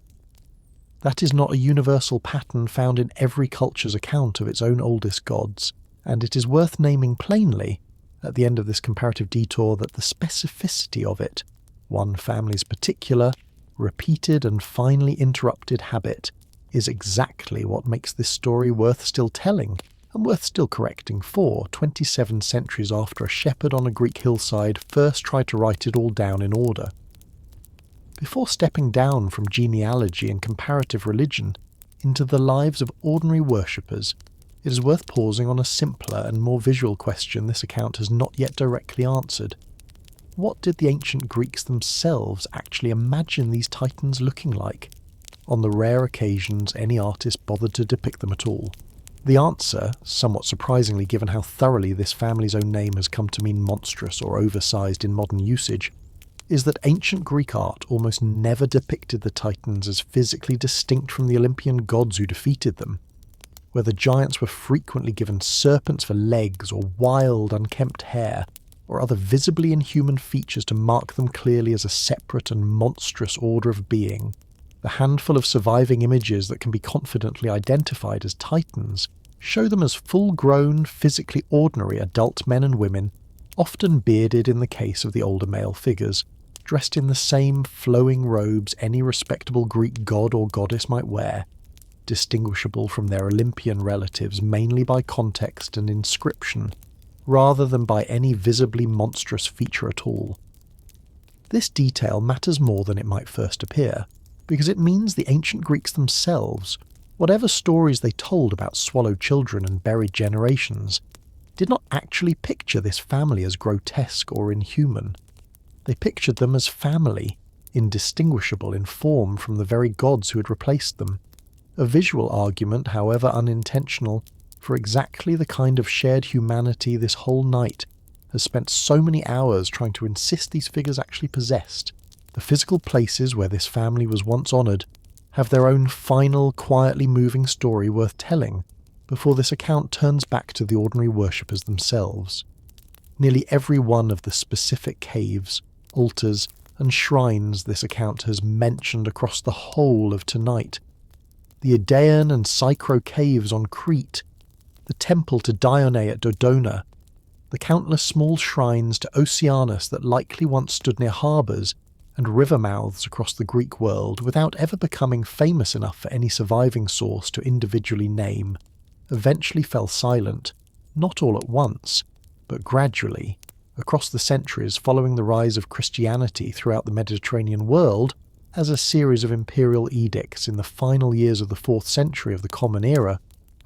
That is not a universal pattern found in every culture's account of its own oldest gods, and it is worth naming plainly, at the end of this comparative detour, that the specificity of it, one family's particular, repeated and finally interrupted habit, is exactly what makes this story worth still telling, and worth still correcting for 27 centuries after a shepherd on a Greek hillside first tried to write it all down in order. Before stepping down from genealogy and comparative religion into the lives of ordinary worshippers, it is worth pausing on a simpler and more visual question this account has not yet directly answered. What did the ancient Greeks themselves actually imagine these titans looking like, on the rare occasions any artist bothered to depict them at all? The answer, somewhat surprisingly given how thoroughly this family's own name has come to mean monstrous or oversized in modern usage, is that ancient Greek art almost never depicted the Titans as physically distinct from the Olympian gods who defeated them, where the giants were frequently given serpents for legs or wild, unkempt hair, or other visibly inhuman features to mark them clearly as a separate and monstrous order of being. The handful of surviving images that can be confidently identified as Titans show them as full-grown, physically ordinary adult men and women, often bearded in the case of the older male figures, dressed in the same flowing robes any respectable Greek god or goddess might wear, distinguishable from their Olympian relatives mainly by context and inscription, rather than by any visibly monstrous feature at all. This detail matters more than it might first appear, because it means the ancient Greeks themselves, whatever stories they told about swallowed children and buried generations, did not actually picture this family as grotesque or inhuman. They pictured them as family, indistinguishable in form from the very gods who had replaced them, a visual argument, however unintentional, for exactly the kind of shared humanity this whole night has spent so many hours trying to insist these figures actually possessed. The physical places where this family was once honoured have their own final, quietly moving story worth telling before this account turns back to the ordinary worshippers themselves. Nearly every one of the specific caves, altars, and shrines this account has mentioned across the whole of tonight. The Idaean and Psychro caves on Crete, the temple to Dione at Dodona, the countless small shrines to Oceanus that likely once stood near harbours and river mouths across the Greek world without ever becoming famous enough for any surviving source to individually name, eventually fell silent, not all at once, but gradually, across the centuries following the rise of Christianity throughout the Mediterranean world, as a series of imperial edicts in the final years of the 4th century of the Common Era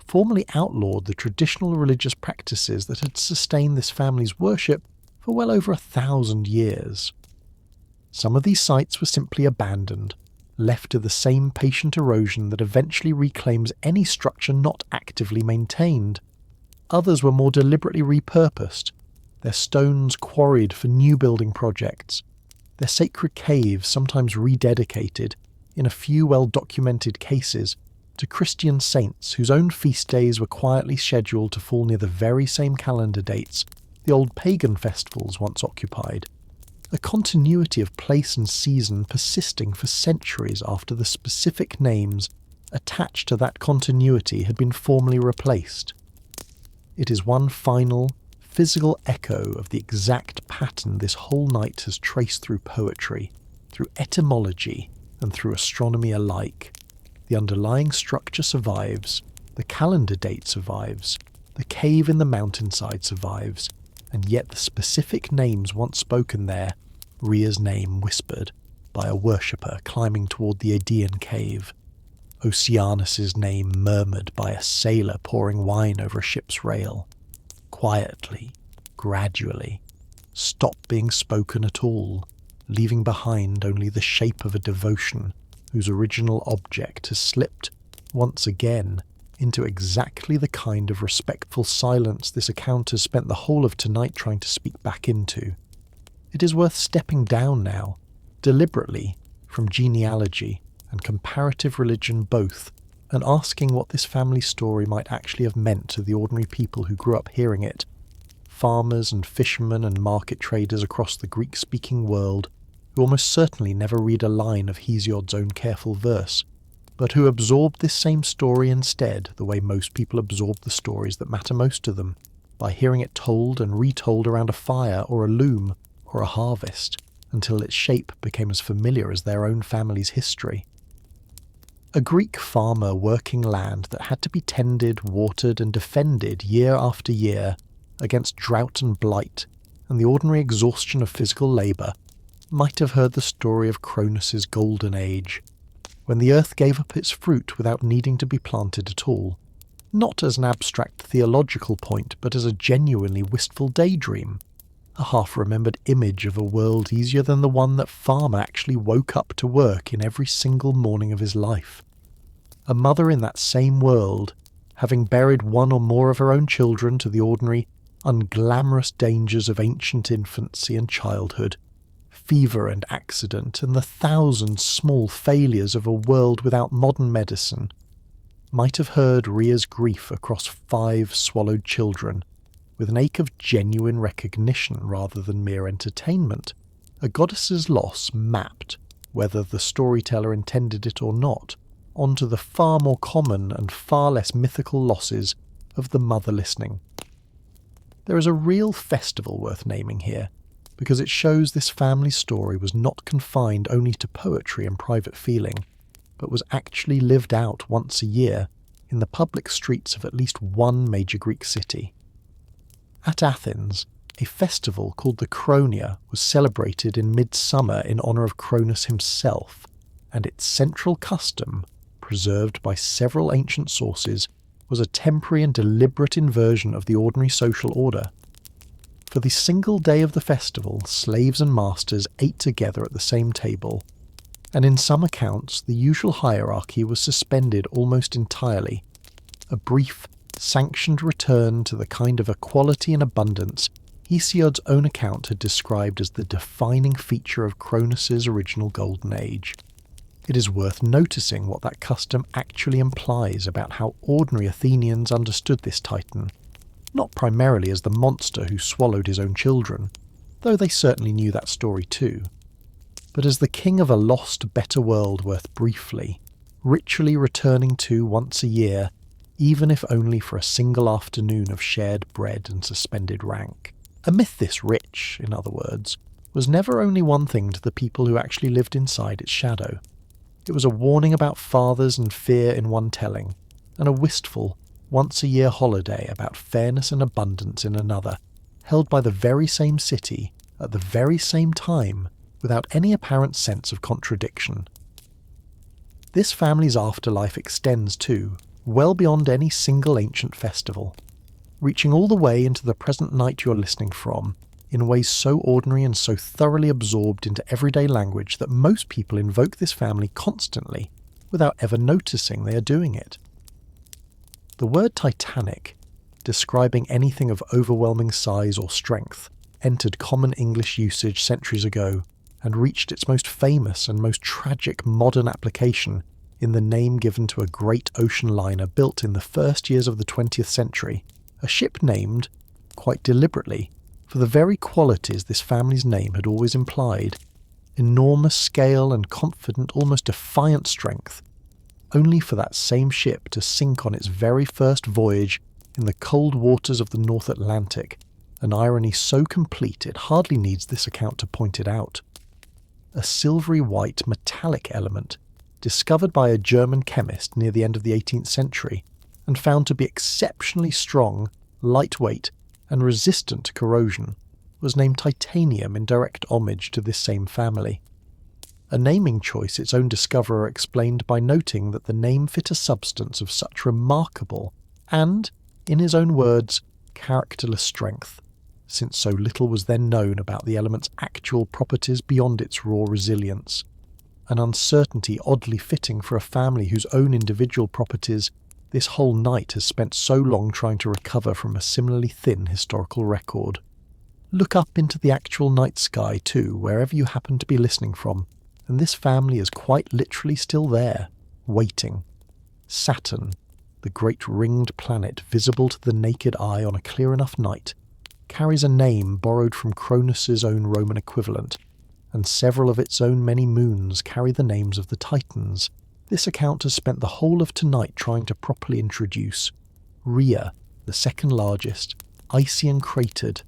formally outlawed the traditional religious practices that had sustained this family's worship for well over 1,000 years. Some of these sites were simply abandoned, left to the same patient erosion that eventually reclaims any structure not actively maintained. Others were more deliberately repurposed, their stones quarried for new building projects, their sacred caves sometimes rededicated, in a few well-documented cases, to Christian saints whose own feast days were quietly scheduled to fall near the very same calendar dates the old pagan festivals once occupied. A continuity of place and season persisting for centuries after the specific names attached to that continuity had been formally replaced. It is one final, physical echo of the exact pattern this whole night has traced through poetry, through etymology, and through astronomy alike. The underlying structure survives, the calendar date survives, the cave in the mountainside survives, and yet the specific names once spoken there, Rhea's name whispered by a worshipper climbing toward the Aegean cave, Oceanus's name murmured by a sailor pouring wine over a ship's rail, quietly, gradually, stop being spoken at all, leaving behind only the shape of a devotion whose original object has slipped, once again, into exactly the kind of respectful silence this account has spent the whole of tonight trying to speak back into. It is worth stepping down now, deliberately, from genealogy and comparative religion both, and asking what this family story might actually have meant to the ordinary people who grew up hearing it, farmers and fishermen and market traders across the Greek-speaking world, who almost certainly never read a line of Hesiod's own careful verse, but who absorbed this same story instead the way most people absorb the stories that matter most to them, by hearing it told and retold around a fire or a loom or a harvest, until its shape became as familiar as their own family's history. A Greek farmer working land that had to be tended, watered and defended year after year against drought and blight and the ordinary exhaustion of physical labour might have heard the story of Cronus's golden age, when the earth gave up its fruit without needing to be planted at all, not as an abstract theological point but as a genuinely wistful daydream, a half-remembered image of a world easier than the one that farmer actually woke up to work in every single morning of his life. A mother in that same world, having buried one or more of her own children to the ordinary, unglamorous dangers of ancient infancy and childhood, fever and accident, and the thousand small failures of a world without modern medicine, might have heard Rhea's grief across 5 swallowed children, with an ache of genuine recognition rather than mere entertainment, a goddess's loss mapped, whether the storyteller intended it or not, onto the far more common and far less mythical losses of the mother listening. There is a real festival worth naming here, because it shows this family story was not confined only to poetry and private feeling, but was actually lived out once a year in the public streets of at least one major Greek city. At Athens, a festival called the Cronia was celebrated in midsummer in honour of Cronus himself, and its central custom, preserved by several ancient sources, was a temporary and deliberate inversion of the ordinary social order. For the single day of the festival, slaves and masters ate together at the same table, and in some accounts the usual hierarchy was suspended almost entirely, a brief, sanctioned return to the kind of equality and abundance Hesiod's own account had described as the defining feature of Cronus's original Golden Age. It is worth noticing what that custom actually implies about how ordinary Athenians understood this Titan, not primarily as the monster who swallowed his own children, though they certainly knew that story too, but as the king of a lost, better world worth briefly, ritually returning to once a year, even if only for a single afternoon of shared bread and suspended rank. A myth this rich, in other words, was never only one thing to the people who actually lived inside its shadow. It was a warning about fathers and fear in one telling, and a wistful, once-a-year holiday about fairness and abundance in another, held by the very same city, at the very same time, without any apparent sense of contradiction. This family's afterlife extends too, well beyond any single ancient festival. Reaching all the way into the present night you're listening from, in ways so ordinary and so thoroughly absorbed into everyday language that most people invoke this family constantly without ever noticing they are doing it. The word Titanic, describing anything of overwhelming size or strength, entered common English usage centuries ago and reached its most famous and most tragic modern application in the name given to a great ocean liner built in the first years of the 20th century, a ship named, quite deliberately, for the very qualities this family's name had always implied: enormous scale and confident, almost defiant strength, only for that same ship to sink on its very first voyage in the cold waters of the North Atlantic, an irony so complete it hardly needs this account to point it out. A silvery white metallic element, discovered by a German chemist near the end of the 18th century, and found to be exceptionally strong, lightweight, and resistant to corrosion, was named titanium in direct homage to this same family. A naming choice its own discoverer explained by noting that the name fit a substance of such remarkable and, in his own words, characterless strength, since so little was then known about the element's actual properties beyond its raw resilience, an uncertainty oddly fitting for a family whose own individual properties this whole night has spent so long trying to recover from a similarly thin historical record. Look up into the actual night sky too, wherever you happen to be listening from, and this family is quite literally still there, waiting. Saturn, the great ringed planet visible to the naked eye on a clear enough night, carries a name borrowed from Cronus's own Roman equivalent, and several of its own many moons carry the names of the Titans. This account has spent the whole of tonight trying to properly introduce Rhea, the second largest, icy and cratered;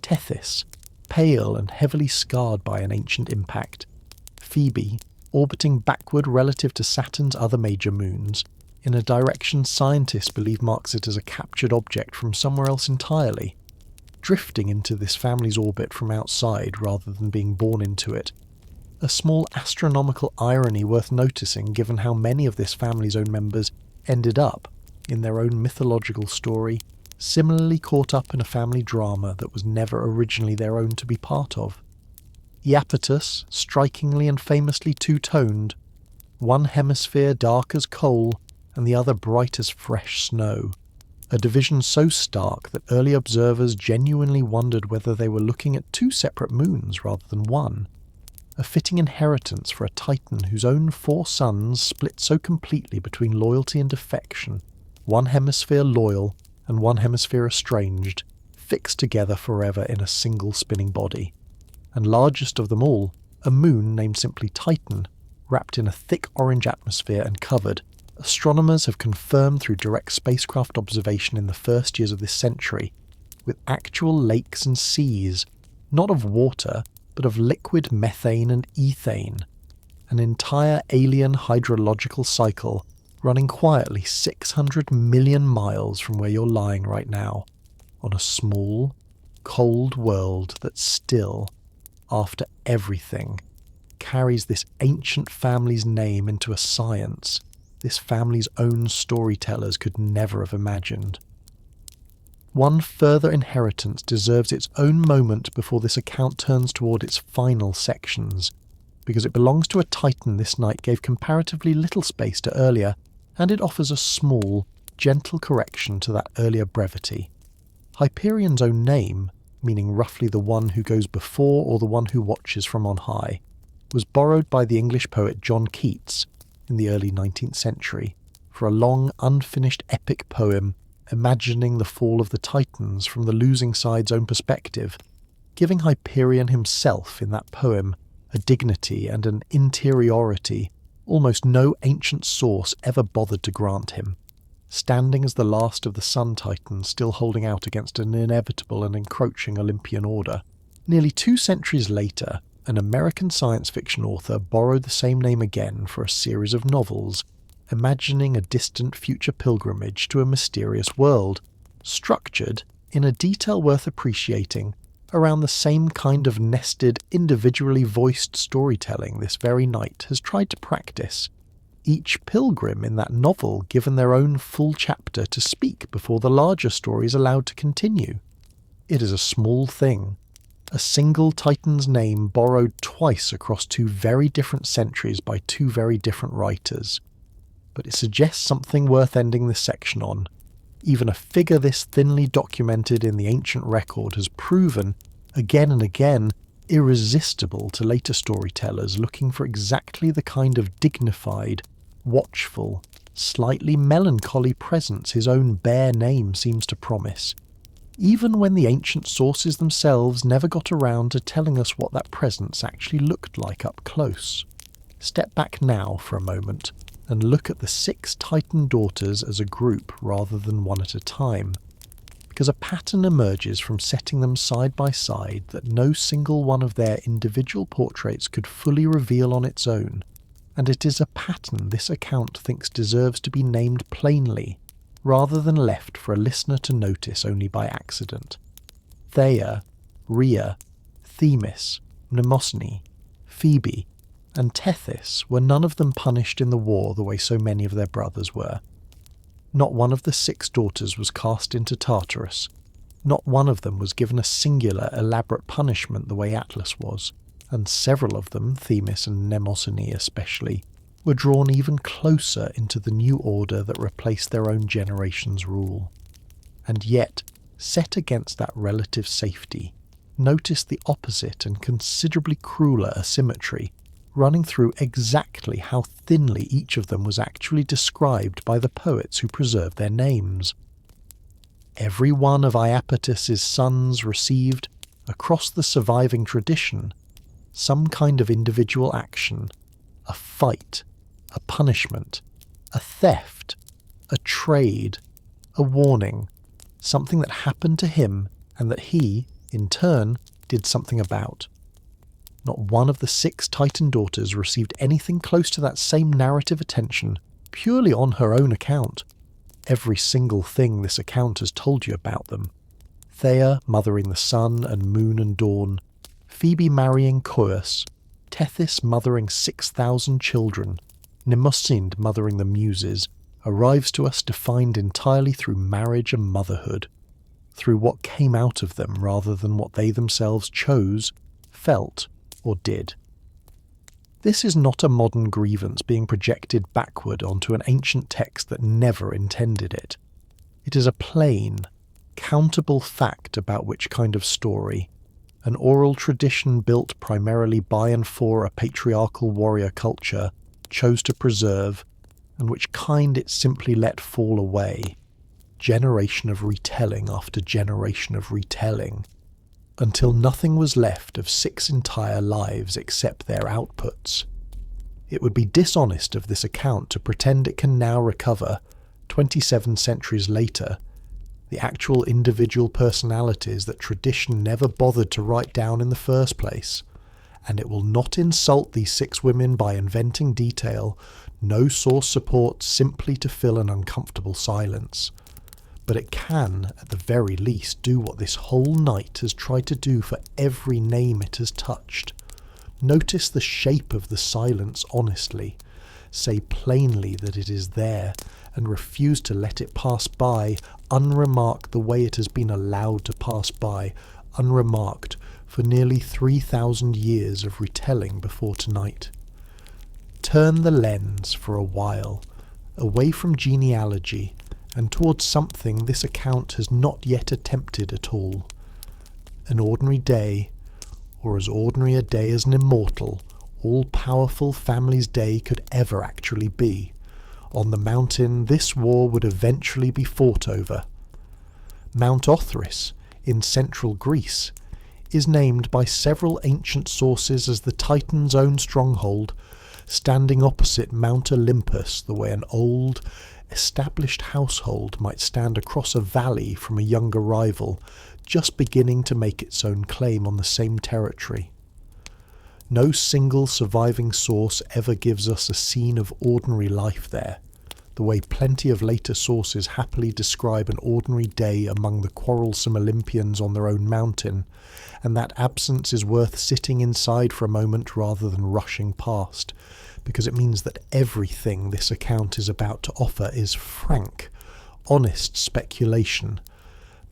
Tethys, pale and heavily scarred by an ancient impact; Phoebe, orbiting backward relative to Saturn's other major moons, in a direction scientists believe marks it as a captured object from somewhere else entirely, drifting into this family's orbit from outside rather than being born into it. A small astronomical irony worth noticing given how many of this family's own members ended up, in their own mythological story, similarly caught up in a family drama that was never originally their own to be part of. Iapetus, strikingly and famously two-toned, one hemisphere dark as coal and the other bright as fresh snow, a division so stark that early observers genuinely wondered whether they were looking at two separate moons rather than one, a fitting inheritance for a Titan whose own 4 sons split so completely between loyalty and affection, one hemisphere loyal and one hemisphere estranged, fixed together forever in a single spinning body. And largest of them all, a moon named simply Titan, wrapped in a thick orange atmosphere and covered, astronomers have confirmed through direct spacecraft observation in the first years of this century, with actual lakes and seas, not of water, but of liquid methane and ethane, an entire alien hydrological cycle running quietly 600 million miles from where you're lying right now, on a small, cold world that still, after everything, carries this ancient family's name into a science this family's own storytellers could never have imagined. One further inheritance deserves its own moment before this account turns toward its final sections, because it belongs to a Titan this night gave comparatively little space to earlier, and it offers a small, gentle correction to that earlier brevity. Hyperion's own name, meaning roughly the one who goes before or the one who watches from on high, was borrowed by the English poet John Keats in the early 19th century for a long, unfinished epic poem imagining the fall of the Titans from the losing side's own perspective, giving Hyperion himself in that poem a dignity and an interiority almost no ancient source ever bothered to grant him, standing as the last of the Sun Titans still holding out against an inevitable and encroaching Olympian order. Nearly 2 centuries later, an American science fiction author borrowed the same name again for a series of novels, imagining a distant future pilgrimage to a mysterious world, structured, in a detail worth appreciating, around the same kind of nested, individually voiced storytelling this very night has tried to practice, each pilgrim in that novel given their own full chapter to speak before the larger story is allowed to continue. It is a small thing, a single Titan's name borrowed twice across two very different centuries by two very different writers. But it suggests something worth ending this section on. Even a figure this thinly documented in the ancient record has proven, again and again, irresistible to later storytellers looking for exactly the kind of dignified, watchful, slightly melancholy presence his own bare name seems to promise, even when the ancient sources themselves never got around to telling us what that presence actually looked like up close. Step back now for a moment and look at the 6 Titan daughters as a group rather than one at a time, because a pattern emerges from setting them side by side that no single one of their individual portraits could fully reveal on its own, and it is a pattern this account thinks deserves to be named plainly, rather than left for a listener to notice only by accident. Theia, Rhea, Themis, Mnemosyne, Phoebe, and Tethys were none of them punished in the war the way so many of their brothers were. Not one of the 6 daughters was cast into Tartarus. Not one of them was given a singular, elaborate punishment the way Atlas was, and several of them, Themis and Mnemosyne especially, were drawn even closer into the new order that replaced their own generation's rule. And yet, set against that relative safety, notice the opposite and considerably crueler asymmetry running through exactly how thinly each of them was actually described by the poets who preserved their names. Every one of Iapetus's sons received, across the surviving tradition, some kind of individual action, a fight, a punishment, a theft, a trade, a warning, something that happened to him and that he, in turn, did something about. Not one of the 6 Titan daughters received anything close to that same narrative attention, purely on her own account. Every single thing this account has told you about them. Theia mothering the sun and moon and dawn, Phoebe marrying Coeus, Tethys mothering 6,000 children, Mnemosyne mothering the Muses, arrives to us defined entirely through marriage and motherhood, through what came out of them rather than what they themselves chose, felt, or did. This is not a modern grievance being projected backward onto an ancient text that never intended it. It is a plain, countable fact about which kind of story, an oral tradition built primarily by and for a patriarchal warrior culture, chose to preserve, and which kind it simply let fall away, generation of retelling after generation of retelling, until nothing was left of 6 entire lives except their outputs. It would be dishonest of this account to pretend it can now recover, 27 centuries later, the actual individual personalities that tradition never bothered to write down in the first place, and it will not insult these 6 women by inventing detail no source supports simply to fill an uncomfortable silence. But it can, at the very least, do what this whole night has tried to do for every name it has touched. Notice the shape of the silence honestly, say plainly that it is there, and refuse to let it pass by, unremarked the way it has been allowed to pass by, unremarked, for nearly 3,000 years of retelling before tonight. Turn the lens for a while, away from genealogy, and towards something this account has not yet attempted at all. An ordinary day, or as ordinary a day as an immortal, all-powerful family's day could ever actually be. On the mountain this war would eventually be fought over. Mount Olympus, in central Greece, is named by several ancient sources as the Titan's own stronghold, standing opposite Mount Olympus the way an old, established household might stand across a valley from a younger rival, just beginning to make its own claim on the same territory. No single surviving source ever gives us a scene of ordinary life there, the way plenty of later sources happily describe an ordinary day among the quarrelsome Olympians on their own mountain, and that absence is worth sitting inside for a moment rather than rushing past, because it means that everything this account is about to offer is frank, honest speculation,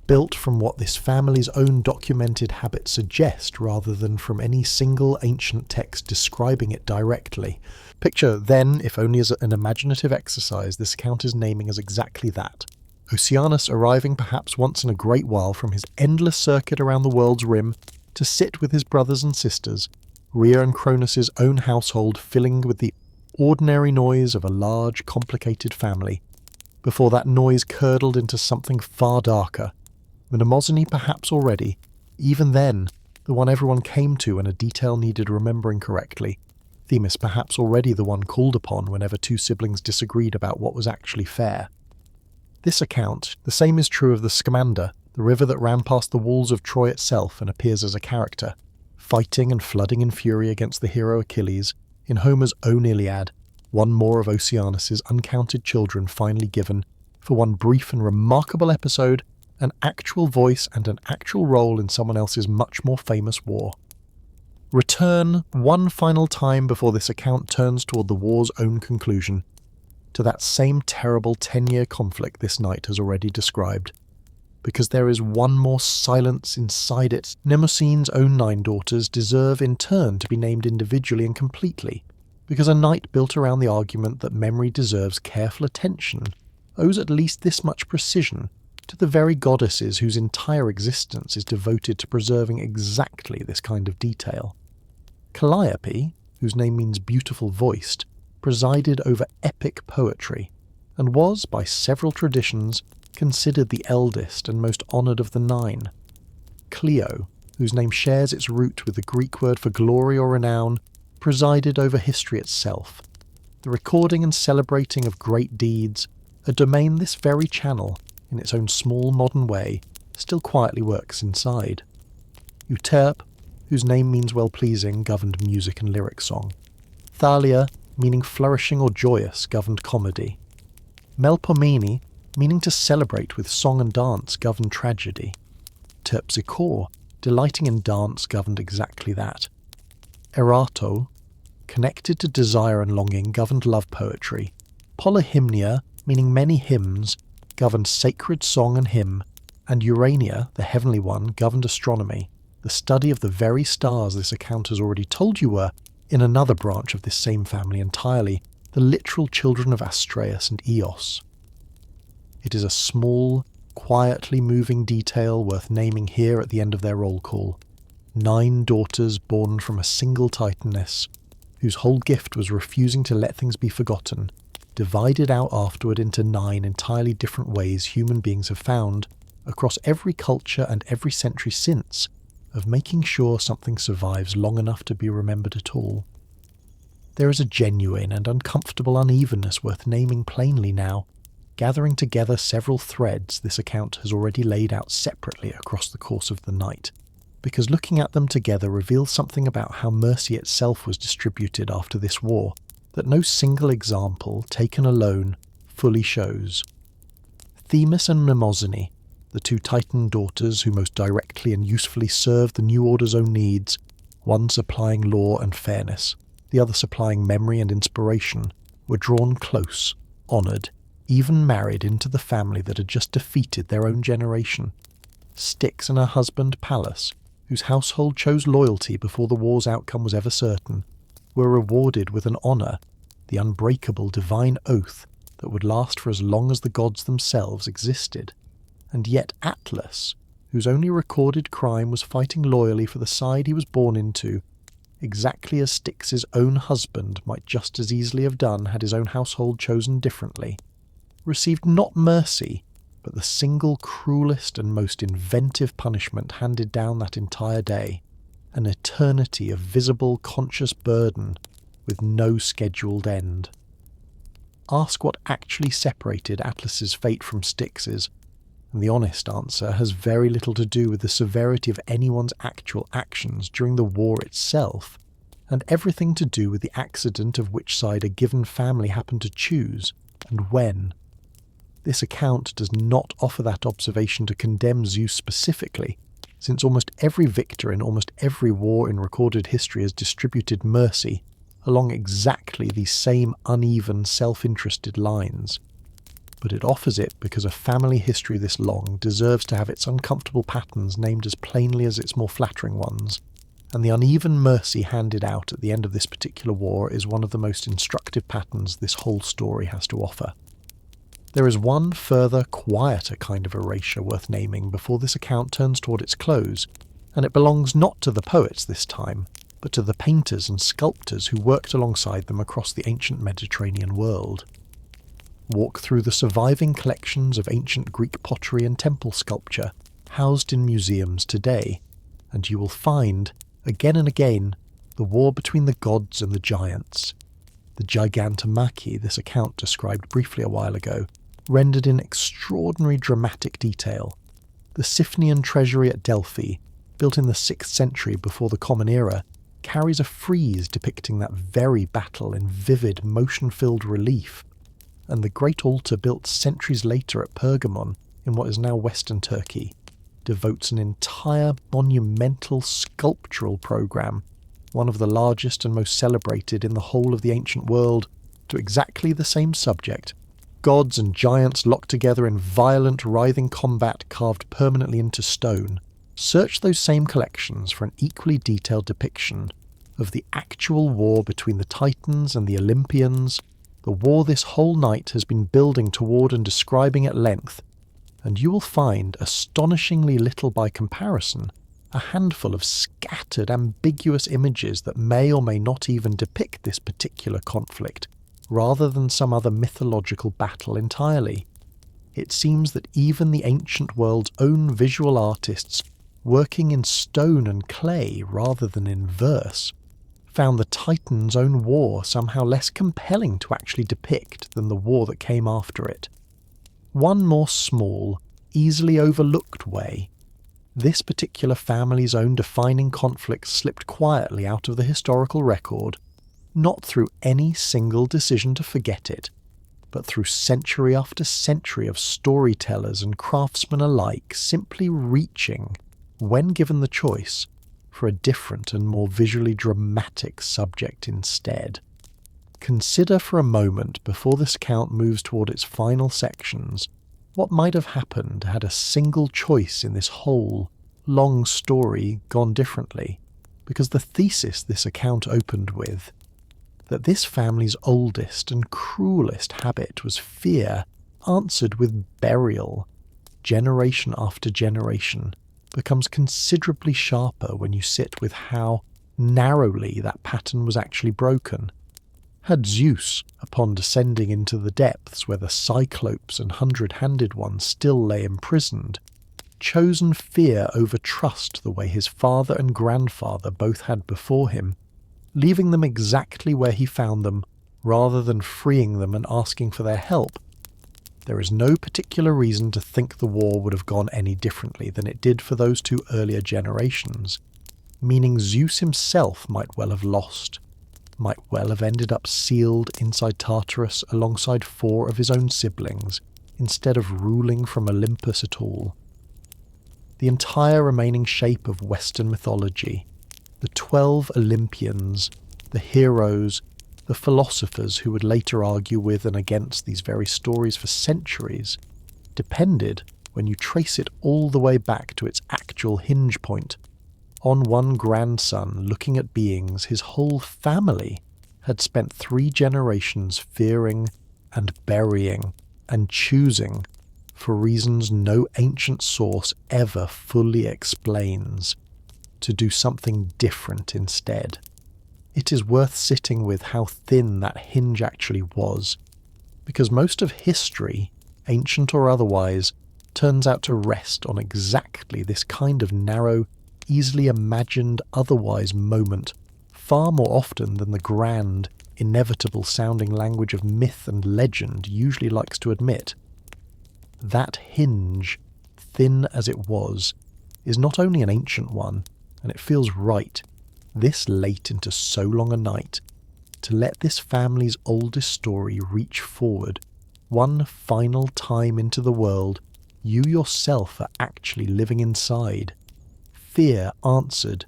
built from what this family's own documented habits suggest rather than from any single ancient text describing it directly. Picture then, if only as an imaginative exercise, this account is naming as exactly that. Oceanus arriving perhaps once in a great while from his endless circuit around the world's rim to sit with his brothers and sisters, Rhea and Cronus' own household filling with the ordinary noise of a large, complicated family, before that noise curdled into something far darker. Mnemosyne perhaps already, even then, the one everyone came to when a detail needed remembering correctly. Themis perhaps already the one called upon whenever two siblings disagreed about what was actually fair. This account, the same is true of the Scamander, the river that ran past the walls of Troy itself and appears as a character, fighting and flooding in fury against the hero Achilles, in Homer's own Iliad, one more of Oceanus's uncounted children finally given, for one brief and remarkable episode, an actual voice and an actual role in someone else's much more famous war. Return one final time before this account turns toward the war's own conclusion, to that same terrible 10-year conflict this knight has already described, because there is one more silence inside it. Mnemosyne's own 9 daughters deserve in turn to be named individually and completely, because a night built around the argument that memory deserves careful attention owes at least this much precision to the very goddesses whose entire existence is devoted to preserving exactly this kind of detail. Calliope, whose name means beautiful voiced, presided over epic poetry, and was, by several traditions, considered the eldest and most honoured of the 9. Clio, whose name shares its root with the Greek word for glory or renown, presided over history itself, the recording and celebrating of great deeds, a domain this very channel, in its own small modern way, still quietly works inside. Euterpe, whose name means well-pleasing, governed music and lyric song. Thalia, meaning flourishing or joyous, governed comedy. Melpomene, meaning to celebrate with song and dance, governed tragedy. Terpsichore, delighting in dance, governed exactly that. Erato, connected to desire and longing, governed love poetry. Polyhymnia, meaning many hymns, governed sacred song and hymn, and Urania, the heavenly one, governed astronomy, the study of the very stars this account has already told you were, in another branch of this same family entirely, the literal children of Astraeus and Eos. It is a small, quietly moving detail worth naming here at the end of their roll call. 9 daughters born from a single Titaness, whose whole gift was refusing to let things be forgotten, divided out afterward into 9 entirely different ways human beings have found, across every culture and every century since, of making sure something survives long enough to be remembered at all. There is a genuine and uncomfortable unevenness worth naming plainly now, gathering together several threads this account has already laid out separately across the course of the night, because looking at them together reveals something about how mercy itself was distributed after this war, that no single example, taken alone, fully shows. Themis and Mnemosyne, the 2 Titan daughters who most directly and usefully served the new order's own needs, one supplying law and fairness, the other supplying memory and inspiration, were drawn close, honoured, even married into the family that had just defeated their own generation. Styx and her husband Pallas, whose household chose loyalty before the war's outcome was ever certain, were rewarded with an honour, the unbreakable divine oath that would last for as long as the gods themselves existed. And yet Atlas, whose only recorded crime was fighting loyally for the side he was born into, exactly as Styx's own husband might just as easily have done had his own household chosen differently, received not mercy, but the single cruelest and most inventive punishment handed down that entire day, an eternity of visible conscious burden with no scheduled end. Ask what actually separated Atlas's fate from Styx's, and the honest answer has very little to do with the severity of anyone's actual actions during the war itself, and everything to do with the accident of which side a given family happened to choose, and when. This account does not offer that observation to condemn Zeus specifically, since almost every victor in almost every war in recorded history has distributed mercy along exactly these same uneven, self-interested lines. but it offers it because a family history this long deserves to have its uncomfortable patterns named as plainly as its more flattering ones, and the uneven mercy handed out at the end of this particular war is one of the most instructive patterns this whole story has to offer. There is one further, quieter kind of erasure worth naming before this account turns toward its close, and it belongs not to the poets this time, but to the painters and sculptors who worked alongside them across the ancient Mediterranean world. Walk through the surviving collections of ancient Greek pottery and temple sculpture housed in museums today, and you will find, again and again, the war between the gods and the giants. The Titanomachy this account described briefly a while ago, rendered in extraordinary dramatic detail. The Siphnian treasury at Delphi, built in the 6th century before the Common Era, carries a frieze depicting that very battle in vivid, motion-filled relief, and the great altar built centuries later at Pergamon, in what is now Western Turkey, devotes an entire monumental sculptural program, one of the largest and most celebrated in the whole of the ancient world, to exactly the same subject. Gods and giants locked together in violent, writhing combat carved permanently into stone. Search those same collections for an equally detailed depiction of the actual war between the Titans and the Olympians, the war this whole night has been building toward and describing at length, and you will find, astonishingly little by comparison, a handful of scattered, ambiguous images that may or may not even depict this particular conflict, rather than some other mythological battle entirely. It seems that even the ancient world's own visual artists, working in stone and clay rather than in verse, found the Titans' own war somehow less compelling to actually depict than the war that came after it. One more small, easily overlooked way, this particular family's own defining conflict slipped quietly out of the historical record, not through any single decision to forget it, but through century after century of storytellers and craftsmen alike simply reaching, when given the choice, for a different and more visually dramatic subject instead. Consider for a moment, before this account moves toward its final sections, what might have happened had a single choice in this whole, long story gone differently, because the thesis this account opened with, that this family's oldest and cruelest habit was fear, answered with burial, generation after generation, becomes considerably sharper when you sit with how narrowly that pattern was actually broken. Had Zeus, upon descending into the depths where the Cyclopes and Hundred-Handed Ones still lay imprisoned, chosen fear over trust the way his father and grandfather both had before him, leaving them exactly where he found them, rather than freeing them and asking for their help, there is no particular reason to think the war would have gone any differently than it did for those two earlier generations, meaning Zeus himself might well have lost, might well have ended up sealed inside Tartarus alongside 4 of his own siblings, instead of ruling from Olympus at all. The entire remaining shape of Western mythology, the 12 Olympians, the heroes, the philosophers who would later argue with and against these very stories for centuries, depended, when you trace it all the way back to its actual hinge point, on one grandson looking at beings his whole family had spent 3 generations fearing and burying and choosing for reasons no ancient source ever fully explains, to do something different instead. It is worth sitting with how thin that hinge actually was, because most of history, ancient or otherwise, turns out to rest on exactly this kind of narrow, easily imagined otherwise moment, far more often than the grand, inevitable-sounding language of myth and legend usually likes to admit. That hinge, thin as it was, is not only an ancient one, and it feels right, this late into so long a night, to let this family's oldest story reach forward, one final time into the world you yourself are actually living inside. Fear answered,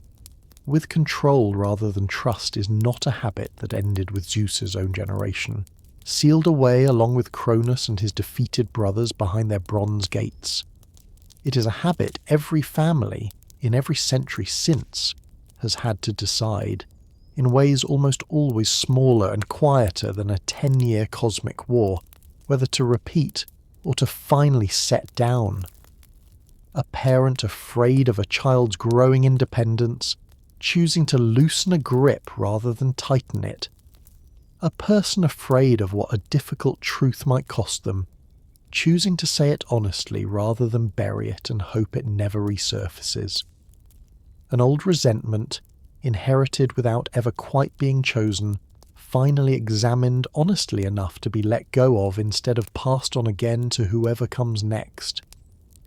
with control rather than trust, is not a habit that ended with Zeus's own generation. sealed away along with Cronus and his defeated brothers behind their bronze gates. It is a habit every family, in every century since, has had to decide, in ways almost always smaller and quieter than a 10-year cosmic war, whether to repeat or to finally set down. A parent afraid of a child's growing independence, choosing to loosen a grip rather than tighten it. A person afraid of what a difficult truth might cost them, choosing to say it honestly rather than bury it and hope it never resurfaces. An old resentment, inherited without ever quite being chosen, finally examined honestly enough to be let go of instead of passed on again to whoever comes next.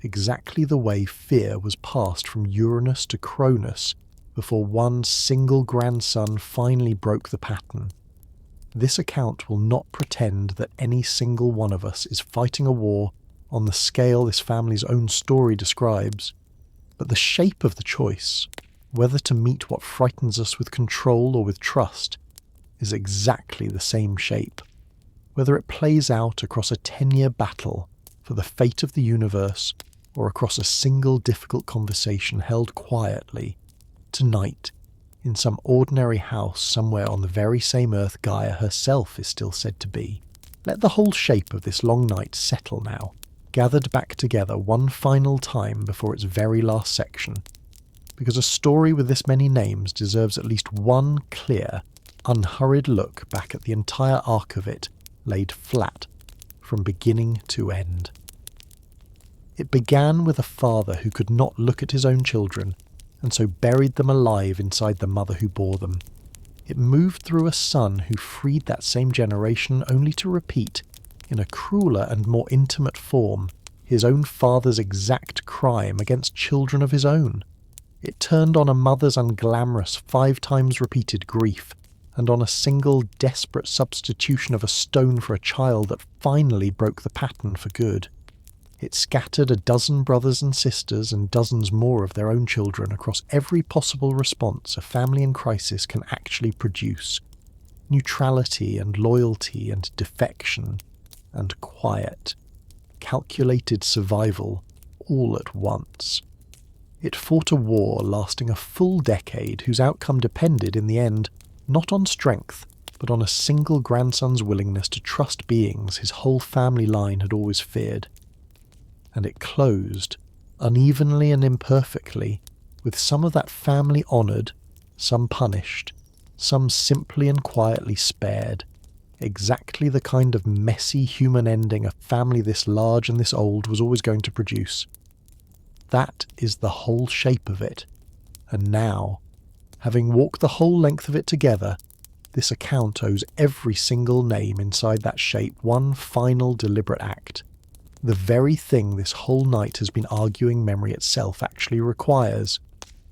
Exactly the way fear was passed from Uranus to Cronus before one single grandson finally broke the pattern. This account will not pretend that any single one of us is fighting a war on the scale this family's own story describes, but the shape of the choice, whether to meet what frightens us with control or with trust, is exactly the same shape, whether it plays out across a 10-year battle for the fate of the universe or across a single difficult conversation held quietly, tonight, in some ordinary house somewhere on the very same earth Gaia herself is still said to be. Let the whole shape of this long night settle now, gathered back together one final time before its very last section, because a story with this many names deserves at least one clear, unhurried look back at the entire arc of it, laid flat, from beginning to end. It began with a father who could not look at his own children, and so buried them alive inside the mother who bore them. It moved through a son who freed that same generation only to repeat, in a crueler and more intimate form, his own father's exact crime against children of his own. It turned on a mother's unglamorous 5 times repeated grief, and on a single desperate substitution of a stone for a child that finally broke the pattern for good. It scattered a dozen brothers and sisters and dozens more of their own children across every possible response a family in crisis can actually produce. Neutrality and loyalty and defection and quiet. Calculated survival all at once. It fought a war lasting a full decade whose outcome depended in the end not on strength, but on a single grandson's willingness to trust beings his whole family line had always feared. And it closed, unevenly and imperfectly, with some of that family honoured, some punished, some simply and quietly spared, exactly the kind of messy human ending a family this large and this old was always going to produce. That is the whole shape of it, and now, having walked the whole length of it together, this account owes every single name inside that shape one final deliberate act. The very thing this whole night has been arguing memory itself actually requires.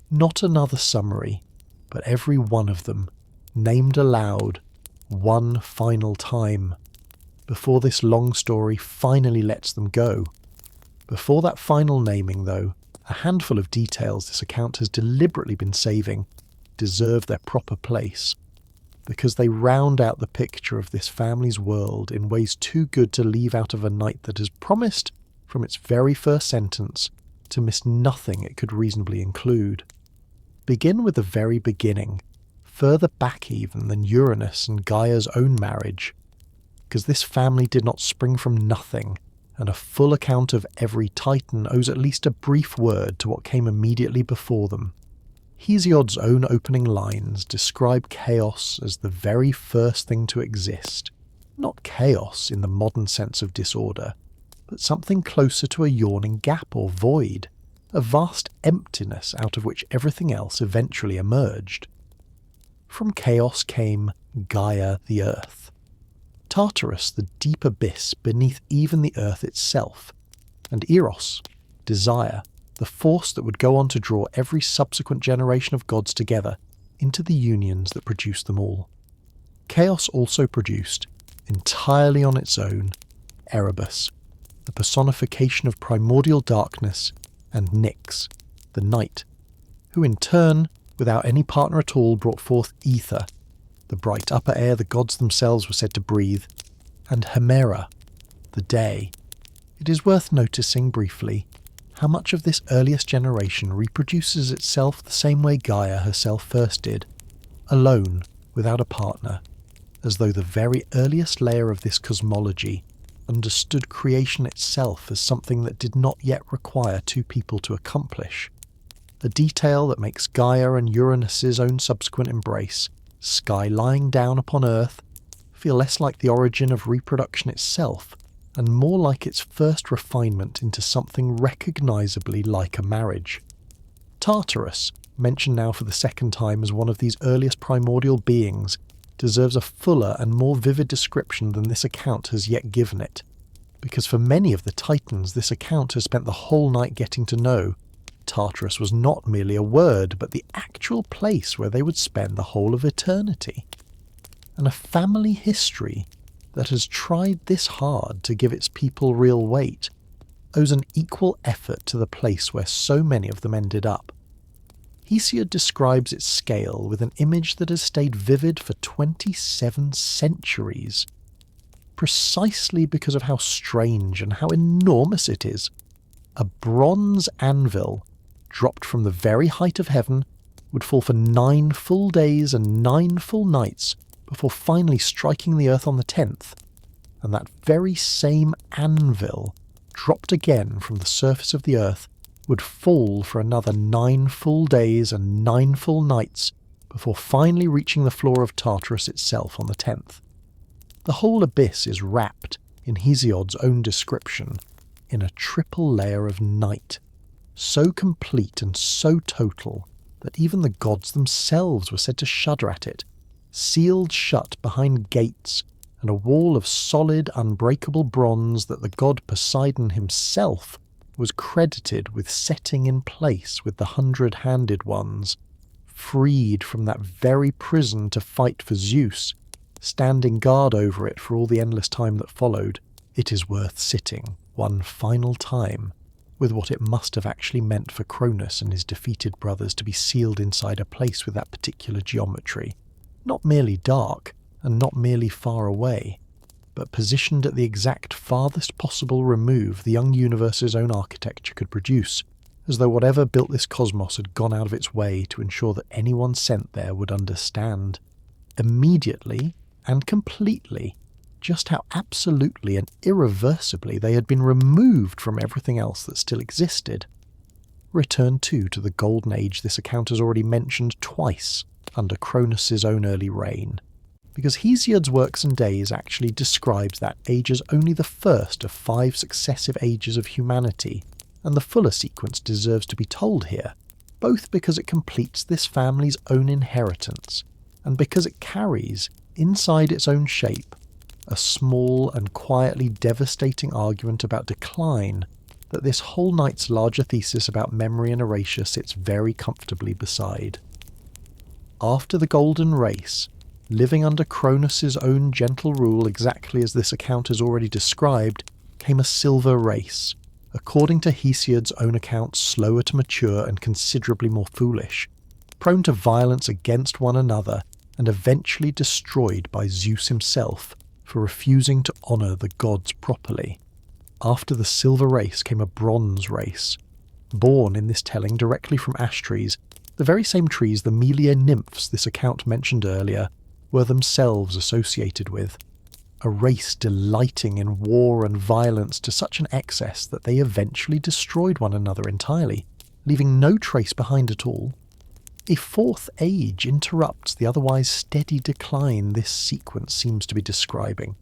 Not another summary, but every one of them, named aloud, one final time, before this long story finally lets them go. Before that final naming, though, a handful of details this account has deliberately been saving deserve their proper place, because they round out the picture of this family's world in ways too good to leave out of a night that has promised, from its very first sentence, to miss nothing it could reasonably include. Begin with the very beginning, further back even than Uranus and Gaia's own marriage, because this family did not spring from nothing, and a full account of every Titan owes at least a brief word to what came immediately before them. Hesiod's own opening lines describe chaos as the very first thing to exist. Not chaos in the modern sense of disorder, but something closer to a yawning gap or void, a vast emptiness out of which everything else eventually emerged. From chaos came Gaia the Earth, Tartarus the deep abyss beneath even the Earth itself, and Eros, desire, the force that would go on to draw every subsequent generation of gods together into the unions that produced them all. Chaos also produced, entirely on its own, Erebus, the personification of primordial darkness, and Nyx, the night, who in turn, without any partner at all, brought forth ether, the bright upper air the gods themselves were said to breathe, and Hemera, the day. It is worth noticing briefly how much of this earliest generation reproduces itself the same way Gaia herself first did, alone, without a partner, as though the very earliest layer of this cosmology understood creation itself as something that did not yet require two people to accomplish, a detail that makes Gaia and Uranus's own subsequent embrace, sky lying down upon Earth, feel less like the origin of reproduction itself, and more like its first refinement into something recognisably like a marriage. Tartarus, mentioned now for the second time as one of these earliest primordial beings, deserves a fuller and more vivid description than this account has yet given it, because for many of the Titans this account has spent the whole night getting to know Tartarus was not merely a word, but the actual place where they would spend the whole of eternity. And a family history that has tried this hard to give its people real weight owes an equal effort to the place where so many of them ended up. Hesiod describes its scale with an image that has stayed vivid for 27 centuries, precisely because of how strange and how enormous it is. A bronze anvil, dropped from the very height of heaven, would fall for 9 full days and 9 full nights before finally striking the earth on the 10th, and that very same anvil, dropped again from the surface of the earth, would fall for another 9 full days and 9 full nights before finally reaching the floor of Tartarus itself on the 10th. The whole abyss is wrapped, in Hesiod's own description, in a triple layer of night, so complete and so total that even the gods themselves were said to shudder at it, sealed shut behind gates and a wall of solid, unbreakable bronze that the god Poseidon himself was credited with setting in place with the 100-handed ones, freed from that very prison to fight for Zeus, standing guard over it for all the endless time that followed. It is worth sitting one final time with what it must have actually meant for Cronus and his defeated brothers to be sealed inside a place with that particular geometry, not merely dark and not merely far away, but positioned at the exact farthest possible remove the young universe's own architecture could produce, as though whatever built this cosmos had gone out of its way to ensure that anyone sent there would understand, immediately and completely, just how absolutely and irreversibly they had been removed from everything else that still existed. Return too to the golden age this account has already mentioned twice under Cronus's own early reign, because Hesiod's Works and Days actually describes that age as only the first of 5 successive ages of humanity, and the fuller sequence deserves to be told here, both because it completes this family's own inheritance, and because it carries, inside its own shape, a small and quietly devastating argument about decline that this whole night's larger thesis about memory and erasure sits very comfortably beside. After the Golden Race, living under Cronus's own gentle rule exactly as this account has already described, came a Silver Race, according to Hesiod's own account slower to mature and considerably more foolish, prone to violence against one another and eventually destroyed by Zeus himself for refusing to honour the gods properly. After the Silver Race came a Bronze Race, born in this telling directly from ash trees, the very same trees the Melia nymphs this account mentioned earlier were themselves associated with, a race delighting in war and violence to such an excess that they eventually destroyed one another entirely, leaving no trace behind at all. A 4th age interrupts the otherwise steady decline this sequence seems to be describing.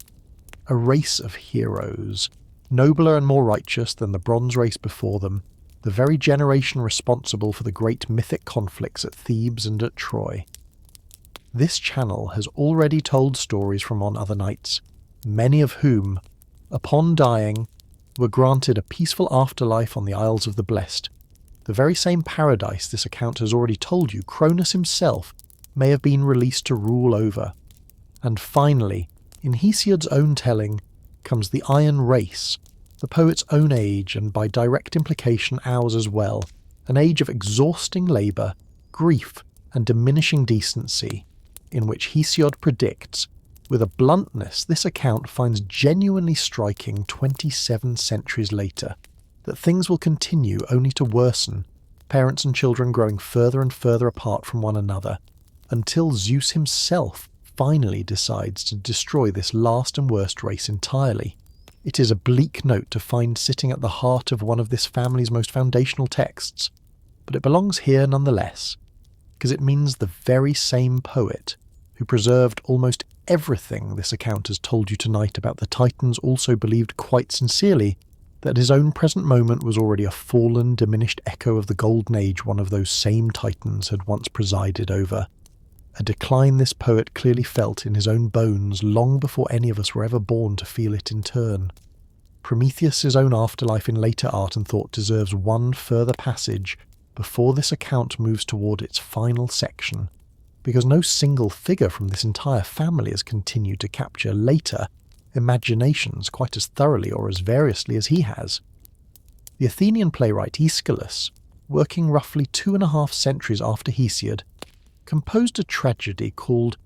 A race of heroes, nobler and more righteous than the Bronze Race before them, the very generation responsible for the great mythic conflicts at Thebes and at Troy. This channel has already told stories from on other nights, many of whom, upon dying, were granted a peaceful afterlife on the Isles of the Blessed, the very same paradise this account has already told you Cronus himself may have been released to rule over. And finally, in Hesiod's own telling, comes the Iron Race, the poet's own age and by direct implication ours as well, an age of exhausting labour, grief and diminishing decency, in which Hesiod predicts With a bluntness this account finds genuinely striking 27 centuries later, that things will continue only to worsen, parents and children growing further and further apart from one another, until Zeus himself finally decides to destroy this last and worst race entirely. It is a bleak note to find sitting at the heart of one of this family's most foundational texts, but it belongs here nonetheless, because it means the very same poet who preserved almost everything this account has told you tonight about the Titans also believed quite sincerely that his own present moment was already a fallen, diminished echo of the golden age one of those same Titans had once presided over. A decline this poet clearly felt in his own bones long before any of us were ever born to feel it in turn. Prometheus's own afterlife in later art and thought deserves one further passage before this account moves toward its final section, because no single figure from this entire family has continued to capture later imaginations quite as thoroughly or as variously as he has. The Athenian playwright Aeschylus, working roughly 2.5 centuries after Hesiod, composed a tragedy called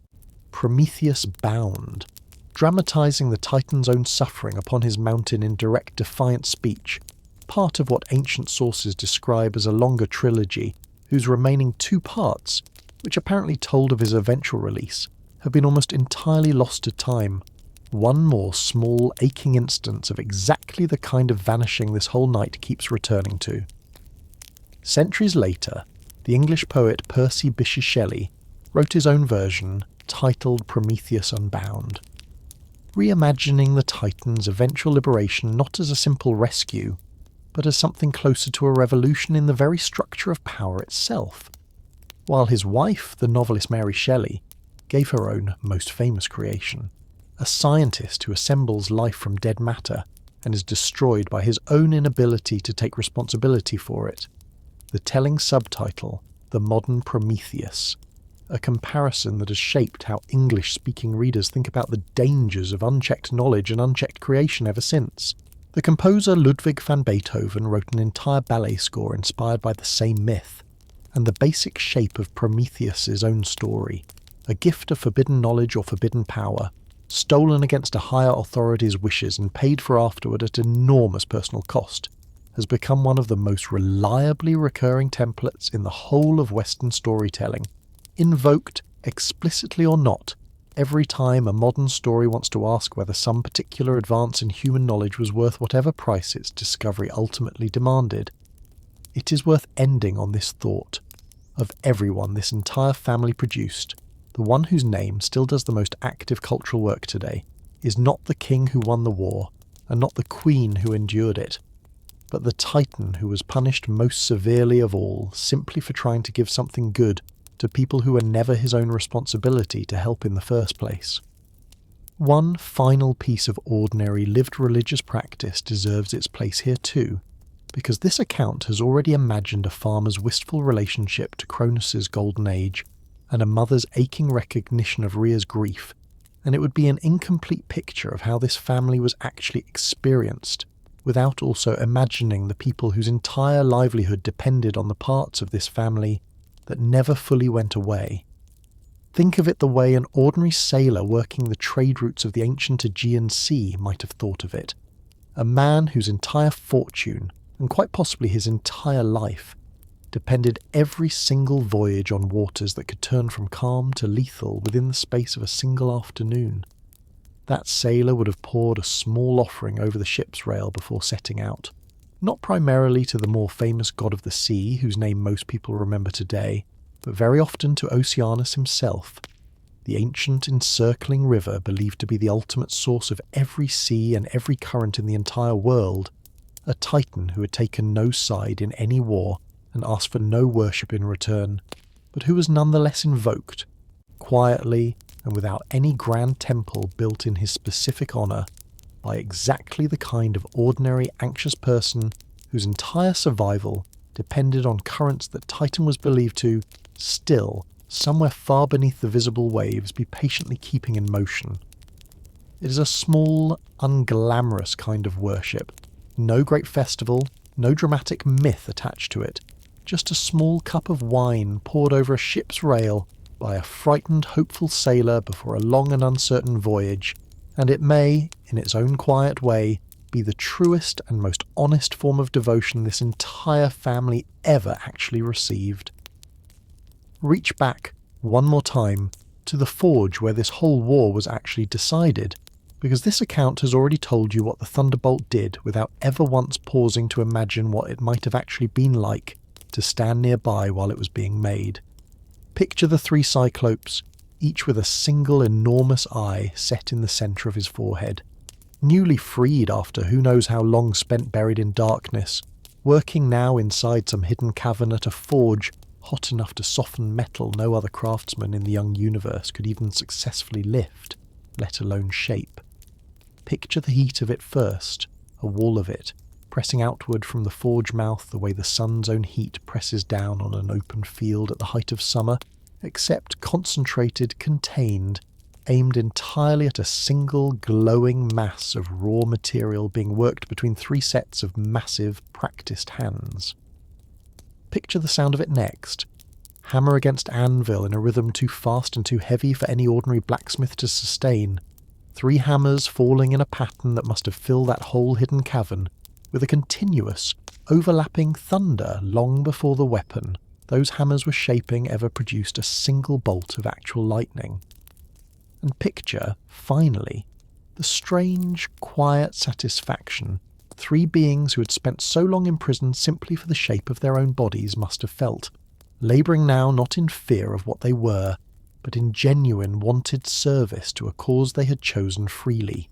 Prometheus Bound, dramatising the Titan's own suffering upon his mountain in direct defiant speech, part of what ancient sources describe as a longer trilogy whose remaining 2 parts, which apparently told of his eventual release, have been almost entirely lost to time. One more small, aching instance of exactly the kind of vanishing this whole night keeps returning to. Centuries later, the English poet Percy Bysshe Shelley wrote his own version, titled Prometheus Unbound, reimagining the Titan's eventual liberation not as a simple rescue, but as something closer to a revolution in the very structure of power itself, while his wife, the novelist Mary Shelley, gave her own most famous creation, a scientist who assembles life from dead matter and is destroyed by his own inability to take responsibility for it. The telling subtitle, The Modern Prometheus, a comparison that has shaped how English-speaking readers think about the dangers of unchecked knowledge and unchecked creation ever since. The composer Ludwig van Beethoven wrote an entire ballet score inspired by the same myth, and the basic shape of Prometheus's own story, a gift of forbidden knowledge or forbidden power, stolen against a higher authority's wishes and paid for afterward at enormous personal cost, has become one of the most reliably recurring templates in the whole of Western storytelling, invoked, explicitly or not, every time a modern story wants to ask whether some particular advance in human knowledge was worth whatever price its discovery ultimately demanded. It is worth ending on this thought. Of everyone this entire family produced, the one whose name still does the most active cultural work today is not the king who won the war, and not the queen who endured it, but the Titan who was punished most severely of all simply for trying to give something good to people who were never his own responsibility to help in the first place. One final piece of ordinary lived religious practice deserves its place here too, because this account has already imagined a farmer's wistful relationship to Cronus's golden age, and a mother's aching recognition of Rhea's grief, and it would be an incomplete picture of how this family was actually experienced, without also imagining the people whose entire livelihood depended on the parts of this family that never fully went away. Think of it the way an ordinary sailor working the trade routes of the ancient Aegean Sea might have thought of it. A man whose entire fortune, and quite possibly his entire life, depended every single voyage on waters that could turn from calm to lethal within the space of a single afternoon. That sailor would have poured a small offering over the ship's rail before setting out, not primarily to the more famous god of the sea, whose name most people remember today, but very often to Oceanus himself, the ancient encircling river believed to be the ultimate source of every sea and every current in the entire world, a titan who had taken no side in any war and asked for no worship in return, but who was nonetheless invoked, quietly and without any grand temple built in his specific honour, by exactly the kind of ordinary anxious person whose entire survival depended on currents that Titan was believed to, still, somewhere far beneath the visible waves, be patiently keeping in motion. It is a small, unglamorous kind of worship. No great festival, no dramatic myth attached to it, just a small cup of wine poured over a ship's rail by a frightened, hopeful sailor before a long and uncertain voyage, and it may, in its own quiet way, be the truest and most honest form of devotion this entire family ever actually received. Reach back, one more time, to the forge where this whole war was actually decided, because this account has already told you what the thunderbolt did without ever once pausing to imagine what it might have actually been like to stand nearby while it was being made. Picture the three Cyclopes, each with a single enormous eye set in the centre of his forehead, newly freed after who knows how long spent buried in darkness, working now inside some hidden cavern at a forge hot enough to soften metal no other craftsman in the young universe could even successfully lift, let alone shape. Picture the heat of it first, a wall of it, pressing outward from the forge mouth the way the sun's own heat presses down on an open field at the height of summer, except concentrated, contained, aimed entirely at a single glowing mass of raw material being worked between three sets of massive, practised hands. Picture the sound of it next. Hammer against anvil in a rhythm too fast and too heavy for any ordinary blacksmith to sustain. Three hammers falling in a pattern that must have filled that whole hidden cavern, with a continuous, overlapping thunder long before the weapon those hammers were shaping ever produced a single bolt of actual lightning. And picture, finally, the strange, quiet satisfaction three beings who had spent so long in prison simply for the shape of their own bodies must have felt, labouring now not in fear of what they were, but in genuine wanted service to a cause they had chosen freely,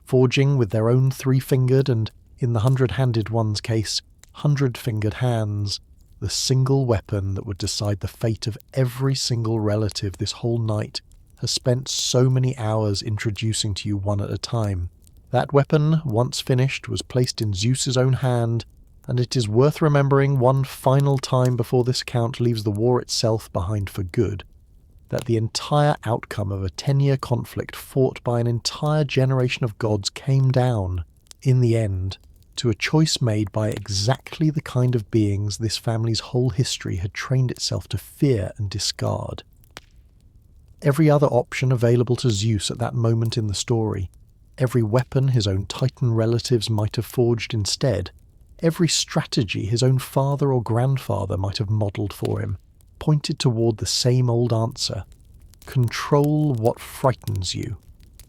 forging with their own three-fingered and, in the hundred-handed one's case, hundred-fingered hands, the single weapon that would decide the fate of every single relative this whole night has spent so many hours introducing to you one at a time. That weapon, once finished, was placed in Zeus's own hand, and it is worth remembering one final time before this account leaves the war itself behind for good, that the entire outcome of a 10-year conflict fought by an entire generation of gods came down, in the end, to a choice made by exactly the kind of beings this family's whole history had trained itself to fear and discard. Every other option available to Zeus at that moment in the story, every weapon his own Titan relatives might have forged instead, every strategy his own father or grandfather might have modelled for him, pointed toward the same old answer: control what frightens you,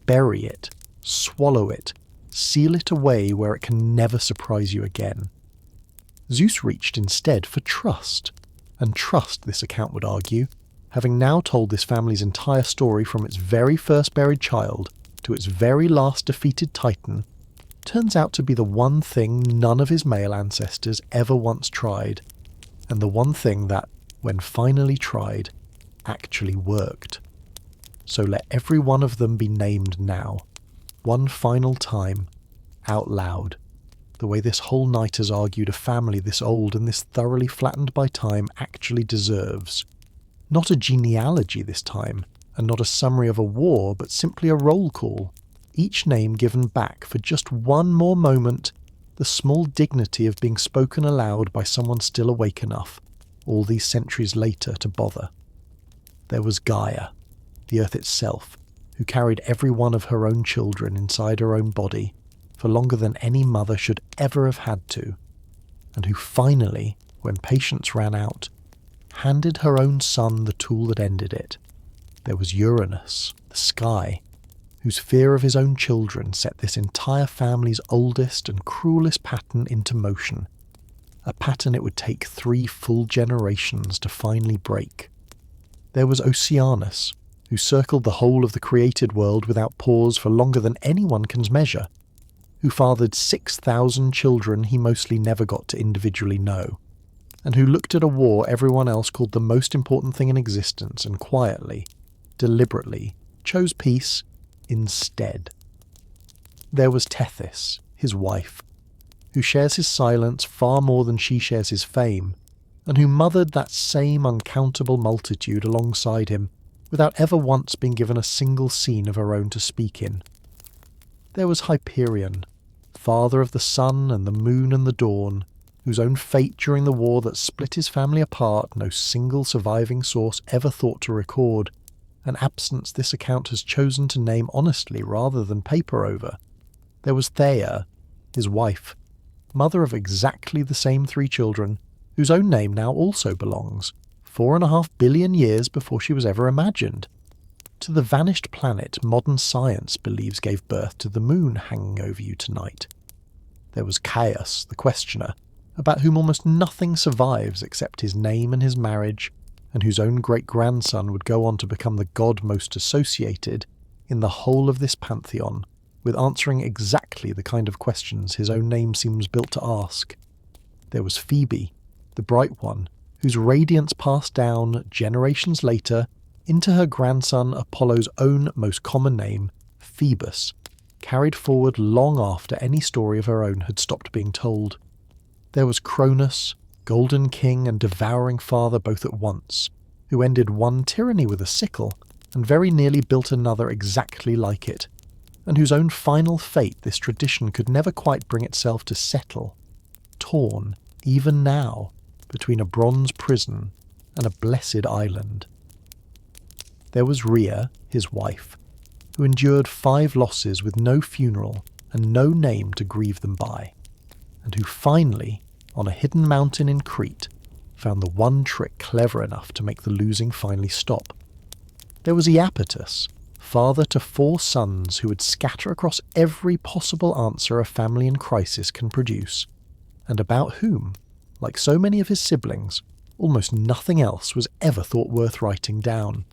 bury it, swallow it, seal it away where it can never surprise you again. Zeus reached instead for trust, and trust, this account would argue, having now told this family's entire story from its very first buried child to its very last defeated Titan, turns out to be the one thing none of his male ancestors ever once tried, and the one thing that, when finally tried, actually worked. So let every one of them be named now, one final time, out loud, the way this whole night has argued a family this old and this thoroughly flattened by time actually deserves. Not a genealogy this time, and not a summary of a war, but simply a roll call, each name given back for just one more moment, the small dignity of being spoken aloud by someone still awake enough, all these centuries later, to bother. There was Gaia, the earth itself, who carried every one of her own children inside her own body for longer than any mother should ever have had to, and who finally, when patience ran out, handed her own son the tool that ended it. There was Uranus, the sky, whose fear of his own children set this entire family's oldest and cruelest pattern into motion, a pattern it would take 3 full generations to finally break. There was Oceanus, who circled the whole of the created world without pause for longer than anyone can measure, who fathered 6,000 children he mostly never got to individually know, and who looked at a war everyone else called the most important thing in existence and quietly, deliberately, chose peace instead. There was Tethys, his wife, who shares his silence far more than she shares his fame, and who mothered that same uncountable multitude alongside him, without ever once being given a single scene of her own to speak in. There was Hyperion, father of the sun and the moon and the dawn, whose own fate during the war that split his family apart no single surviving source ever thought to record, an absence this account has chosen to name honestly rather than paper over. There was Theia, his wife, mother of exactly the same 3 children, whose own name now also belongs, 4.5 billion years before she was ever imagined, to the vanished planet modern science believes gave birth to the moon hanging over you tonight. There was Coeus, the questioner, about whom almost nothing survives except his name and his marriage, and whose own great-grandson would go on to become the god most associated, in the whole of this pantheon, with answering exactly the kind of questions his own name seems built to ask. There was Phoebe, the bright one, whose radiance passed down, generations later, into her grandson Apollo's own most common name, Phoebus, carried forward long after any story of her own had stopped being told. There was Cronus, golden king and devouring father both at once, who ended one tyranny with a sickle, and very nearly built another exactly like it, and whose own final fate this tradition could never quite bring itself to settle, torn, even now, between a bronze prison and a blessed island. There was Rhea, his wife, who endured 5 losses with no funeral and no name to grieve them by, and who finally, on a hidden mountain in Crete, found the one trick clever enough to make the losing finally stop. There was Iapetus, father to 4 sons who would scatter across every possible answer a family in crisis can produce, and about whom, like so many of his siblings, almost nothing else was ever thought worth writing down.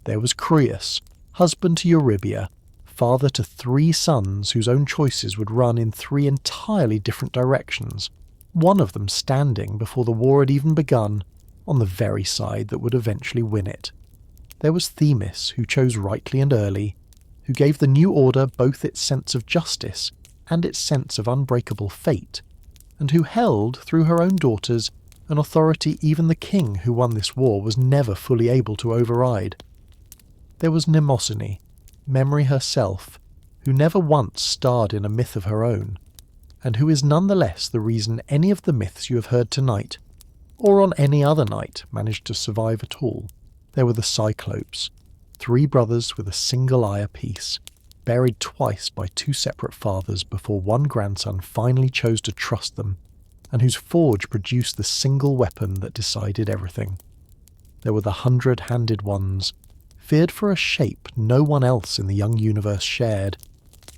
There was Crius, husband to Eurypia, father to 3 sons whose own choices would run in 3 entirely different directions, one of them standing before the war had even begun, on the very side that would eventually win it. There was Themis, who chose rightly and early, who gave the new order both its sense of justice and its sense of unbreakable fate, and who held, through her own daughters, an authority even the king who won this war was never fully able to override. There was Mnemosyne, memory herself, who never once starred in a myth of her own, and who is nonetheless the reason any of the myths you have heard tonight, or on any other night, managed to survive at all. There were the Cyclopes, 3 brothers with a single eye apiece, buried twice by 2 separate fathers before one grandson finally chose to trust them, and whose forge produced the single weapon that decided everything. There were the 100-handed ones, feared for a shape no one else in the young universe shared,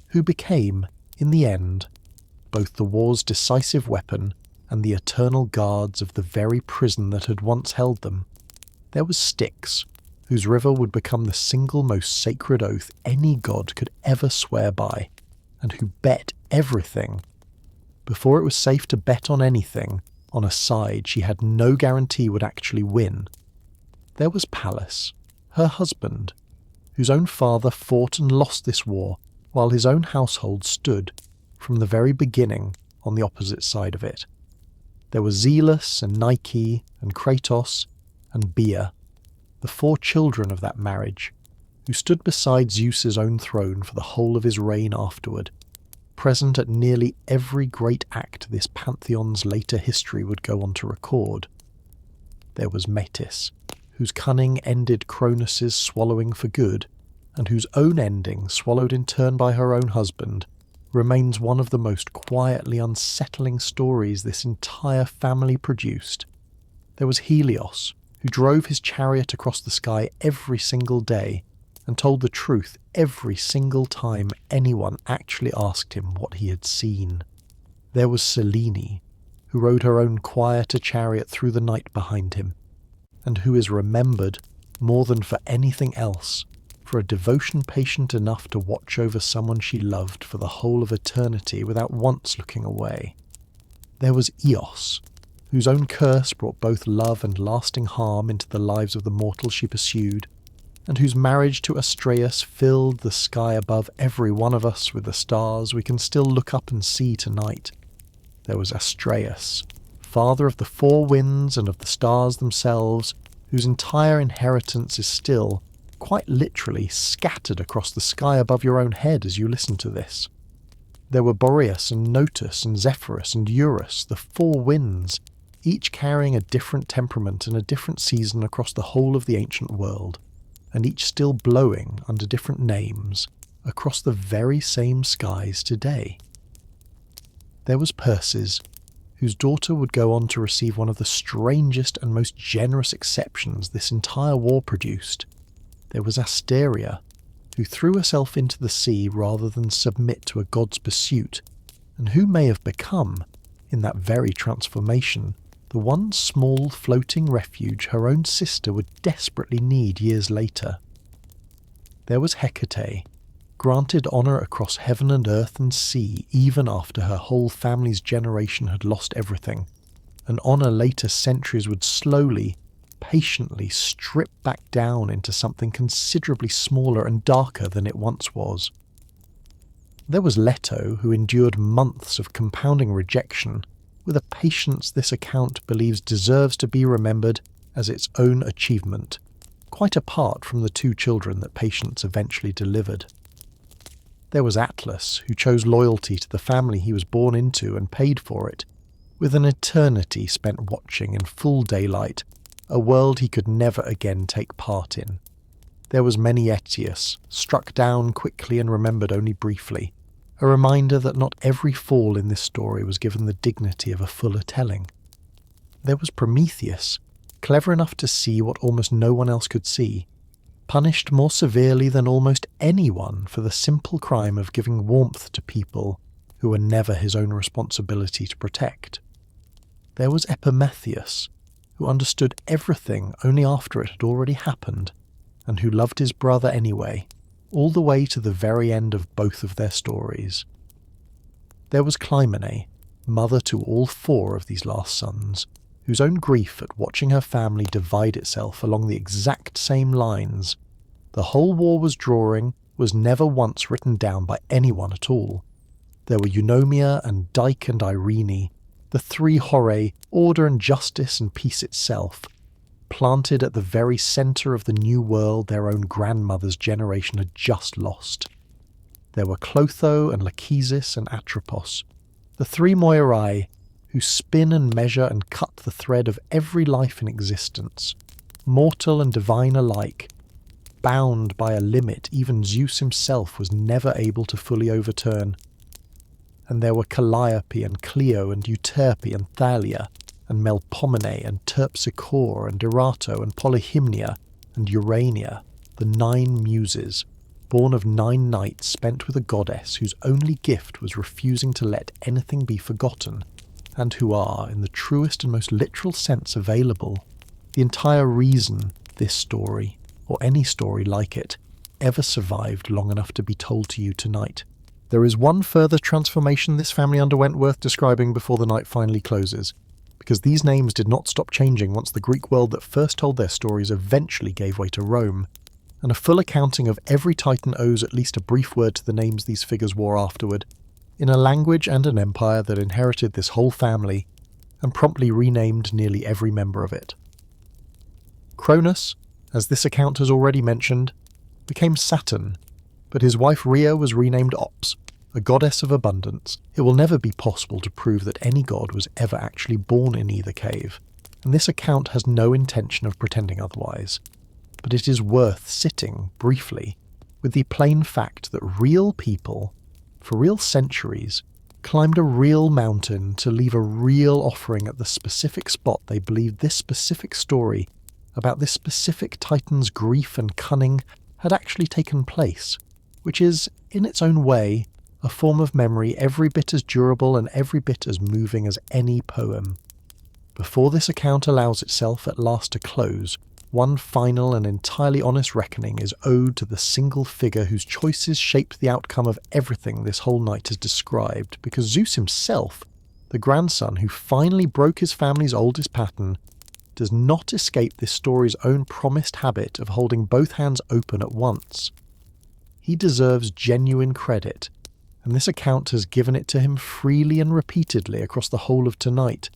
who became, in the end, both the war's decisive weapon and the eternal guards of the very prison that had once held them. There was Styx, whose river would become the single most sacred oath any god could ever swear by, and who bet everything. Before it was safe to bet on anything, on a side she had no guarantee would actually win. There was Pallas, her husband, whose own father fought and lost this war, while his own household stood, from the very beginning, on the opposite side of it. There were Zeus and Nike and Kratos and Bia, the 4 children of that marriage, who stood beside Zeus's own throne for the whole of his reign afterward, present at nearly every great act this pantheon's later history would go on to record. There was Metis, whose cunning ended Cronus's swallowing for good, and whose own ending, swallowed in turn by her own husband, remains one of the most quietly unsettling stories this entire family produced. There was Helios, who drove his chariot across the sky every single day and told the truth every single time anyone actually asked him what he had seen. There was Selene, who rode her own quieter chariot through the night behind him, and who is remembered, more than for anything else, for a devotion patient enough to watch over someone she loved for the whole of eternity without once looking away. There was Eos, whose own curse brought both love and lasting harm into the lives of the mortals she pursued, and whose marriage to Astraeus filled the sky above every one of us with the stars we can still look up and see tonight. There was Astraeus, father of the 4 winds and of the stars themselves, whose entire inheritance is still, quite literally, scattered across the sky above your own head as you listen to this. There were Boreas and Notus and Zephyrus and Eurus, the four winds, each carrying a different temperament and a different season across the whole of the ancient world, and each still blowing under different names across the very same skies today. There was Perses, whose daughter would go on to receive one of the strangest and most generous exceptions this entire war produced. There was Asteria, who threw herself into the sea rather than submit to a god's pursuit, and who may have become, in that very transformation, the one small floating refuge her own sister would desperately need years later. There was Hecate, granted honour across heaven and earth and sea even after her whole family's generation had lost everything, an honour later centuries would slowly, patiently strip back down into something considerably smaller and darker than it once was. There was Leto, who endured months of compounding rejection, with a patience this account believes deserves to be remembered as its own achievement, quite apart from the two children that Patience eventually delivered. There was Atlas, who chose loyalty to the family he was born into and paid for it, with an eternity spent watching in full daylight, a world he could never again take part in. There was Mnemosyne, struck down quickly and remembered only briefly, a reminder that not every fall in this story was given the dignity of a fuller telling. There was Prometheus, clever enough to see what almost no one else could see, punished more severely than almost anyone for the simple crime of giving warmth to people who were never his own responsibility to protect. There was Epimetheus, who understood everything only after it had already happened, and who loved his brother anyway, all the way to the very end of both of their stories. There was Clymene, mother to all four of these last sons, whose own grief at watching her family divide itself along the exact same lines the whole war was drawing was never once written down by anyone at all. There were Eunomia and Dike and Irene, the three Horae, order and justice and peace itself, planted at the very centre of the new world their own grandmother's generation had just lost. There were Clotho and Lachesis and Atropos, the three Moirai, who spin and measure and cut the thread of every life in existence, mortal and divine alike, bound by a limit even Zeus himself was never able to fully overturn. And there were Calliope and Clio and Euterpe and Thalia, and Melpomene and Terpsichore and Erato and Polyhymnia and Urania, the 9 muses, born of 9 nights spent with a goddess whose only gift was refusing to let anything be forgotten, and who are, in the truest and most literal sense available, the entire reason this story, or any story like it, ever survived long enough to be told to you tonight. There is one further transformation this family underwent worth describing before the night finally closes, because these names did not stop changing once the Greek world that first told their stories eventually gave way to Rome, and a full accounting of every Titan owes at least a brief word to the names these figures wore afterward, in a language and an empire that inherited this whole family, and promptly renamed nearly every member of it. Cronus, as this account has already mentioned, became Saturn, but his wife Rhea was renamed Ops, a goddess of abundance. It will never be possible to prove that any god was ever actually born in either cave, and this account has no intention of pretending otherwise. But it is worth sitting, briefly, with the plain fact that real people, for real centuries, climbed a real mountain to leave a real offering at the specific spot they believed this specific story about this specific Titan's grief and cunning had actually taken place, which is, in its own way, a form of memory every bit as durable and every bit as moving as any poem. Before this account allows itself at last to close, one final and entirely honest reckoning is owed to the single figure whose choices shaped the outcome of everything this whole night has described, because Zeus himself, the grandson who finally broke his family's oldest pattern, does not escape this story's own promised habit of holding both hands open at once. He deserves genuine credit, and this account has given it to him freely and repeatedly across the whole of tonight,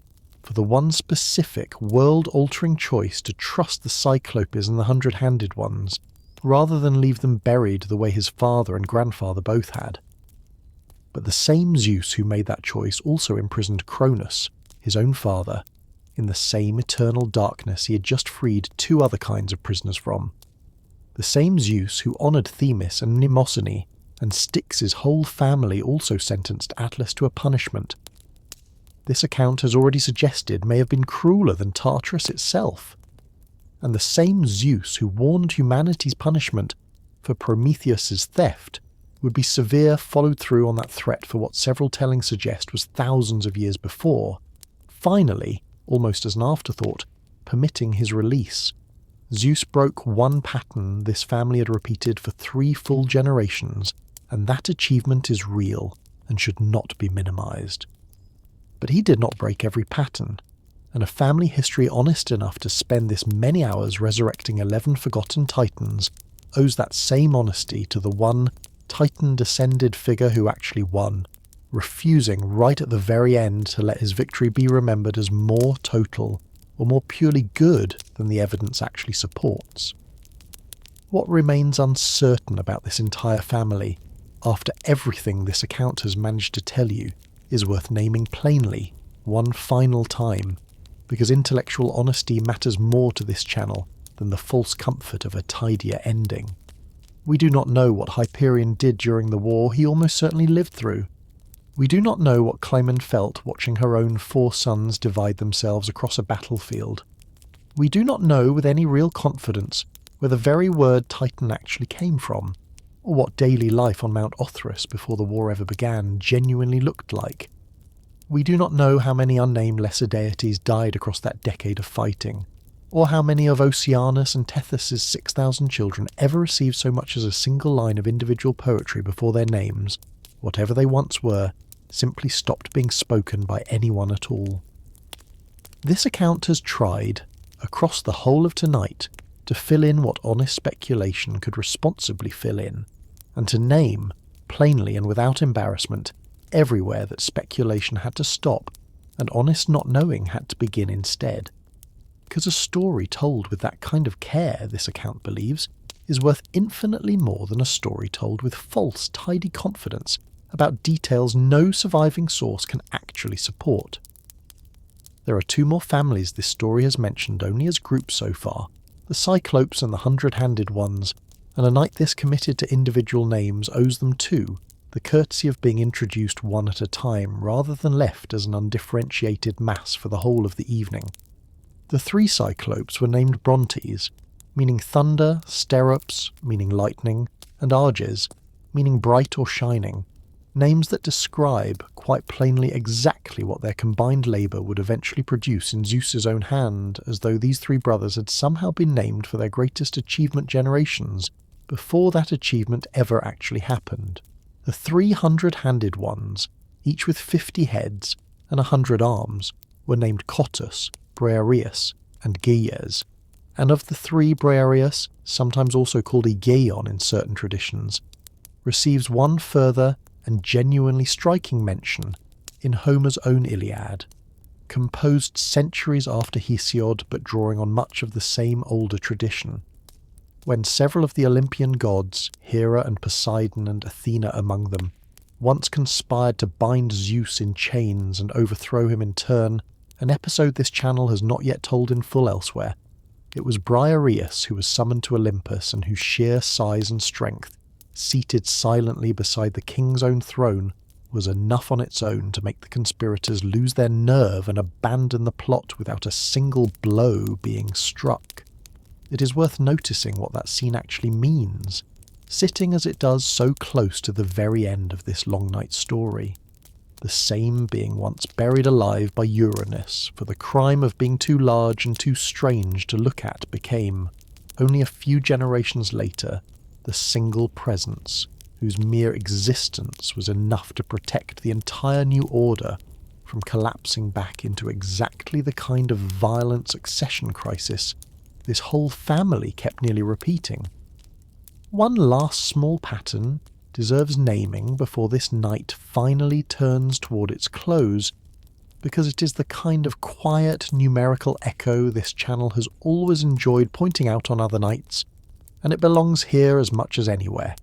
for the one specific, world-altering choice to trust the Cyclopes and the 100-handed ones, rather than leave them buried the way his father and grandfather both had. But the same Zeus who made that choice also imprisoned Cronus, his own father, in the same eternal darkness he had just freed two other kinds of prisoners from. The same Zeus who honoured Themis and Mnemosyne, and Styx's whole family also sentenced Atlas to a punishment. This account has already suggested may have been crueler than Tartarus itself. And the same Zeus who warned humanity's punishment for Prometheus's theft would be severe followed through on that threat for what several tellings suggest was thousands of years before, finally, almost as an afterthought, permitting his release. Zeus broke one pattern this family had repeated for 3 full generations, and that achievement is real and should not be minimized. But he did not break every pattern, and a family history honest enough to spend this many hours resurrecting 11 forgotten titans owes that same honesty to the one Titan-descended figure who actually won, refusing right at the very end to let his victory be remembered as more total or more purely good than the evidence actually supports. What remains uncertain about this entire family, after everything this account has managed to tell you, is worth naming plainly, one final time, because intellectual honesty matters more to this channel than the false comfort of a tidier ending. We do not know what Hyperion did during the war he almost certainly lived through. We do not know what Clymene felt watching her own 4 sons divide themselves across a battlefield. We do not know with any real confidence where the very word Titan actually came from, or what daily life on Mount Olympus before the war ever began genuinely looked like. We do not know how many unnamed lesser deities died across that decade of fighting, or how many of Oceanus and Tethys' 6,000 children ever received so much as a single line of individual poetry before their names, whatever they once were, simply stopped being spoken by anyone at all. This account has tried, across the whole of tonight, to fill in what honest speculation could responsibly fill in, and to name, plainly and without embarrassment, everywhere that speculation had to stop and honest not knowing had to begin instead. Because a story told with that kind of care, this account believes, is worth infinitely more than a story told with false, tidy confidence about details no surviving source can actually support. There are 2 more families this story has mentioned only as groups so far, the Cyclopes and the 100-handed ones, and a night this committed to individual names owes them too the courtesy of being introduced one at a time rather than left as an undifferentiated mass for the whole of the evening. The 3 Cyclopes were named Brontes, meaning thunder, Sterops, meaning lightning, and Arges, meaning bright or shining, names that describe quite plainly exactly what their combined labour would eventually produce in Zeus's own hand, as though these 3 brothers had somehow been named for their greatest achievement generations before that achievement ever actually happened. The 300-handed ones, each with 50 heads and 100 arms, were named Coeus, Briareus, and Gyes, and of the 3 Briareus, sometimes also called Aegeon in certain traditions, receives one further and genuinely striking mention in Homer's own Iliad, composed centuries after Hesiod but drawing on much of the same older tradition, when several of the Olympian gods, Hera and Poseidon and Athena among them, once conspired to bind Zeus in chains and overthrow him in turn, an episode this channel has not yet told in full elsewhere. It was Briareus who was summoned to Olympus and whose sheer size and strength, seated silently beside the king's own throne, was enough on its own to make the conspirators lose their nerve and abandon the plot without a single blow being struck. It is worth noticing what that scene actually means, sitting as it does so close to the very end of this long night story. The same being once buried alive by Uranus for the crime of being too large and too strange to look at became, only a few generations later, the single presence whose mere existence was enough to protect the entire new order from collapsing back into exactly the kind of violent succession crisis this whole family kept nearly repeating. One last small pattern deserves naming before this night finally turns toward its close, because it is the kind of quiet numerical echo this channel has always enjoyed pointing out on other nights, and it belongs here as much as anywhere.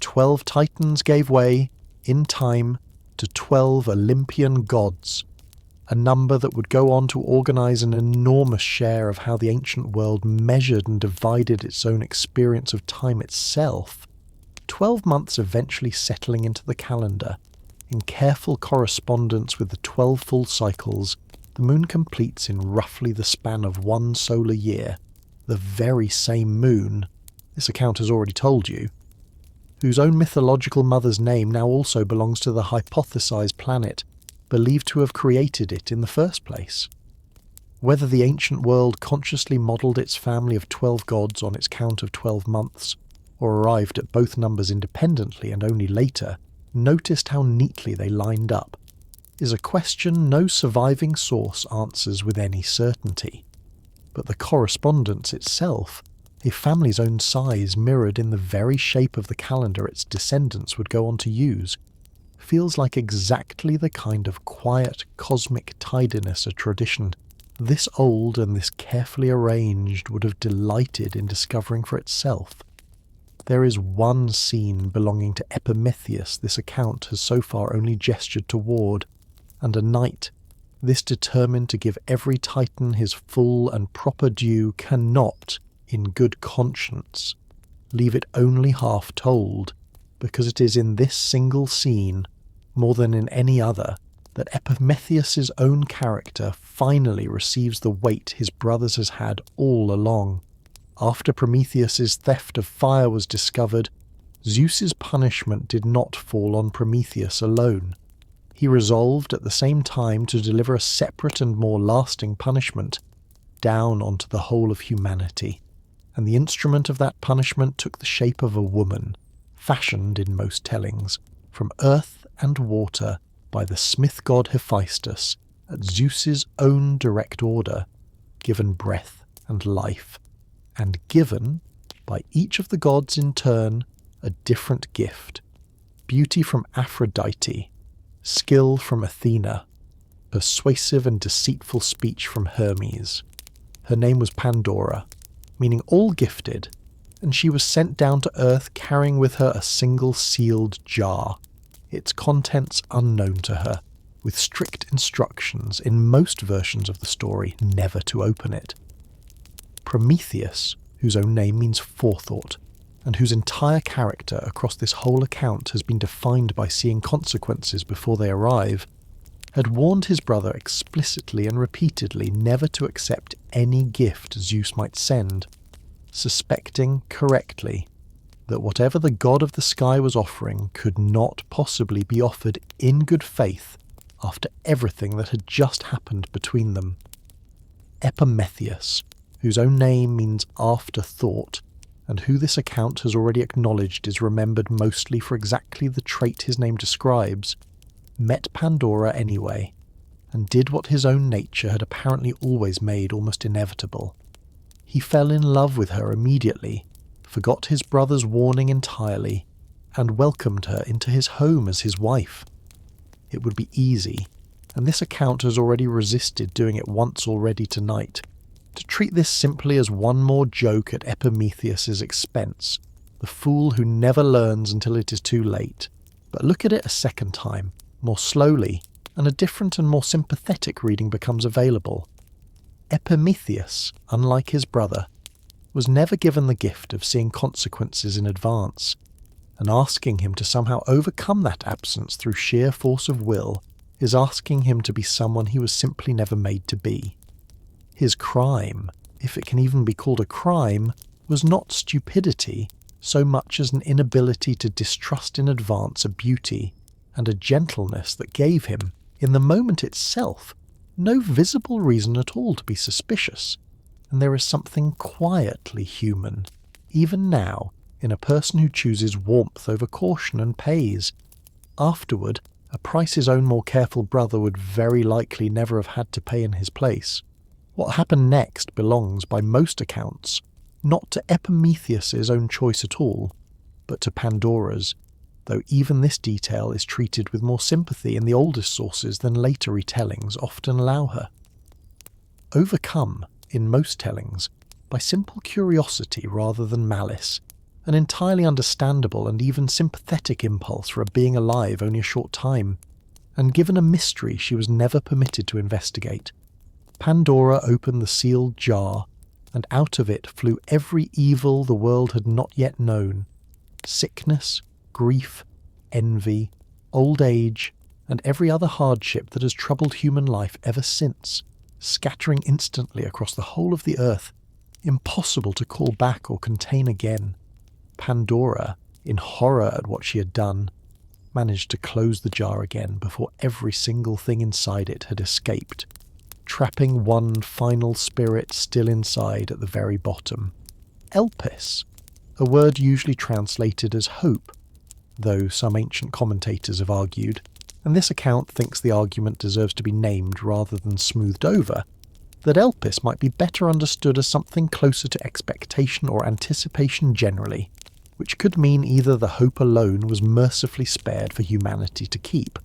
12 titans gave way in time, to 12 Olympian gods, a number that would go on to organise an enormous share of how the ancient world measured and divided its own experience of time itself. 12 months eventually settling into the calendar, in careful correspondence with the 12 full cycles the moon completes in roughly the span of one solar year, the very same moon, this account has already told you, whose own mythological mother's name now also belongs to the hypothesized planet believed to have created it in the first place. Whether the ancient world consciously modelled its family of 12 gods on its count of 12 months, or arrived at both numbers independently and only later noticed how neatly they lined up, is a question no surviving source answers with any certainty. But the correspondence itself, a family's own size mirrored in the very shape of the calendar its descendants would go on to use, feels like exactly the kind of quiet cosmic tidiness a tradition this old and this carefully arranged would have delighted in discovering for itself. There is one scene belonging to Epimetheus this account has so far only gestured toward, and a night this determined to give every Titan his full and proper due cannot, in good conscience, leave it only half told, because it is in this single scene, more than in any other, that Epimetheus's own character finally receives the weight his brothers has had all along. After Prometheus's theft of fire was discovered, Zeus's punishment did not fall on Prometheus alone. He resolved at the same time to deliver a separate and more lasting punishment down onto the whole of humanity, and the instrument of that punishment took the shape of a woman, fashioned in most tellings, from earth and water by the smith god Hephaestus at Zeus's own direct order, given breath and life, and given, by each of the gods in turn, a different gift: beauty from Aphrodite, skill from Athena, persuasive and deceitful speech from Hermes. Her name was Pandora, meaning all gifted, and she was sent down to earth carrying with her a single sealed jar, its contents unknown to her, with strict instructions in most versions of the story never to open it. Prometheus, whose own name means forethought, and whose entire character across this whole account has been defined by seeing consequences before they arrive, had warned his brother explicitly and repeatedly never to accept any gift Zeus might send, suspecting correctly that whatever the god of the sky was offering could not possibly be offered in good faith after everything that had just happened between them. Epimetheus, whose own name means afterthought, and who this account has already acknowledged is remembered mostly for exactly the trait his name describes, met Pandora anyway, and did what his own nature had apparently always made almost inevitable. He fell in love with her immediately, forgot his brother's warning entirely, and welcomed her into his home as his wife. It would be easy, and this account has already resisted doing it once already tonight, to treat this simply as one more joke at Epimetheus's expense, the fool who never learns until it is too late. But look at it a second time, more slowly, and a different and more sympathetic reading becomes available. Epimetheus, unlike his brother, was never given the gift of seeing consequences in advance, and asking him to somehow overcome that absence through sheer force of will is asking him to be someone he was simply never made to be. His crime, if it can even be called a crime, was not stupidity so much as an inability to distrust in advance a beauty and a gentleness that gave him, in the moment itself, no visible reason at all to be suspicious. And there is something quietly human, even now, in a person who chooses warmth over caution and pays. Afterward, a price his own more careful brother would very likely never have had to pay in his place. What happened next belongs, by most accounts, not to Epimetheus's own choice at all, but to Pandora's, though even this detail is treated with more sympathy in the oldest sources than later retellings often allow her. Overcome, in most tellings, by simple curiosity rather than malice, an entirely understandable and even sympathetic impulse for a being alive only a short time, and given a mystery she was never permitted to investigate. Pandora opened the sealed jar, and out of it flew every evil the world had not yet known: sickness, grief, envy, old age, and every other hardship that has troubled human life ever since, scattering instantly across the whole of the earth, impossible to call back or contain again. Pandora, in horror at what she had done, managed to close the jar again before every single thing inside it had escaped, trapping one final spirit still inside at the very bottom. Elpis, a word usually translated as hope, though some ancient commentators have argued, and this account thinks the argument deserves to be named rather than smoothed over, that Elpis might be better understood as something closer to expectation or anticipation generally, which could mean either the hope alone was mercifully spared for humanity to keep,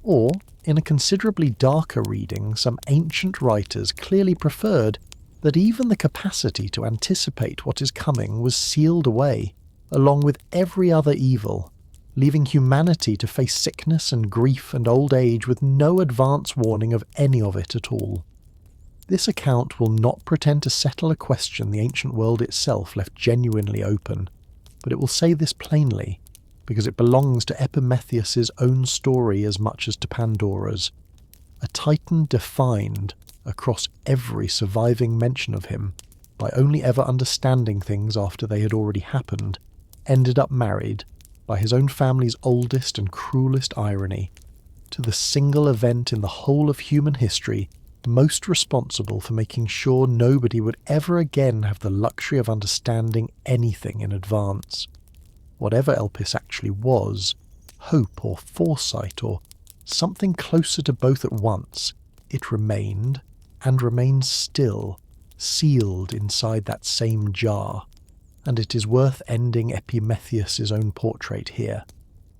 or, in a considerably darker reading, some ancient writers clearly preferred that even the capacity to anticipate what is coming was sealed away, along with every other evil, leaving humanity to face sickness and grief and old age with no advance warning of any of it at all. This account will not pretend to settle a question the ancient world itself left genuinely open, but it will say this plainly, because it belongs to Epimetheus' own story as much as to Pandora's. A Titan defined, across every surviving mention of him, by only ever understanding things after they had already happened, ended up married, by his own family's oldest and cruelest irony, to the single event in the whole of human history most responsible for making sure nobody would ever again have the luxury of understanding anything in advance. Whatever Elpis actually was, hope or foresight or something closer to both at once, it remained, and remains still, sealed inside that same jar, and it is worth ending Epimetheus' own portrait here,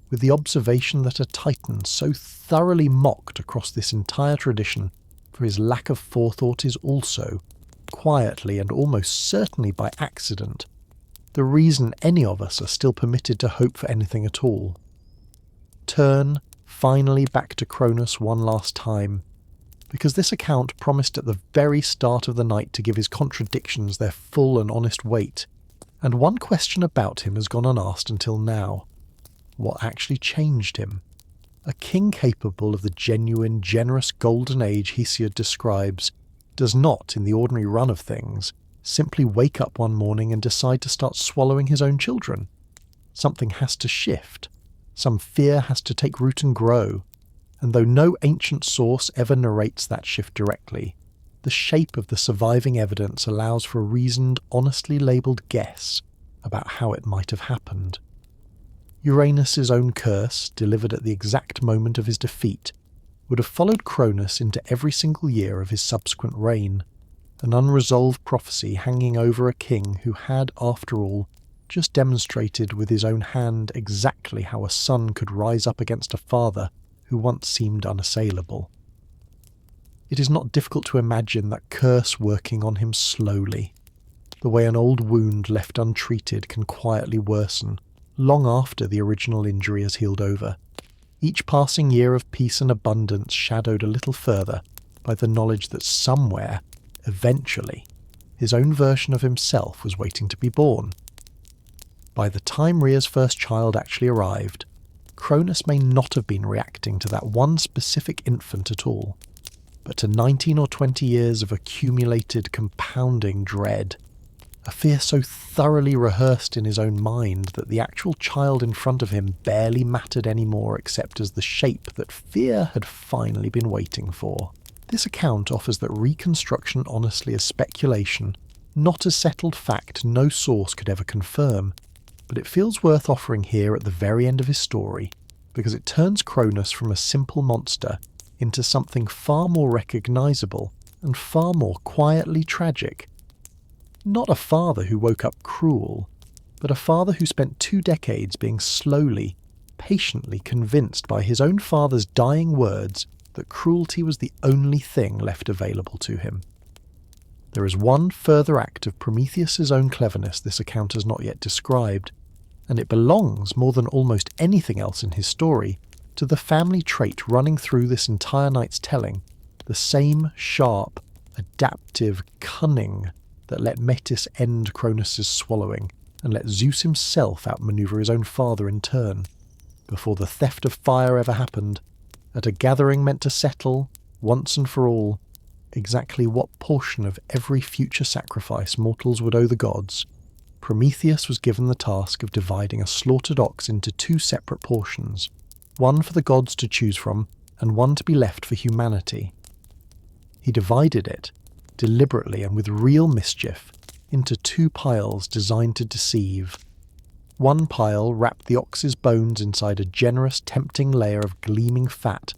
with the observation that a Titan so thoroughly mocked across this entire tradition for his lack of forethought is also, quietly and almost certainly by accident, the reason any of us are still permitted to hope for anything at all. Turn, finally, back to Cronus one last time, because this account promised at the very start of the night to give his contradictions their full and honest weight, and one question about him has gone unasked until now. What actually changed him? A king capable of the genuine, generous golden age Hesiod describes does not, in the ordinary run of things, simply wake up one morning and decide to start swallowing his own children. Something has to shift. Some fear has to take root and grow, and though no ancient source ever narrates that shift directly, the shape of the surviving evidence allows for a reasoned, honestly labelled guess about how it might have happened. Uranus' own curse, delivered at the exact moment of his defeat, would have followed Cronus into every single year of his subsequent reign, an unresolved prophecy hanging over a king who had, after all, just demonstrated with his own hand exactly how a son could rise up against a father who once seemed unassailable. It is not difficult to imagine that curse working on him slowly, the way an old wound left untreated can quietly worsen, long after the original injury has healed over, each passing year of peace and abundance shadowed a little further by the knowledge that somewhere, eventually, his own version of himself was waiting to be born. By the time Rhea's first child actually arrived, Cronus may not have been reacting to that one specific infant at all, but to 19 or 20 years of accumulated, compounding dread, a fear so thoroughly rehearsed in his own mind that the actual child in front of him barely mattered anymore except as the shape that fear had finally been waiting for. This account offers that reconstruction honestly as speculation, not as settled fact no source could ever confirm, but it feels worth offering here at the very end of his story, because it turns Cronus from a simple monster into something far more recognisable and far more quietly tragic. Not a father who woke up cruel, but a father who spent 2 decades being slowly, patiently convinced by his own father's dying words that cruelty was the only thing left available to him. There is one further act of Prometheus' own cleverness this account has not yet described, and it belongs, more than almost anything else in his story, to the family trait running through this entire night's telling, the same sharp, adaptive cunning that let Metis end Cronus' swallowing and let Zeus himself outmaneuver his own father in turn. Before the theft of fire ever happened, at a gathering meant to settle, once and for all, exactly what portion of every future sacrifice mortals would owe the gods, Prometheus was given the task of dividing a slaughtered ox into 2 separate portions, one for the gods to choose from and one to be left for humanity. He divided it, deliberately and with real mischief, into 2 piles designed to deceive. One pile wrapped the ox's bones inside a generous, tempting layer of gleaming fat,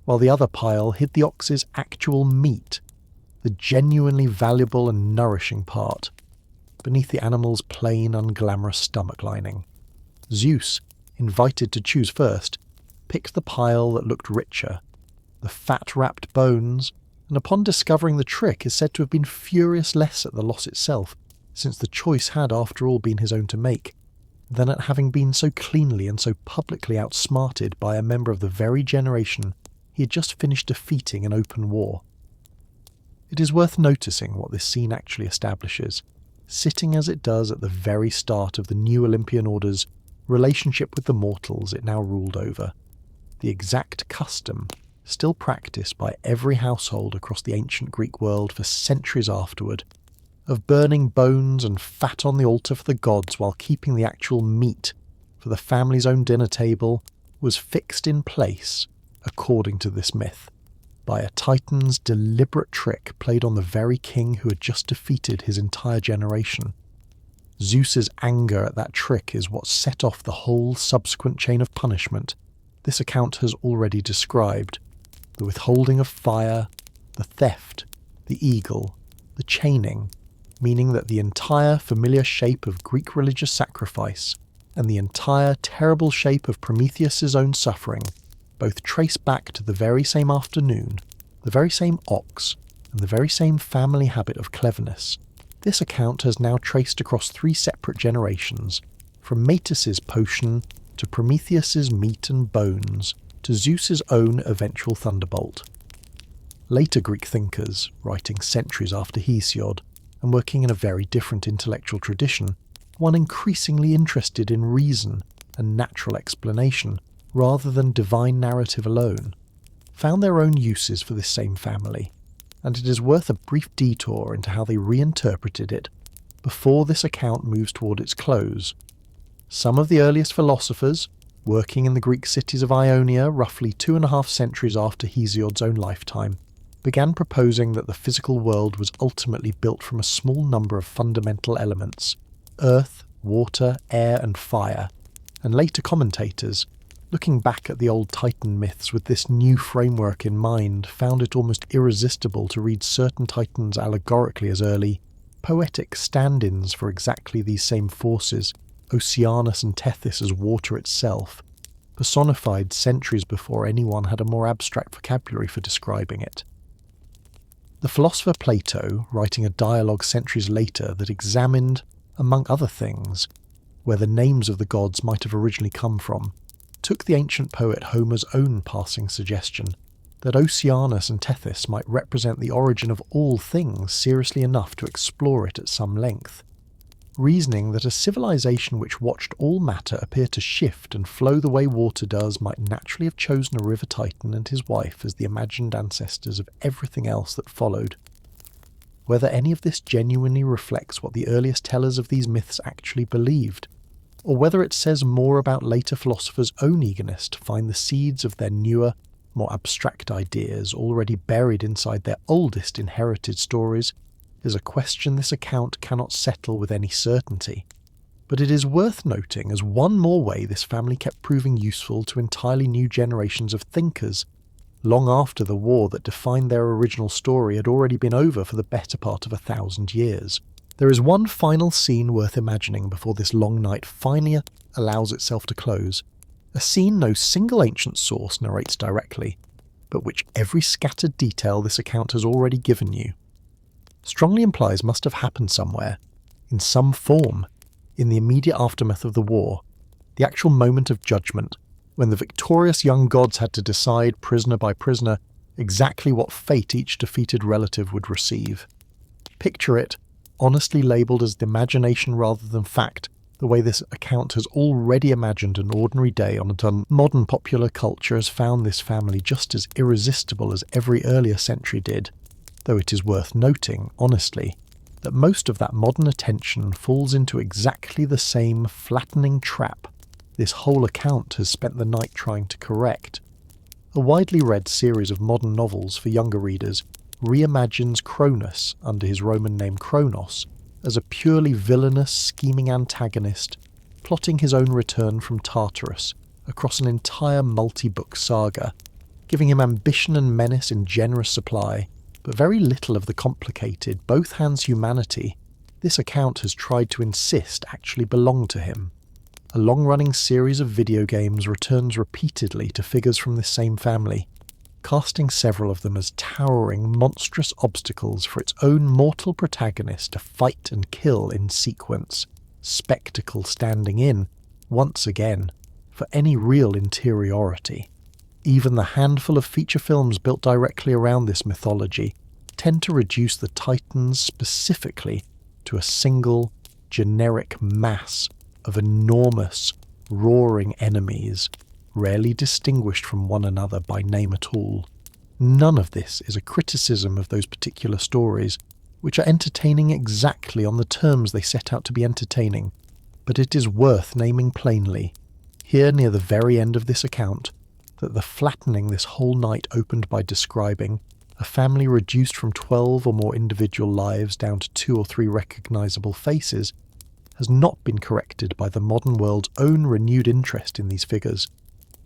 while the other pile hid the ox's actual meat, the genuinely valuable and nourishing part, beneath the animal's plain, unglamorous stomach lining. Zeus, invited to choose first, picked the pile that looked richer, the fat-wrapped bones, and upon discovering the trick is said to have been furious less at the loss itself, since the choice had after all been his own to make, than at having been so cleanly and so publicly outsmarted by a member of the very generation he had just finished defeating in open war. It is worth noticing what this scene actually establishes, sitting as it does at the very start of the new Olympian order's relationship with the mortals it now ruled over, the exact custom still practiced by every household across the ancient Greek world for centuries afterward, of burning bones and fat on the altar for the gods while keeping the actual meat for the family's own dinner table, was fixed in place, according to this myth, by a Titan's deliberate trick played on the very king who had just defeated his entire generation. Zeus's anger at that trick is what set off the whole subsequent chain of punishment this account has already described: the withholding of fire, the theft, the eagle, the chaining, meaning that the entire familiar shape of Greek religious sacrifice and the entire terrible shape of Prometheus's own suffering both trace back to the very same afternoon, the very same ox, and the very same family habit of cleverness. This account has now traced across 3 separate generations, from Metis's potion to Prometheus's meat and bones, to Zeus's own eventual thunderbolt. Later Greek thinkers, writing centuries after Hesiod, and working in a very different intellectual tradition, one increasingly interested in reason and natural explanation, rather than divine narrative alone, found their own uses for this same family, and it is worth a brief detour into how they reinterpreted it before this account moves toward its close. Some of the earliest philosophers, working in the Greek cities of Ionia roughly 2.5 centuries after Hesiod's own lifetime, began proposing that the physical world was ultimately built from a small number of fundamental elements: earth, water, air and fire, and later commentators, looking back at the old Titan myths with this new framework in mind, found it almost irresistible to read certain Titans allegorically as early, poetic stand-ins for exactly these same forces, Oceanus and Tethys as water itself, personified centuries before anyone had a more abstract vocabulary for describing it. The philosopher Plato, writing a dialogue centuries later that examined, among other things, where the names of the gods might have originally come from, took the ancient poet Homer's own passing suggestion that Oceanus and Tethys might represent the origin of all things seriously enough to explore it at some length, reasoning that a civilization which watched all matter appear to shift and flow the way water does might naturally have chosen a river Titan and his wife as the imagined ancestors of everything else that followed. Whether any of this genuinely reflects what the earliest tellers of these myths actually believed, or whether it says more about later philosophers' own eagerness to find the seeds of their newer, more abstract ideas already buried inside their oldest inherited stories, is a question this account cannot settle with any certainty. But it is worth noting as one more way this family kept proving useful to entirely new generations of thinkers, long after the war that defined their original story had already been over for the better part of 1,000 years. There is one final scene worth imagining before this long night finally allows itself to close, a scene no single ancient source narrates directly, but which every scattered detail this account has already given you strongly implies must have happened somewhere, in some form, in the immediate aftermath of the war, the actual moment of judgment, when the victorious young gods had to decide, prisoner by prisoner, exactly what fate each defeated relative would receive. Picture it, honestly labelled as imagination rather than fact, the way this account has already imagined an ordinary day on a ton. Modern popular culture has found this family just as irresistible as every earlier century did, though it is worth noting, honestly, that most of that modern attention falls into exactly the same flattening trap this whole account has spent the night trying to correct. A widely read series of modern novels for younger readers reimagines Cronus, under his Roman name Cronos, as a purely villainous, scheming antagonist, plotting his own return from Tartarus across an entire multi-book saga, giving him ambition and menace in generous supply, but very little of the complicated, both-hands humanity this account has tried to insist actually belonged to him. A long-running series of video games returns repeatedly to figures from this same family, casting several of them as towering, monstrous obstacles for its own mortal protagonist to fight and kill in sequence, spectacle standing in, once again, for any real interiority. Even the handful of feature films built directly around this mythology tend to reduce the Titans specifically to a single, generic mass of enormous, roaring enemies, rarely distinguished from one another by name at all. None of this is a criticism of those particular stories, which are entertaining exactly on the terms they set out to be entertaining, but it is worth naming plainly, here near the very end of this account, that the flattening this whole night opened by describing a family reduced from 12 or more individual lives down to 2 or 3 recognisable faces has not been corrected by the modern world's own renewed interest in these figures,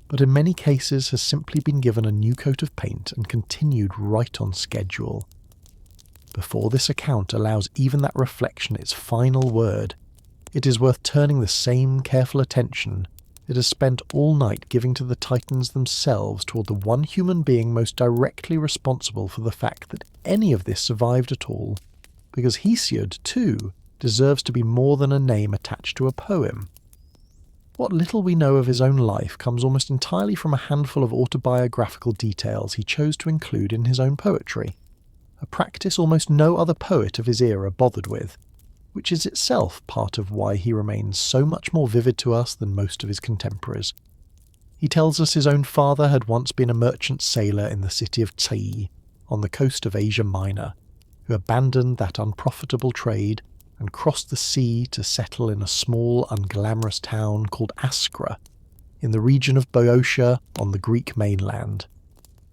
but in many cases has simply been given a new coat of paint and continued right on schedule. Before this account allows even that reflection its final word, it is worth turning the same careful attention it has spent all night giving to the Titans themselves toward the one human being most directly responsible for the fact that any of this survived at all, because Hesiod, too, deserves to be more than a name attached to a poem. What little we know of his own life comes almost entirely from a handful of autobiographical details he chose to include in his own poetry, a practice almost no other poet of his era bothered with, which is itself part of why he remains so much more vivid to us than most of his contemporaries. He tells us his own father had once been a merchant sailor in the city of Theia, on the coast of Asia Minor, who abandoned that unprofitable trade and crossed the sea to settle in a small, unglamorous town called Askra, in the region of Boeotia on the Greek mainland,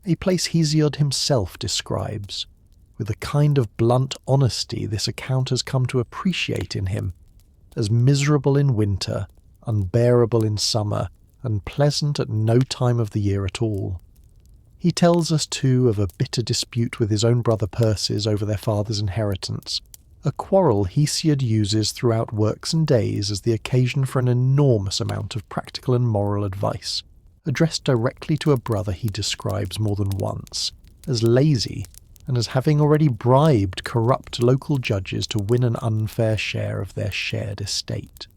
a place Hesiod himself describes, with a kind of blunt honesty this account has come to appreciate in him, as miserable in winter, unbearable in summer, and pleasant at no time of the year at all. He tells us too of a bitter dispute with his own brother Perses over their father's inheritance, a quarrel Hesiod uses throughout Works and Days as the occasion for an enormous amount of practical and moral advice, addressed directly to a brother he describes more than once as lazy and as having already bribed corrupt local judges to win an unfair share of their shared estate.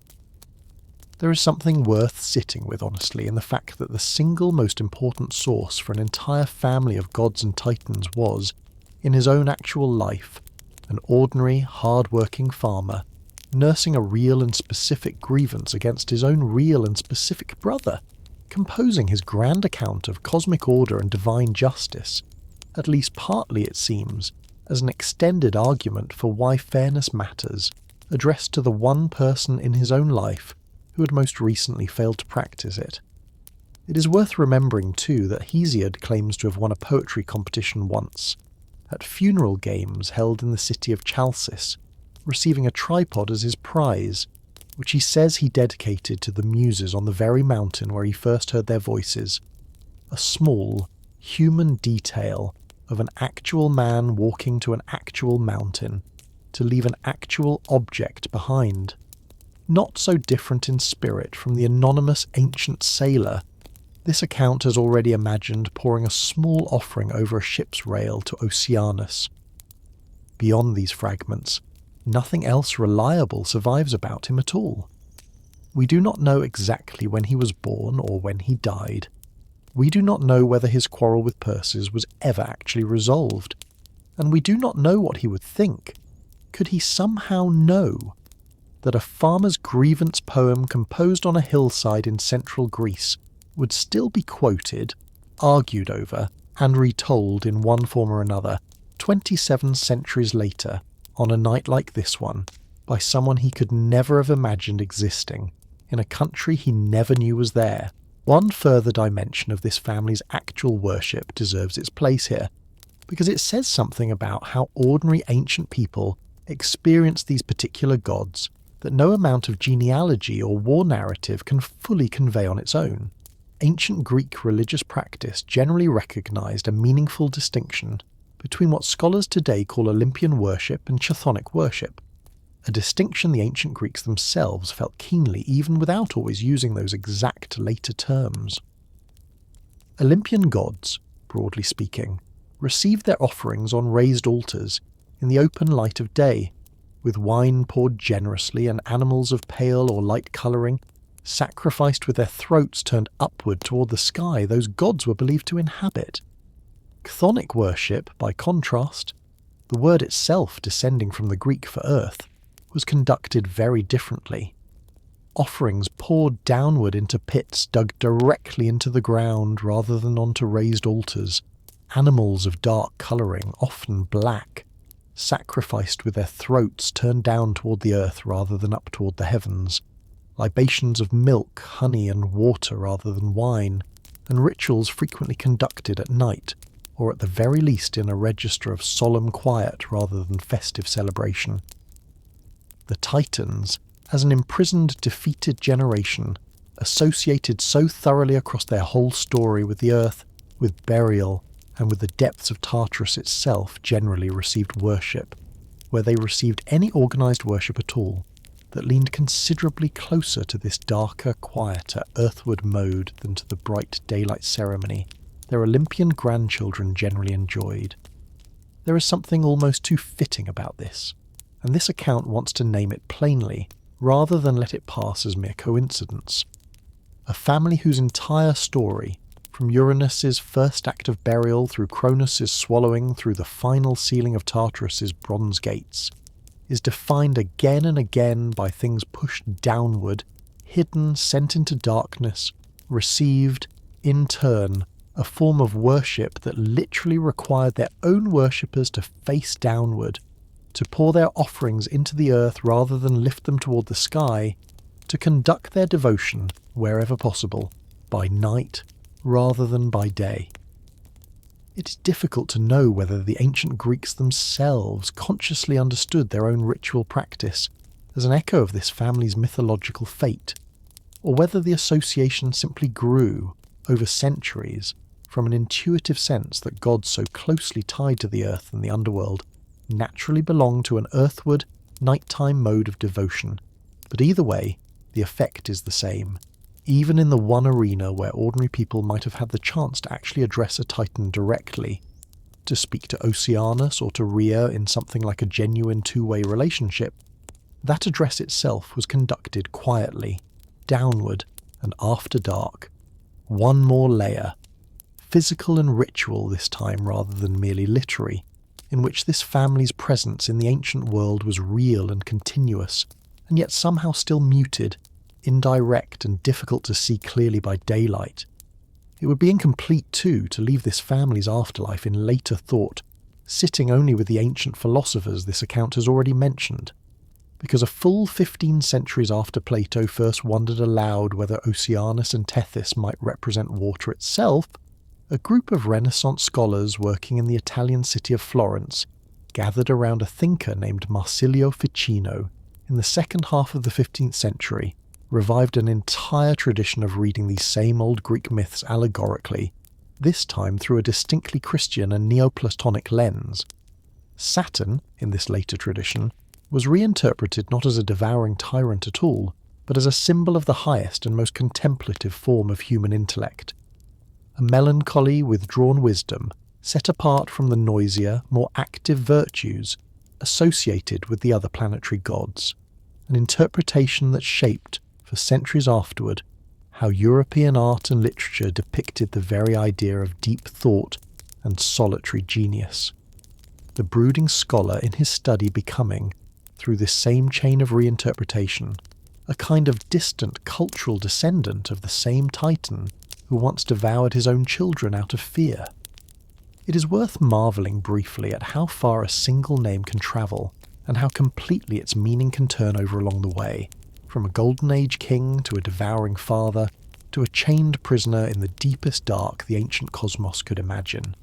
There is something worth sitting with, honestly, in the fact that the single most important source for an entire family of gods and titans was, in his own actual life, an ordinary, hard-working farmer, nursing a real and specific grievance against his own real and specific brother, composing his grand account of cosmic order and divine justice, at least partly it seems, as an extended argument for why fairness matters, addressed to the one person in his own life who had most recently failed to practice it. It is worth remembering, too, that Hesiod claims to have won a poetry competition once, at funeral games held in the city of Chalcis, receiving a tripod as his prize, which he says he dedicated to the Muses on the very mountain where he first heard their voices, a small, human detail of an actual man walking to an actual mountain to leave an actual object behind, not so different in spirit from the anonymous ancient sailor. This account has already imagined pouring a small offering over a ship's rail to Oceanus. Beyond these fragments, nothing else reliable survives about him at all. We do not know exactly when he was born or when he died. We do not know whether his quarrel with Perses was ever actually resolved. And we do not know what he would think. Could he somehow know that a farmer's grievance poem composed on a hillside in central Greece would still be quoted, argued over, and retold in one form or another 27 centuries later, on a night like this one, by someone he could never have imagined existing, in a country he never knew was there? One further dimension of this family's actual worship deserves its place here, because it says something about how ordinary ancient people experienced these particular gods that no amount of genealogy or war narrative can fully convey on its own. Ancient Greek religious practice generally recognized a meaningful distinction between what scholars today call Olympian worship and chthonic worship, a distinction the ancient Greeks themselves felt keenly even without always using those exact later terms. Olympian gods, broadly speaking, received their offerings on raised altars in the open light of day, with wine poured generously and animals of pale or light colouring sacrificed with their throats turned upward toward the sky those gods were believed to inhabit. Chthonic worship, by contrast, the word itself descending from the Greek for earth, was conducted very differently. Offerings poured downward into pits dug directly into the ground rather than onto raised altars, animals of dark colouring, often black, sacrificed with their throats turned down toward the earth rather than up toward the heavens, libations of milk, honey and water rather than wine, and rituals frequently conducted at night, or at the very least in a register of solemn quiet rather than festive celebration. The Titans, as an imprisoned, defeated generation, associated so thoroughly across their whole story with the earth, with burial, and with the depths of Tartarus itself, generally received worship, where they received any organised worship at all, that leaned considerably closer to this darker, quieter, earthward mode than to the bright daylight ceremony their Olympian grandchildren generally enjoyed. There is something almost too fitting about this, and this account wants to name it plainly, rather than let it pass as mere coincidence. A family whose entire story, from Uranus's first act of burial through Cronus's swallowing through the final sealing of Tartarus's bronze gates, is defined again and again by things pushed downward, hidden, sent into darkness, received, in turn, a form of worship that literally required their own worshippers to face downward, to pour their offerings into the earth rather than lift them toward the sky, to conduct their devotion, wherever possible, by night rather than by day. It is difficult to know whether the ancient Greeks themselves consciously understood their own ritual practice as an echo of this family's mythological fate, or whether the association simply grew, over centuries, from an intuitive sense that gods so closely tied to the earth and the underworld naturally belonged to an earthward, nighttime mode of devotion. But either way, the effect is the same, even in the one arena where ordinary people might have had the chance to actually address a Titan directly, to speak to Oceanus or to Rhea in something like a genuine two-way relationship. That address itself was conducted quietly, downward and after dark. One more layer, physical and ritual this time rather than merely literary, in which this family's presence in the ancient world was real and continuous, and yet somehow still muted, indirect and difficult to see clearly by daylight. It would be incomplete, too, to leave this family's afterlife in later thought, sitting only with the ancient philosophers this account has already mentioned, because a full 15 centuries after Plato first wondered aloud whether Oceanus and Tethys might represent water itself, a group of Renaissance scholars working in the Italian city of Florence gathered around a thinker named Marsilio Ficino in the second half of the 15th century, revived an entire tradition of reading these same old Greek myths allegorically, this time through a distinctly Christian and Neoplatonic lens. Saturn, in this later tradition, was reinterpreted not as a devouring tyrant at all, but as a symbol of the highest and most contemplative form of human intellect. A melancholy, withdrawn wisdom, set apart from the noisier, more active virtues associated with the other planetary gods, an interpretation that shaped, for for centuries afterward, how European art and literature depicted the very idea of deep thought and solitary genius. The brooding scholar in his study becoming, through this same chain of reinterpretation, a kind of distant cultural descendant of the same Titan who once devoured his own children out of fear. It is worth marvelling briefly at how far a single name can travel, and how completely its meaning can turn over along the way, from a Golden Age king to a devouring father, to a chained prisoner in the deepest dark the ancient cosmos could imagine,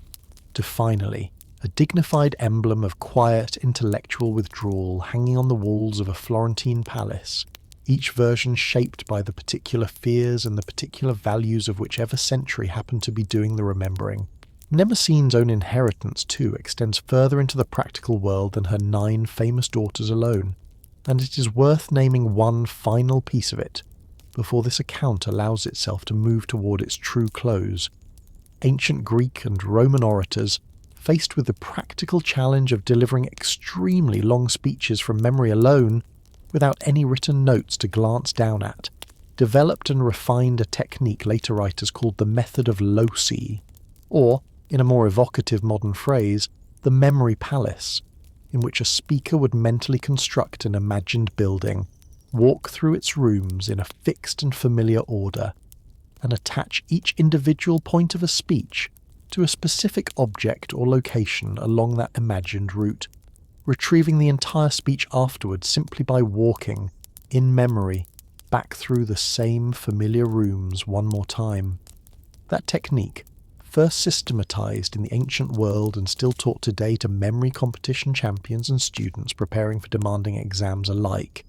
to finally a dignified emblem of quiet intellectual withdrawal hanging on the walls of a Florentine palace, each version shaped by the particular fears and the particular values of whichever century happened to be doing the remembering. Mnemosyne's own inheritance, too, extends further into the practical world than her 9 famous daughters alone, and it is worth naming one final piece of it before this account allows itself to move toward its true close. Ancient Greek and Roman orators, faced with the practical challenge of delivering extremely long speeches from memory alone, without any written notes to glance down at, developed and refined a technique later writers called the method of loci, or, in a more evocative modern phrase, the memory palace, in which a speaker would mentally construct an imagined building, walk through its rooms in a fixed and familiar order, and attach each individual point of a speech to a specific object or location along that imagined route, retrieving the entire speech afterwards simply by walking, in memory, back through the same familiar rooms one more time. That technique, first systematized in the ancient world and still taught today to memory competition champions and students preparing for demanding exams alike,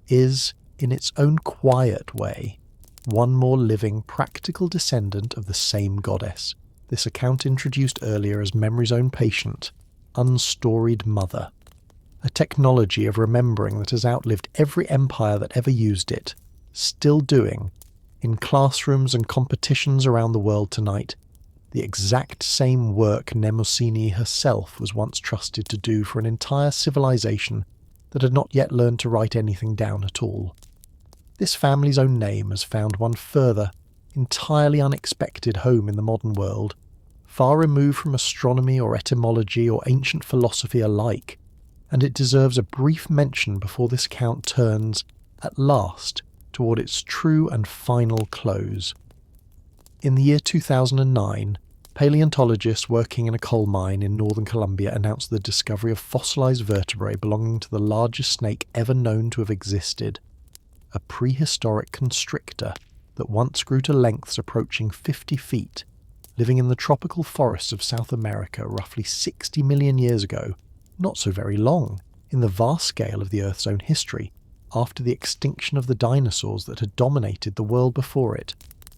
is, in its own quiet way, one more living practical descendant of the same goddess, this account introduced earlier as memory's own patient, unstoried mother. A technology of remembering that has outlived every empire that ever used it, still doing, in classrooms and competitions around the world tonight, the exact same work Mnemosyne herself was once trusted to do for an entire civilization that had not yet learned to write anything down at all. This family's own name has found one further, entirely unexpected home in the modern world, far removed from astronomy or etymology or ancient philosophy alike, and it deserves a brief mention before this account turns, at last, toward its true and final close. In the year 2009, paleontologists working in a coal mine in northern Colombia announced the discovery of fossilized vertebrae belonging to the largest snake ever known to have existed, a prehistoric constrictor that once grew to lengths approaching 50 feet, living in the tropical forests of South America roughly 60 million years ago, not so very long, in the vast scale of the Earth's own history, after the extinction of the dinosaurs that had dominated the world before it.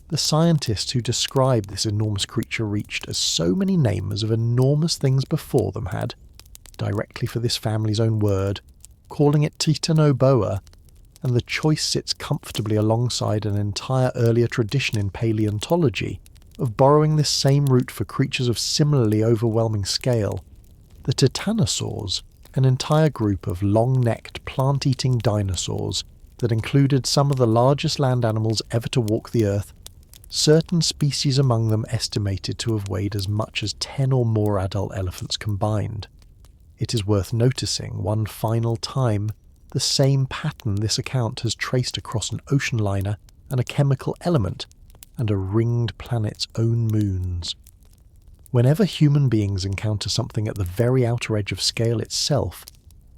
The scientists who described this enormous creature reached as so many names of enormous things before them had, directly for this family's own word, calling it Titanoboa, and the choice sits comfortably alongside an entire earlier tradition in paleontology of borrowing this same root for creatures of similarly overwhelming scale. The titanosaurs, an entire group of long-necked, plant-eating dinosaurs that included some of the largest land animals ever to walk the earth, certain species among them estimated to have weighed as much as 10 or more adult elephants combined. It is worth noticing one final time the same pattern this account has traced across an ocean liner and a chemical element and a ringed planet's own moons. Whenever human beings encounter something at the very outer edge of scale itself,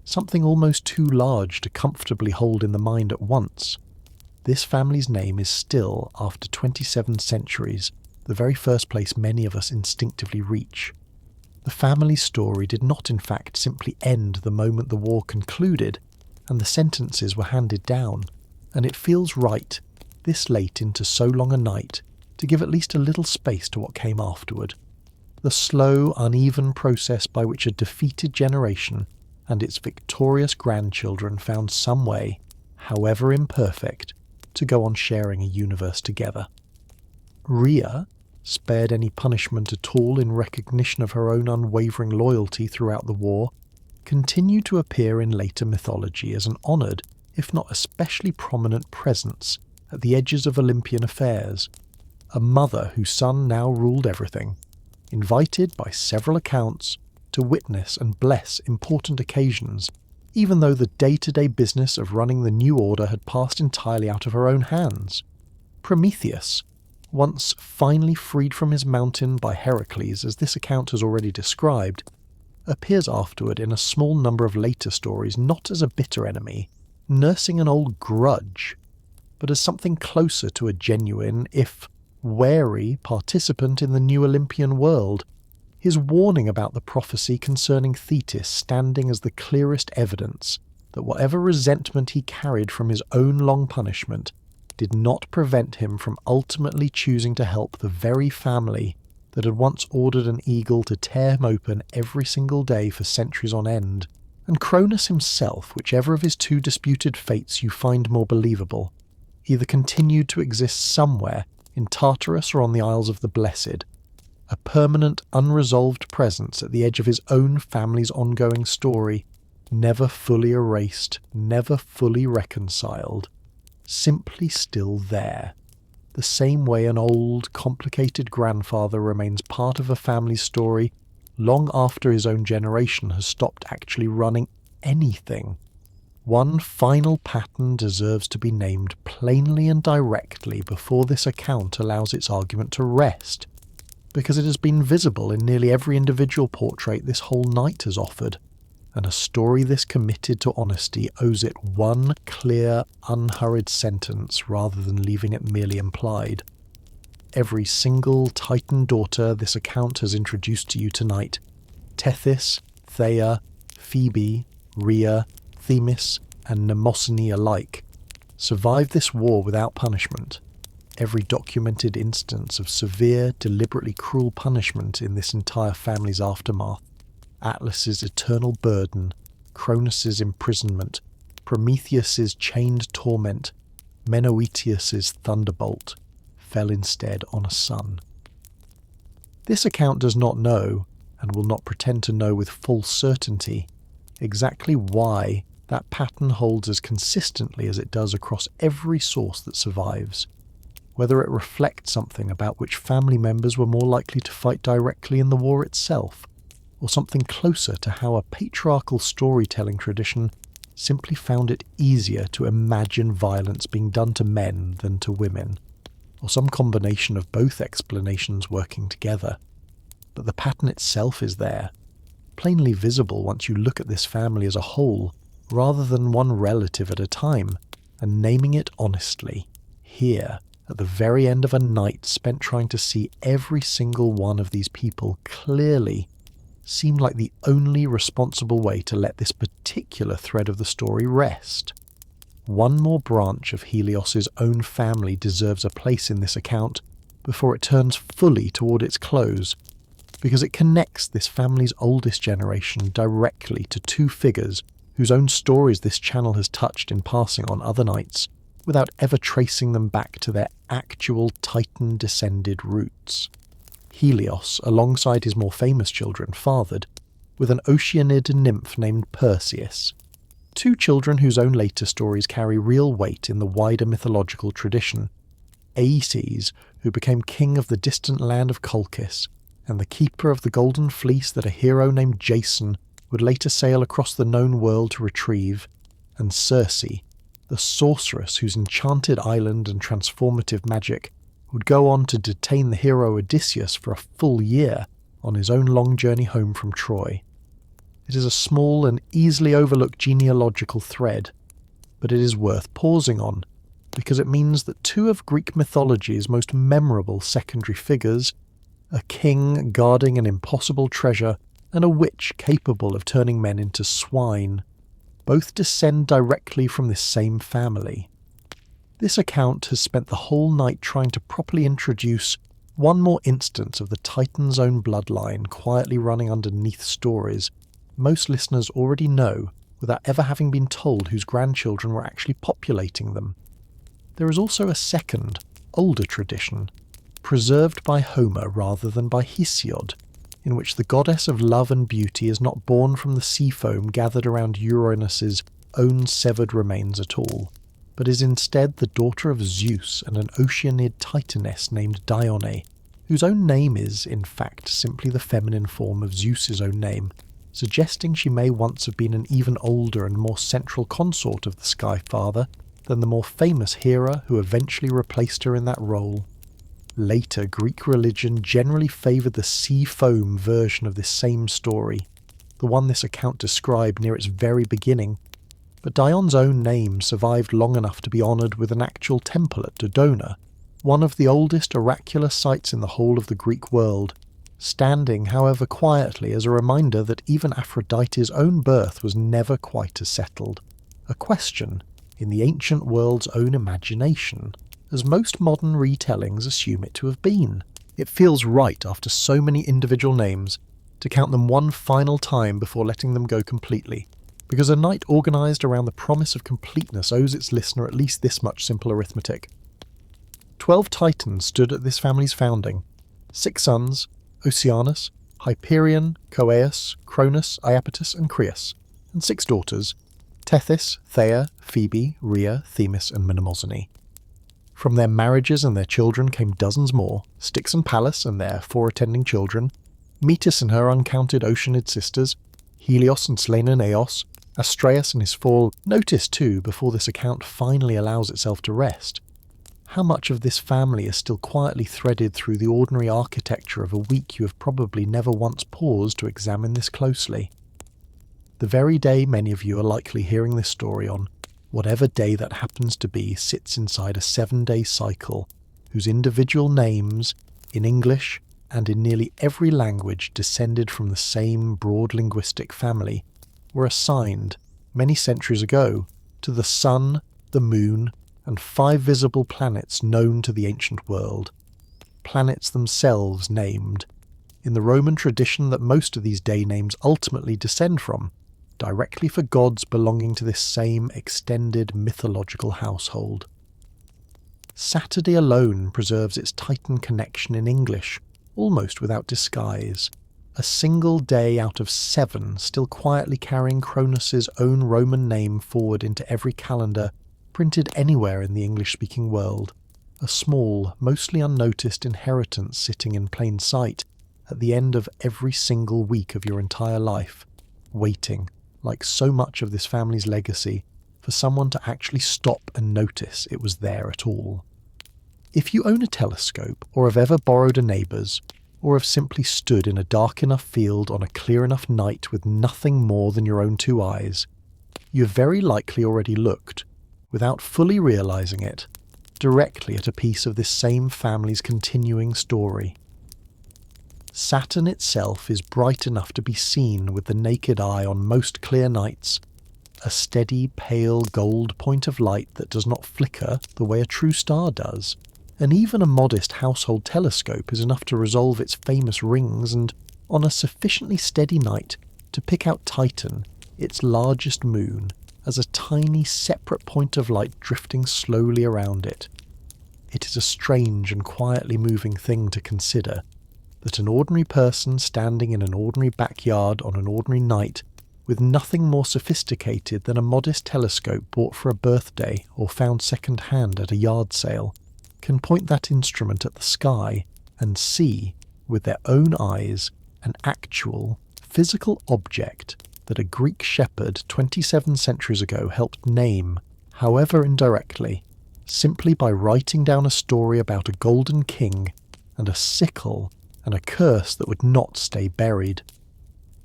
something almost too large to comfortably hold in the mind at once, this family's name is still, after 27 centuries, the very first place many of us instinctively reach. The family's story did not in fact simply end the moment the war concluded and the sentences were handed down, and it feels right, this late into so long a night, to give at least a little space to what came afterward. The slow, uneven process by which a defeated generation and its victorious grandchildren found some way, however imperfect, to go on sharing a universe together. Rhea, spared any punishment at all in recognition of her own unwavering loyalty throughout the war, continued to appear in later mythology as an honoured, if not especially prominent presence at the edges of Olympian affairs, a mother whose son now ruled everything, invited by several accounts to witness and bless important occasions, even though the day-to-day business of running the new order had passed entirely out of her own hands. Prometheus, once finally freed from his mountain by Heracles, as this account has already described, appears afterward in a small number of later stories not as a bitter enemy, nursing an old grudge, but as something closer to a genuine, if wary, participant in the new Olympian world, his warning about the prophecy concerning Tethys standing as the clearest evidence that whatever resentment he carried from his own long punishment did not prevent him from ultimately choosing to help the very family that had once ordered an eagle to tear him open every single day for centuries on end. And Cronus himself, whichever of his two disputed fates you find more believable, either continued to exist somewhere in Tartarus or on the Isles of the Blessed, a permanent, unresolved presence at the edge of his own family's ongoing story, never fully erased, never fully reconciled, simply still there, the same way an old, complicated grandfather remains part of a family's story long after his own generation has stopped actually running anything. One final pattern deserves to be named plainly and directly before this account allows its argument to rest, because it has been visible in nearly every individual portrait this whole night has offered, and a story this committed to honesty owes it one clear, unhurried sentence rather than leaving it merely implied. Every single Titan daughter this account has introduced to you tonight, Tethys, Theia, Phoebe, Rhea, Themis, and Mnemosyne alike, survived this war without punishment. Every documented instance of severe, deliberately cruel punishment in this entire family's aftermath, Atlas's eternal burden, Cronus's imprisonment, Prometheus's chained torment, Menoetius's thunderbolt, fell instead on a son. This account does not know, and will not pretend to know with full certainty, exactly why that pattern holds as consistently as it does across every source that survives, whether it reflects something about which family members were more likely to fight directly in the war itself, or something closer to how a patriarchal storytelling tradition simply found it easier to imagine violence being done to men than to women, or some combination of both explanations working together. But the pattern itself is there, plainly visible once you look at this family as a whole, rather than one relative at a time, and naming it honestly, here, at the very end of a night spent trying to see every single one of these people clearly, seemed like the only responsible way to let this particular thread of the story rest. One more branch of Helios's own family deserves a place in this account before it turns fully toward its close, because it connects this family's oldest generation directly to two figures whose own stories this channel has touched in passing on other nights, without ever tracing them back to their actual Titan-descended roots. Helios, alongside his more famous children, fathered, with an Oceanid nymph named Perseus, two children whose own later stories carry real weight in the wider mythological tradition. Aeetes, who became king of the distant land of Colchis, and the keeper of the golden fleece that a hero named Jason would later sail across the known world to retrieve, and Circe, the sorceress whose enchanted island and transformative magic would go on to detain the hero Odysseus for a full year on his own long journey home from Troy. It is a small and easily overlooked genealogical thread, but it is worth pausing on, because it means that two of Greek mythology's most memorable secondary figures, a king guarding an impossible treasure and a witch capable of turning men into swine, both descend directly from this same family. This account has spent the whole night trying to properly introduce one more instance of the Titan's own bloodline quietly running underneath stories most listeners already know without ever having been told whose grandchildren were actually populating them. There is also a second, older tradition, preserved by Homer rather than by Hesiod, in which the goddess of love and beauty is not born from the sea foam gathered around Uranus's own severed remains at all, but is instead the daughter of Zeus and an Oceanid titaness named Dione, whose own name is, in fact, simply the feminine form of Zeus's own name, suggesting she may once have been an even older and more central consort of the Sky Father than the more famous Hera who eventually replaced her in that role. Later, Greek religion generally favoured the sea foam version of this same story, the one this account described near its very beginning, but Dion's own name survived long enough to be honoured with an actual temple at Dodona, one of the oldest oracular sites in the whole of the Greek world, standing, however, quietly as a reminder that even Aphrodite's own birth was never quite as settled, a question in the ancient world's own imagination, as most modern retellings assume it to have been. It feels right, after so many individual names, to count them one final time before letting them go completely, because a night organised around the promise of completeness owes its listener at least this much simple arithmetic. 12 Titans stood at this family's founding: 6 sons, Oceanus, Hyperion, Coeus, Cronus, Iapetus and Crius, and 6 daughters, Tethys, Theia, Phoebe, Rhea, Themis and Mnemosyne. From their marriages and their children came dozens more, Styx and Pallas and their 4 attending children, Metis and her uncounted Oceanid sisters, Helios and Selene and Eos, Astraeus and his 4. Notice too, before this account finally allows itself to rest, how much of this family is still quietly threaded through the ordinary architecture of a week you have probably never once paused to examine this closely. The very day many of you are likely hearing this story on, whatever day that happens to be, sits inside a 7-day cycle, whose individual names, in English and in nearly every language descended from the same broad linguistic family, were assigned, many centuries ago, to the sun, the moon, and 5 visible planets known to the ancient world. Planets themselves named, in the Roman tradition that most of these day names ultimately descend from, directly for gods belonging to this same extended mythological household. Saturday alone preserves its Titan connection in English, almost without disguise. A single day out of 7 still quietly carrying Cronus's own Roman name forward into every calendar printed anywhere in the English-speaking world, a small, mostly unnoticed inheritance sitting in plain sight at the end of every single week of your entire life, waiting, like so much of this family's legacy, for someone to actually stop and notice it was there at all. If you own a telescope, or have ever borrowed a neighbour's, or have simply stood in a dark enough field on a clear enough night with nothing more than your own 2 eyes, you have very likely already looked, without fully realising it, directly at a piece of this same family's continuing story. Saturn itself is bright enough to be seen with the naked eye on most clear nights, a steady, pale gold point of light that does not flicker the way a true star does, and even a modest household telescope is enough to resolve its famous rings and, on a sufficiently steady night, to pick out Titan, its largest moon, as a tiny separate point of light drifting slowly around it. It is a strange and quietly moving thing to consider, that an ordinary person standing in an ordinary backyard on an ordinary night, with nothing more sophisticated than a modest telescope bought for a birthday or found second-hand at a yard sale, can point that instrument at the sky and see, with their own eyes, an actual, physical object that a Greek shepherd 27 centuries ago helped name, however indirectly, simply by writing down a story about a golden king and a sickle and a curse that would not stay buried.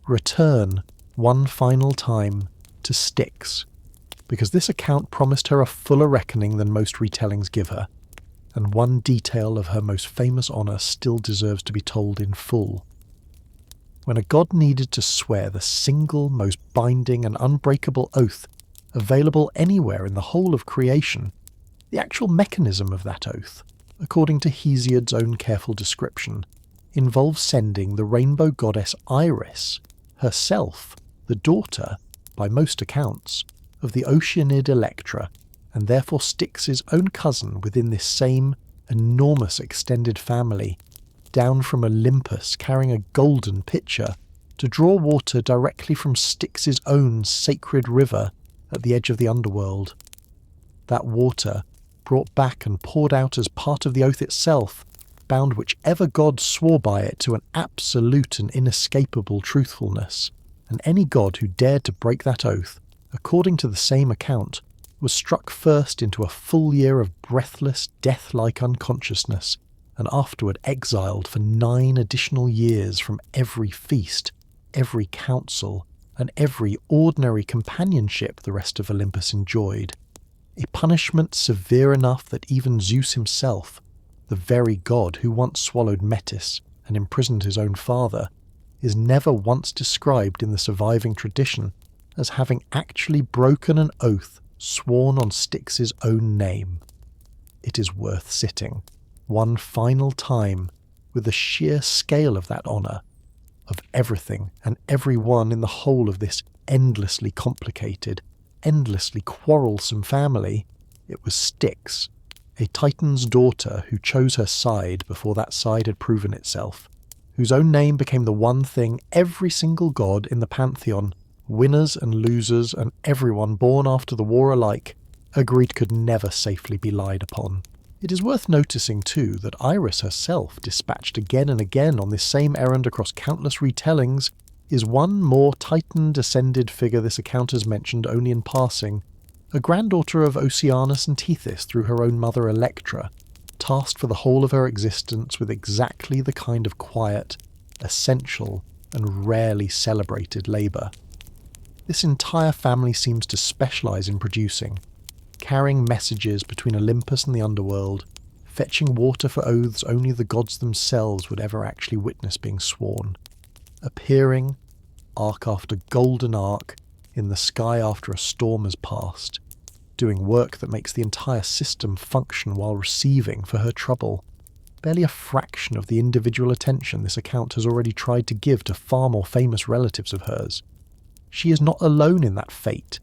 Return, one final time, to Styx, because this account promised her a fuller reckoning than most retellings give her, and one detail of her most famous honour still deserves to be told in full. When a god needed to swear the single most binding and unbreakable oath available anywhere in the whole of creation, the actual mechanism of that oath, according to Hesiod's own careful description, involves sending the rainbow goddess Iris, herself the daughter, by most accounts, of the Oceanid Electra, and therefore Styx's own cousin within this same enormous extended family, down from Olympus carrying a golden pitcher to draw water directly from Styx's own sacred river at the edge of the underworld. That water, brought back and poured out as part of the oath itself, bound whichever god swore by it to an absolute and inescapable truthfulness, and any god who dared to break that oath, according to the same account, was struck first into a full year of breathless, death-like unconsciousness, and afterward exiled for 9 additional years from every feast, every council, and every ordinary companionship the rest of Olympus enjoyed. A punishment severe enough that even Zeus himself, the very god who once swallowed Metis and imprisoned his own father, is never once described in the surviving tradition as having actually broken an oath sworn on Styx's own name. It is worth sitting, one final time, with the sheer scale of that honour, of everything and everyone in the whole of this endlessly complicated, endlessly quarrelsome family. It was Styx, a Titan's daughter who chose her side before that side had proven itself, whose own name became the one thing every single god in the pantheon, winners and losers and everyone born after the war alike, agreed could never safely be lied upon. It is worth noticing too that Iris herself, dispatched again and again on this same errand across countless retellings, is one more Titan-descended figure this account has mentioned only in passing, a granddaughter of Oceanus and Tethys through her own mother Electra, tasked for the whole of her existence with exactly the kind of quiet, essential, and rarely celebrated labour. This entire family seems to specialise in producing, carrying messages between Olympus and the underworld, fetching water for oaths only the gods themselves would ever actually witness being sworn, appearing, arc after golden arc, in the sky after a storm has passed, doing work that makes the entire system function while receiving for her trouble, barely a fraction of the individual attention this account has already tried to give to far more famous relatives of hers. She is not alone in that fate.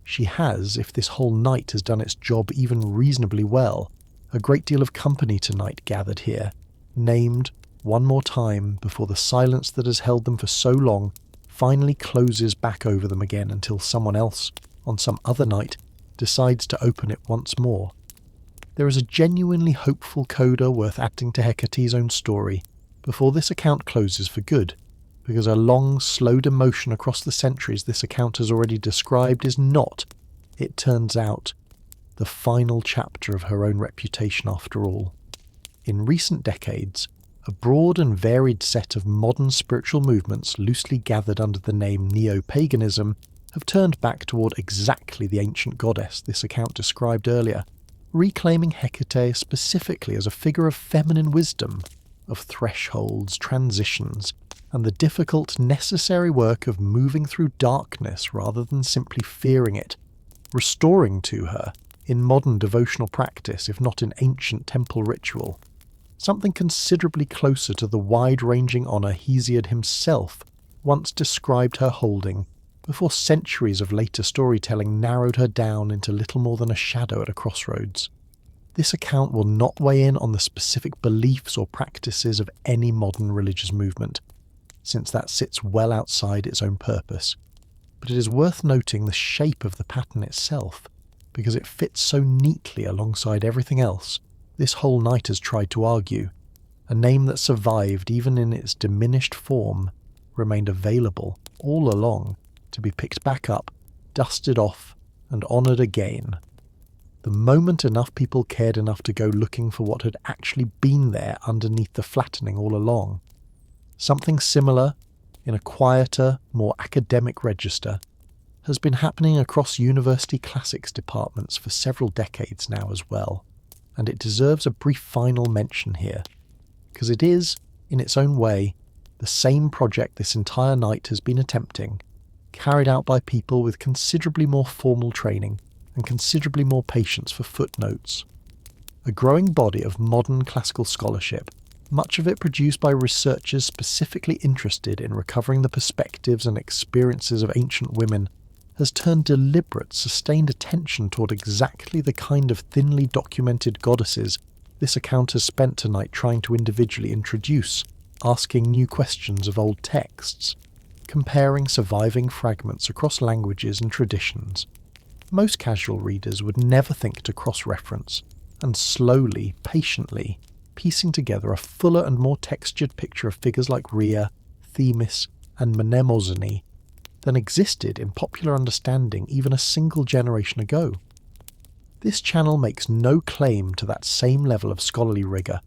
She has, if this whole night has done its job even reasonably well, a great deal of company tonight gathered here, named, one more time, before the silence that has held them for so long finally closes back over them again until someone else, on some other night, decides to open it once more. There is a genuinely hopeful coda worth adding to Hecate's own story before this account closes for good, because a long, slowed emotion across the centuries this account has already described is not, it turns out, the final chapter of her own reputation after all. In recent decades, a broad and varied set of modern spiritual movements loosely gathered under the name neo-paganism have turned back toward exactly the ancient goddess this account described earlier, reclaiming Hecate specifically as a figure of feminine wisdom, of thresholds, transitions, and the difficult, necessary work of moving through darkness rather than simply fearing it, restoring to her, in modern devotional practice if not in ancient temple ritual, something considerably closer to the wide-ranging honour Hesiod himself once described her holding before centuries of later storytelling narrowed her down into little more than a shadow at a crossroads. This account will not weigh in on the specific beliefs or practices of any modern religious movement, since that sits well outside its own purpose, but it is worth noting the shape of the pattern itself, because it fits so neatly alongside everything else this whole night has tried to argue. A name that survived even in its diminished form, remained available all along to be picked back up, dusted off, and honoured again. The moment enough people cared enough to go looking for what had actually been there underneath the flattening all along. Something similar, in a quieter, more academic register, has been happening across university classics departments for several decades now as well, and it deserves a brief final mention here, because it is, in its own way, the same project this entire night has been attempting, carried out by people with considerably more formal training and considerably more patience for footnotes. A growing body of modern classical scholarship, much of it produced by researchers specifically interested in recovering the perspectives and experiences of ancient women, has turned deliberate, sustained attention toward exactly the kind of thinly documented goddesses this account has spent tonight trying to individually introduce, asking new questions of old texts, comparing surviving fragments across languages and traditions. most casual readers would never think to cross-reference, and slowly, patiently, piecing together a fuller and more textured picture of figures like Rhea, Themis, and Mnemosyne than existed in popular understanding even a single generation ago. This channel makes no claim to that same level of scholarly rigour,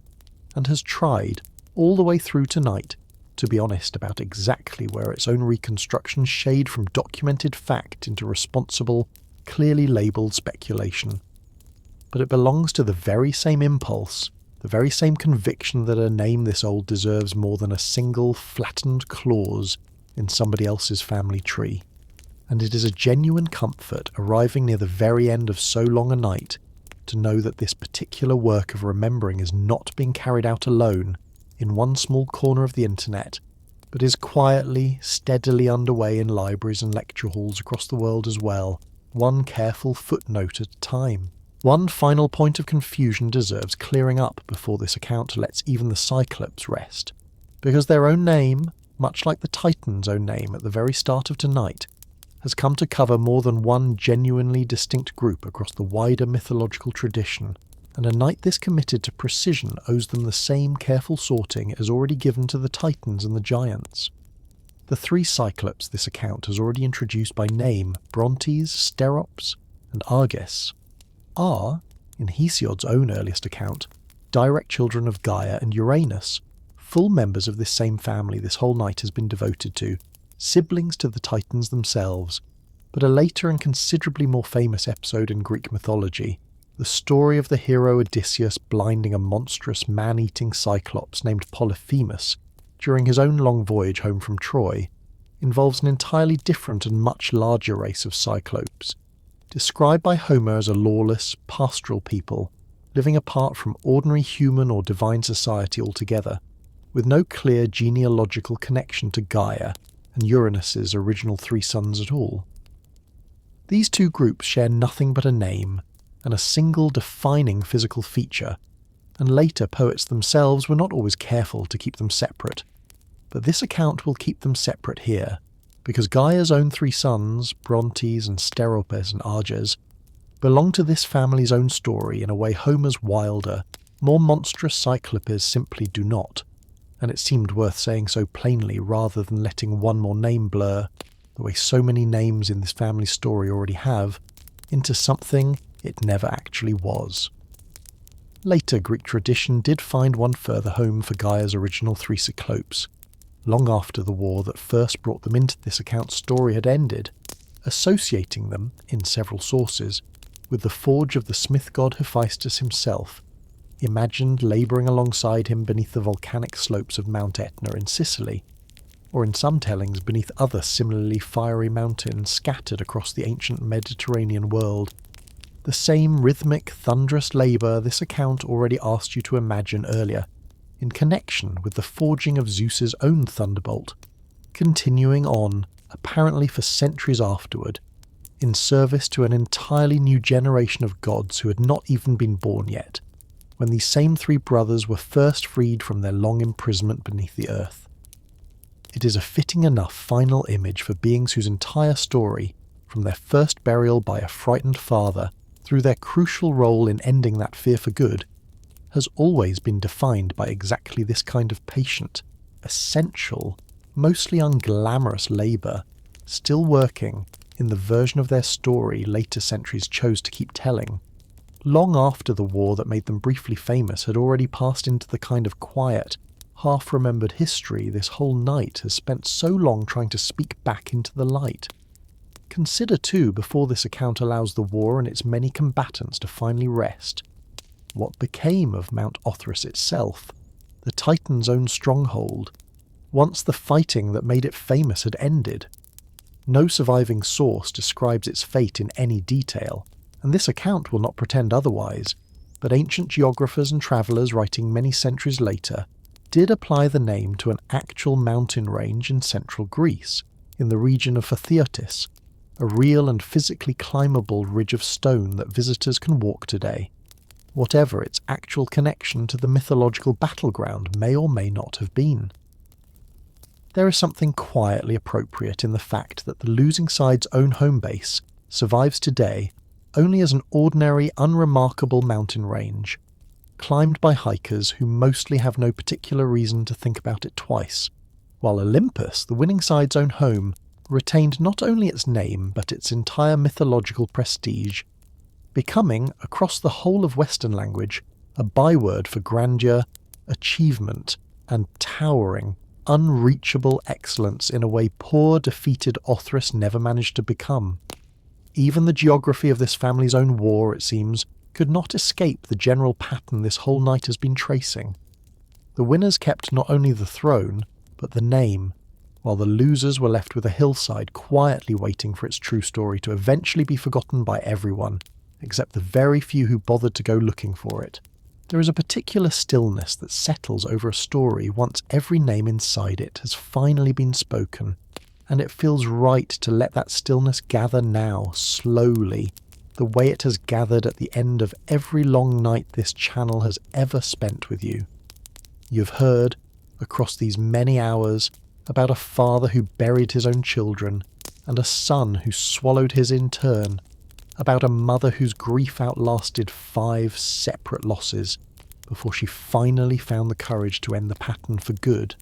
and has tried, all the way through tonight, to be honest about exactly where its own reconstructions shade from documented fact into responsible, clearly labelled speculation. But it belongs to the very same impulse, the very same conviction that a name this old deserves more than a single flattened clause in somebody else's family tree. And it is a genuine comfort arriving near the very end of so long a night to know that this particular work of remembering is not being carried out alone in one small corner of the internet, but is quietly, steadily underway in libraries and lecture halls across the world as well, one careful footnote at a time. One final point of confusion deserves clearing up before this account lets even the Cyclops rest, because their own name, much like the Titan's own name at the very start of tonight, has come to cover more than one genuinely distinct group across the wider mythological tradition, and a night this committed to precision owes them the same careful sorting as already given to the Titans and the Giants. The three Cyclops this account has already introduced by name, Brontes, Sterops, and Arges, are, in Hesiod's own earliest account, direct children of Gaia and Uranus, full members of this same family this whole night has been devoted to, siblings to the Titans themselves, but a later and considerably more famous episode in Greek mythology, the story of the hero Odysseus blinding a monstrous man-eating Cyclops named Polyphemus during his own long voyage home from Troy, involves an entirely different and much larger race of Cyclopes, described by Homer as a lawless, pastoral people, living apart from ordinary human or divine society altogether, with no clear genealogical connection to Gaia and Uranus's original three sons at all. These two groups share nothing but a name, and a single defining physical feature, and later poets themselves were not always careful to keep them separate. But this account will keep them separate here, because Gaia's own three sons, Brontes and Steropes and Arges, belong to this family's own story in a way Homer's wilder, more monstrous Cyclopes simply do not, and it seemed worth saying so plainly rather than letting one more name blur, the way so many names in this family story already have, into something it never actually was. Later Greek tradition did find one further home for Gaia's original three Cyclopes, long after the war that first brought them into this account's story had ended, associating them, in several sources, with the forge of the smith god Hephaestus himself, imagined labouring alongside him beneath the volcanic slopes of Mount Etna in Sicily, or in some tellings beneath other similarly fiery mountains scattered across the ancient Mediterranean world. The same rhythmic, thunderous labour this account already asked you to imagine earlier, in connection with the forging of Zeus's own thunderbolt, continuing on, apparently for centuries afterward, in service to an entirely new generation of gods who had not even been born yet, when these same three brothers were first freed from their long imprisonment beneath the earth. It is a fitting enough final image for beings whose entire story, from their first burial by a frightened father, through their crucial role in ending that fear for good, has always been defined by exactly this kind of patient, essential, mostly unglamorous labour, still working in the version of their story later centuries chose to keep telling, long after the war that made them briefly famous had already passed into the kind of quiet, half-remembered history this whole night has spent so long trying to speak back into the light. Consider too, before this account allows the war and its many combatants to finally rest, what became of Mount Olympus itself, the Titan's own stronghold, once the fighting that made it famous had ended. No surviving source describes its fate in any detail, and this account will not pretend otherwise, but ancient geographers and travellers writing many centuries later did apply the name to an actual mountain range in central Greece, in the region of Thetis, a real and physically climbable ridge of stone that visitors can walk today, whatever its actual connection to the mythological battleground may or may not have been. There is something quietly appropriate in the fact that the losing side's own home base survives today only as an ordinary, unremarkable mountain range, climbed by hikers who mostly have no particular reason to think about it twice, while Olympus, the winning side's own home, retained not only its name but its entire mythological prestige, becoming, across the whole of Western language, a byword for grandeur, achievement, and towering, unreachable excellence in a way poor, defeated Othrys never managed to become. Even the geography of this family's own war, it seems, could not escape the general pattern this whole night has been tracing. The winners kept not only the throne, but the name, while the losers were left with a hillside quietly waiting for its true story to eventually be forgotten by everyone, except the very few who bothered to go looking for it. There is a particular stillness that settles over a story once every name inside it has finally been spoken, and it feels right to let that stillness gather now, slowly, the way it has gathered at the end of every long night this channel has ever spent with you. You've heard, across these many hours, about a father who buried his own children, and a son who swallowed his in turn, about a mother whose grief outlasted 5 separate losses before she finally found the courage to end the pattern for good,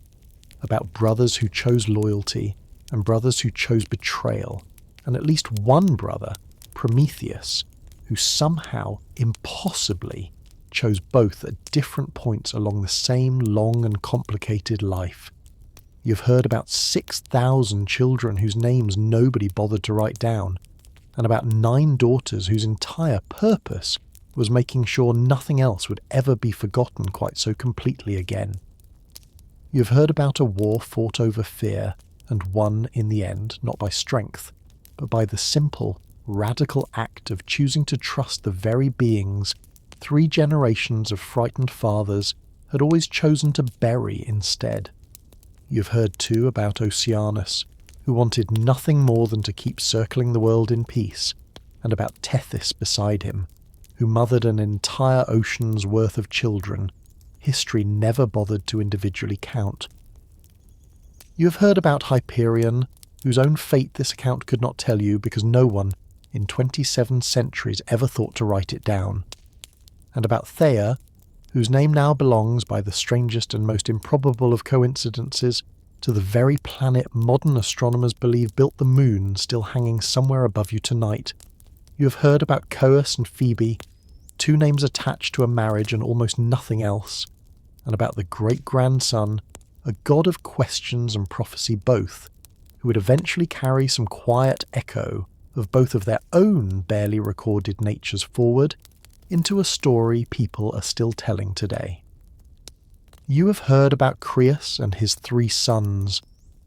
about brothers who chose loyalty and brothers who chose betrayal, and at least one brother, Prometheus, who somehow, impossibly, chose both at different points along the same long and complicated life. You've heard about 6,000 children whose names nobody bothered to write down, and about 9 daughters whose entire purpose was making sure nothing else would ever be forgotten quite so completely again. You've heard about a war fought over fear and won in the end, not by strength, but by the simple, radical act of choosing to trust the very beings 3 generations of frightened fathers had always chosen to bury instead. You've heard too about Oceanus, who wanted nothing more than to keep circling the world in peace, and about Tethys beside him, who mothered an entire ocean's worth of children, history never bothered to individually count. You have heard about Hyperion, whose own fate this account could not tell you because no one, in 27 centuries, ever thought to write it down, and about Theia, whose name now belongs, by the strangest and most improbable of coincidences, to the very planet modern astronomers believe built the moon still hanging somewhere above you tonight. You have heard about Coeus and Phoebe, 2 names attached to a marriage and almost nothing else, and about the great-grandson, a god of questions and prophecy both, who would eventually carry some quiet echo of both of their own barely recorded natures forward into a story people are still telling today. You have heard about Crius and his 3 sons,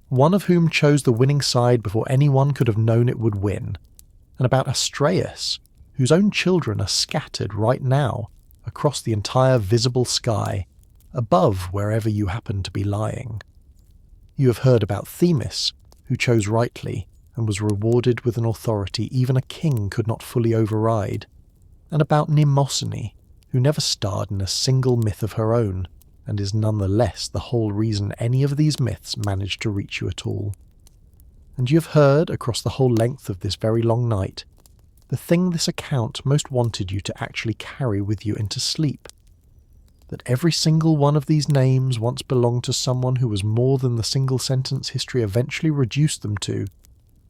one of whom chose the winning side before anyone could have known it would win, and about Astraeus, whose own children are scattered right now across the entire visible sky, above wherever you happen to be lying. You have heard about Themis, who chose rightly and was rewarded with an authority even a king could not fully override, and about Mnemosyne, who never starred in a single myth of her own, and is nonetheless the whole reason any of these myths managed to reach you at all. And you have heard, across the whole length of this very long night, the thing this account most wanted you to actually carry with you into sleep. That every single one of these names once belonged to someone who was more than the single sentence history eventually reduced them to.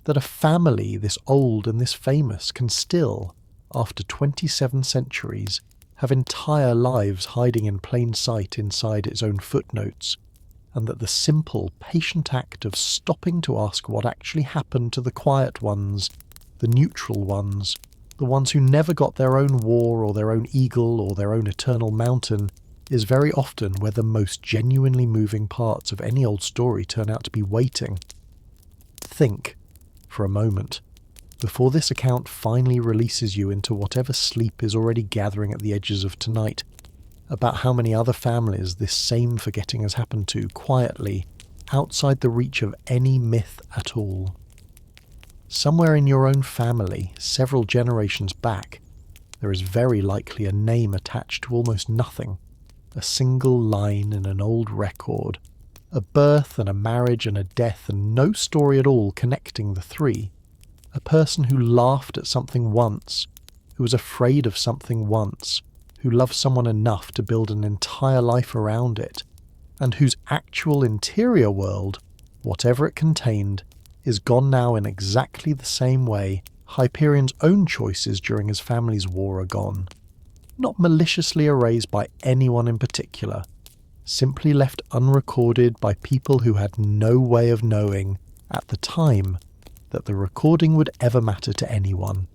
That a family this old and this famous can still, after 27 centuries, have entire lives hiding in plain sight inside its own footnotes, and that the simple, patient act of stopping to ask what actually happened to the quiet ones, the neutral ones, the ones who never got their own war or their own eagle or their own eternal mountain, is very often where the most genuinely moving parts of any old story turn out to be waiting. Think, for a moment, before this account finally releases you into whatever sleep is already gathering at the edges of tonight, about how many other families this same forgetting has happened to quietly, outside the reach of any myth at all. Somewhere in your own family, several generations back, there is very likely a name attached to almost nothing, a single line in an old record, a birth and a marriage and a death and no story at all connecting the 3. A person who laughed at something once, who was afraid of something once, who loved someone enough to build an entire life around it, and whose actual interior world, whatever it contained, is gone now in exactly the same way Hyperion's own choices during his family's war are gone. Not maliciously erased by anyone in particular, simply left unrecorded by people who had no way of knowing, at the time, that the recording would ever matter to anyone.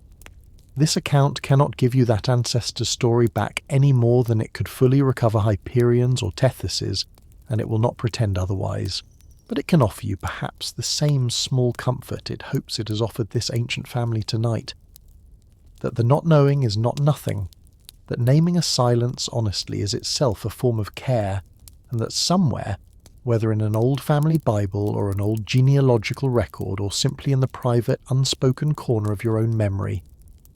This account cannot give you that ancestor's story back any more than it could fully recover Hyperion's or Tethys's, and it will not pretend otherwise. But it can offer you perhaps the same small comfort it hopes it has offered this ancient family tonight. That the not knowing is not nothing, that naming a silence honestly is itself a form of care, and that somewhere, whether in an old family Bible or an old genealogical record or simply in the private, unspoken corner of your own memory,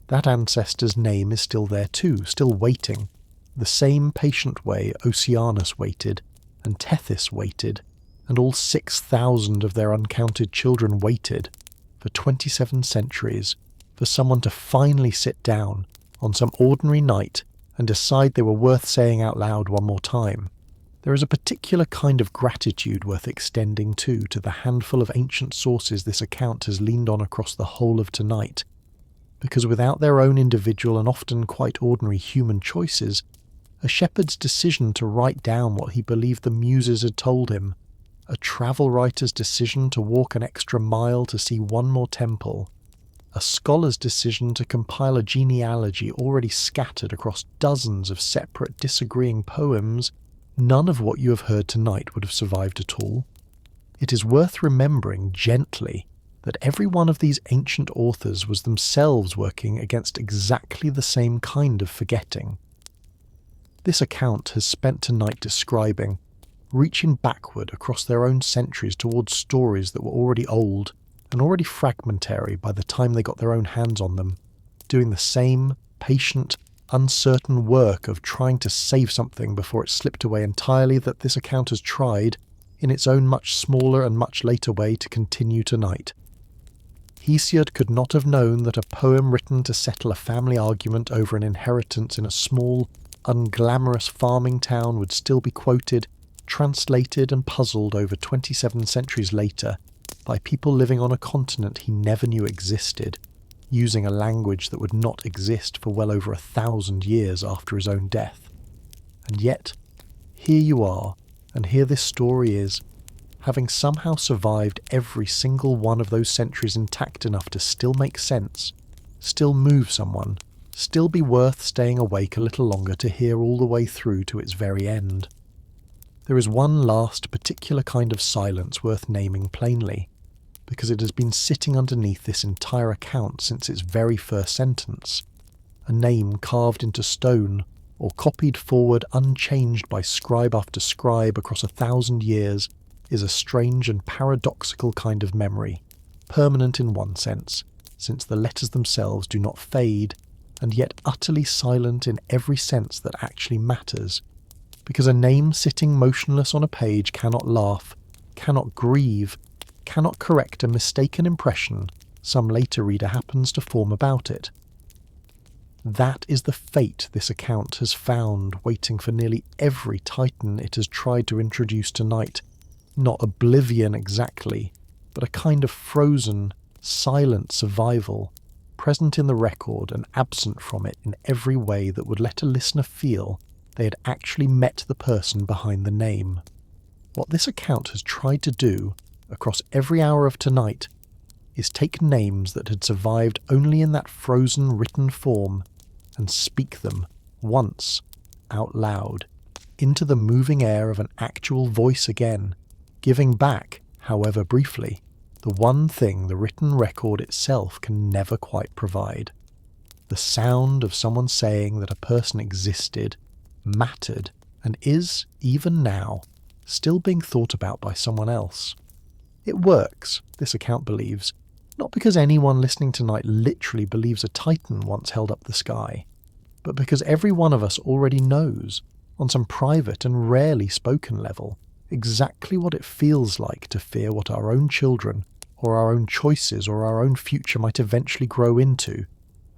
that ancestor's name is still there too, still waiting, the same patient way Oceanus waited, and Tethys waited, and all 6,000 of their uncounted children waited, for 27 centuries, for someone to finally sit down on some ordinary night and decide they were worth saying out loud one more time. There is a particular kind of gratitude worth extending to the handful of ancient sources this account has leaned on across the whole of tonight, because without their own individual and often quite ordinary human choices, a shepherd's decision to write down what he believed the muses had told him, a travel writer's decision to walk an extra mile to see one more temple, a scholar's decision to compile a genealogy already scattered across dozens of separate disagreeing poems, none of what you have heard tonight would have survived at all. It is worth remembering gently that every one of these ancient authors was themselves working against exactly the same kind of forgetting. This account has spent tonight describing, reaching backward across their own centuries towards stories that were already old and already fragmentary by the time they got their own hands on them, doing the same patient, uncertain work of trying to save something before it slipped away entirely that this account has tried, in its own much smaller and much later way, to continue tonight. Hesiod could not have known that a poem written to settle a family argument over an inheritance in a small, unglamorous farming town would still be quoted, translated and puzzled over 27 centuries later by people living on a continent he never knew existed, using a language that would not exist for well over 1,000 years after his own death. And yet, here you are, and here this story is, having somehow survived every single one of those centuries intact enough to still make sense, still move someone, still be worth staying awake a little longer to hear all the way through to its very end. There is one last particular kind of silence worth naming plainly, because it has been sitting underneath this entire account since its very first sentence. A name carved into stone, or copied forward unchanged by scribe after scribe across 1,000 years, is a strange and paradoxical kind of memory, permanent in one sense, since the letters themselves do not fade, and yet utterly silent in every sense that actually matters, because a name sitting motionless on a page cannot laugh, cannot grieve, cannot correct a mistaken impression some later reader happens to form about it. That is the fate this account has found waiting for nearly every titan it has tried to introduce tonight. Not oblivion exactly, but a kind of frozen, silent survival, present in the record and absent from it in every way that would let a listener feel they had actually met the person behind the name. What this account has tried to do, across every hour of tonight, is take names that had survived only in that frozen written form and speak them, once, out loud, into the moving air of an actual voice again, giving back, however briefly, the one thing the written record itself can never quite provide. The sound of someone saying that a person existed, mattered, and is, even now, still being thought about by someone else. It works, this account believes, not because anyone listening tonight literally believes a titan once held up the sky, but because every one of us already knows, on some private and rarely spoken level, exactly what it feels like to fear what our own children, or our own choices or our own future might eventually grow into,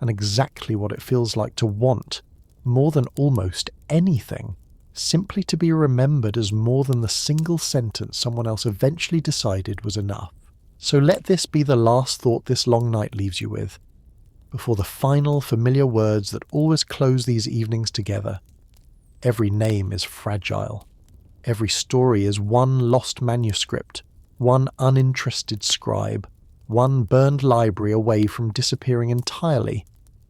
and exactly what it feels like to want, more than almost anything, simply to be remembered as more than the single sentence someone else eventually decided was enough. So let this be the last thought this long night leaves you with, before the final familiar words that always close these evenings together. Every name is fragile. Every story is one lost manuscript, one uninterested scribe, one burned library away from disappearing entirely,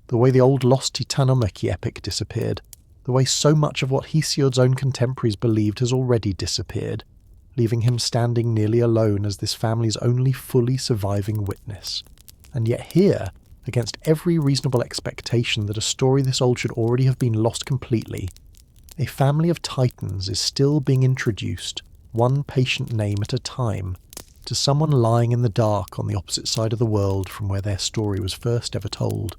the way the old lost Titanomachy epic disappeared, the way so much of what Hesiod's own contemporaries believed has already disappeared, leaving him standing nearly alone as this family's only fully surviving witness. And yet here, against every reasonable expectation that a story this old should already have been lost completely, a family of titans is still being introduced, one patient name at a time, to someone lying in the dark on the opposite side of the world from where their story was first ever told.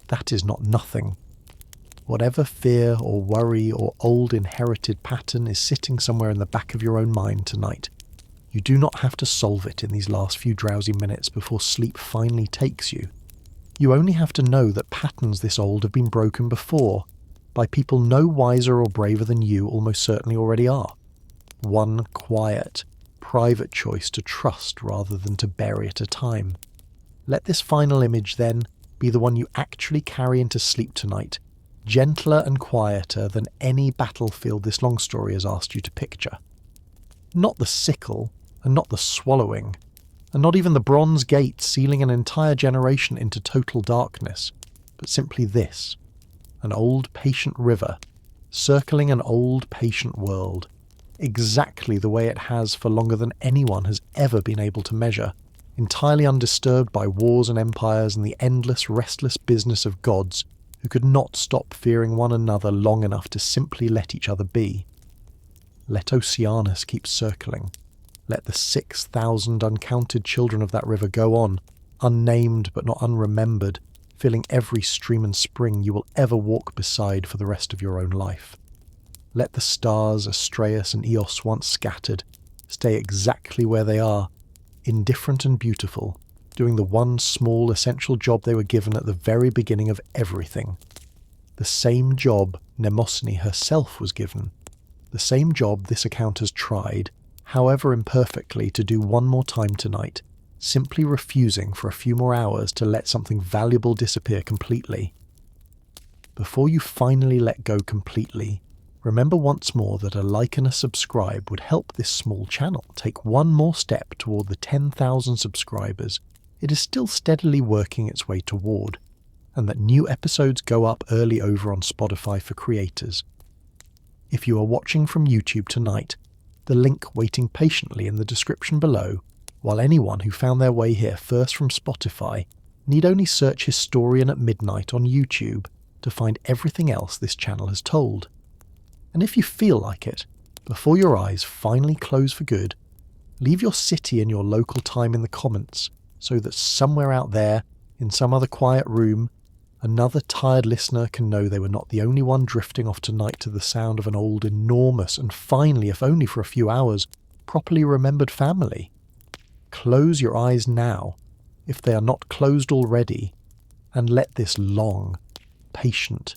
That is not nothing. Whatever fear or worry or old inherited pattern is sitting somewhere in the back of your own mind tonight, you do not have to solve it in these last few drowsy minutes before sleep finally takes you. You only have to know that patterns this old have been broken before, by people no wiser or braver than you almost certainly already are. One quiet, private choice to trust rather than to bury at a time. Let this final image, then, be the one you actually carry into sleep tonight, gentler and quieter than any battlefield this long story has asked you to picture. Not the sickle, and not the swallowing, and not even the bronze gate sealing an entire generation into total darkness, but simply this, an old patient river, circling an old patient world, exactly the way it has for longer than anyone has ever been able to measure, entirely undisturbed by wars and empires and the endless, restless business of gods who could not stop fearing one another long enough to simply let each other be. Let Oceanus keep circling. Let the 6,000 uncounted children of that river go on, unnamed but not unremembered, filling every stream and spring you will ever walk beside for the rest of your own life. Let the stars Astraeus and Eos once scattered stay exactly where they are, indifferent and beautiful, doing the one small essential job they were given at the very beginning of everything. The same job Mnemosyne herself was given. The same job this account has tried, however imperfectly, to do one more time tonight, simply refusing for a few more hours to let something valuable disappear completely. Before you finally let go completely, remember once more that a like and a subscribe would help this small channel take one more step toward the 10,000 subscribers it is still steadily working its way toward, and that new episodes go up early over on Spotify for creators. If you are watching from YouTube tonight, the link waiting patiently in the description below, while anyone who found their way here first from Spotify need only search Historian at Midnight on YouTube to find everything else this channel has told. And if you feel like it, before your eyes finally close for good, leave your city and your local time in the comments so that somewhere out there, in some other quiet room, another tired listener can know they were not the only one drifting off tonight to the sound of an old, enormous, and finally, if only for a few hours, properly remembered family. Close your eyes now, if they are not closed already, and let this long, patient,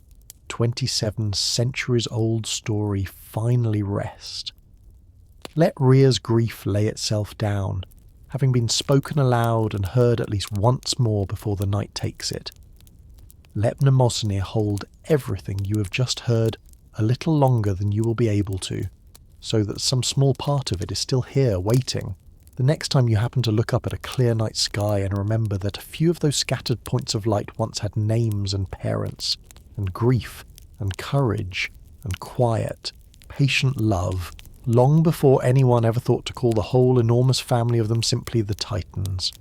27 centuries old story finally rest. Let Rhea's grief lay itself down, having been spoken aloud and heard at least once more before the night takes it. Let Mnemosyne hold everything you have just heard a little longer than you will be able to, so that some small part of it is still here waiting, the next time you happen to look up at a clear night sky and remember that a few of those scattered points of light once had names and parents, and grief, and courage, and quiet, patient love, long before anyone ever thought to call the whole enormous family of them simply the Titans.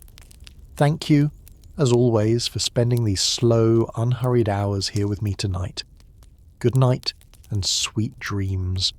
Thank you, as always, for spending these slow, unhurried hours here with me tonight. Good night, and sweet dreams.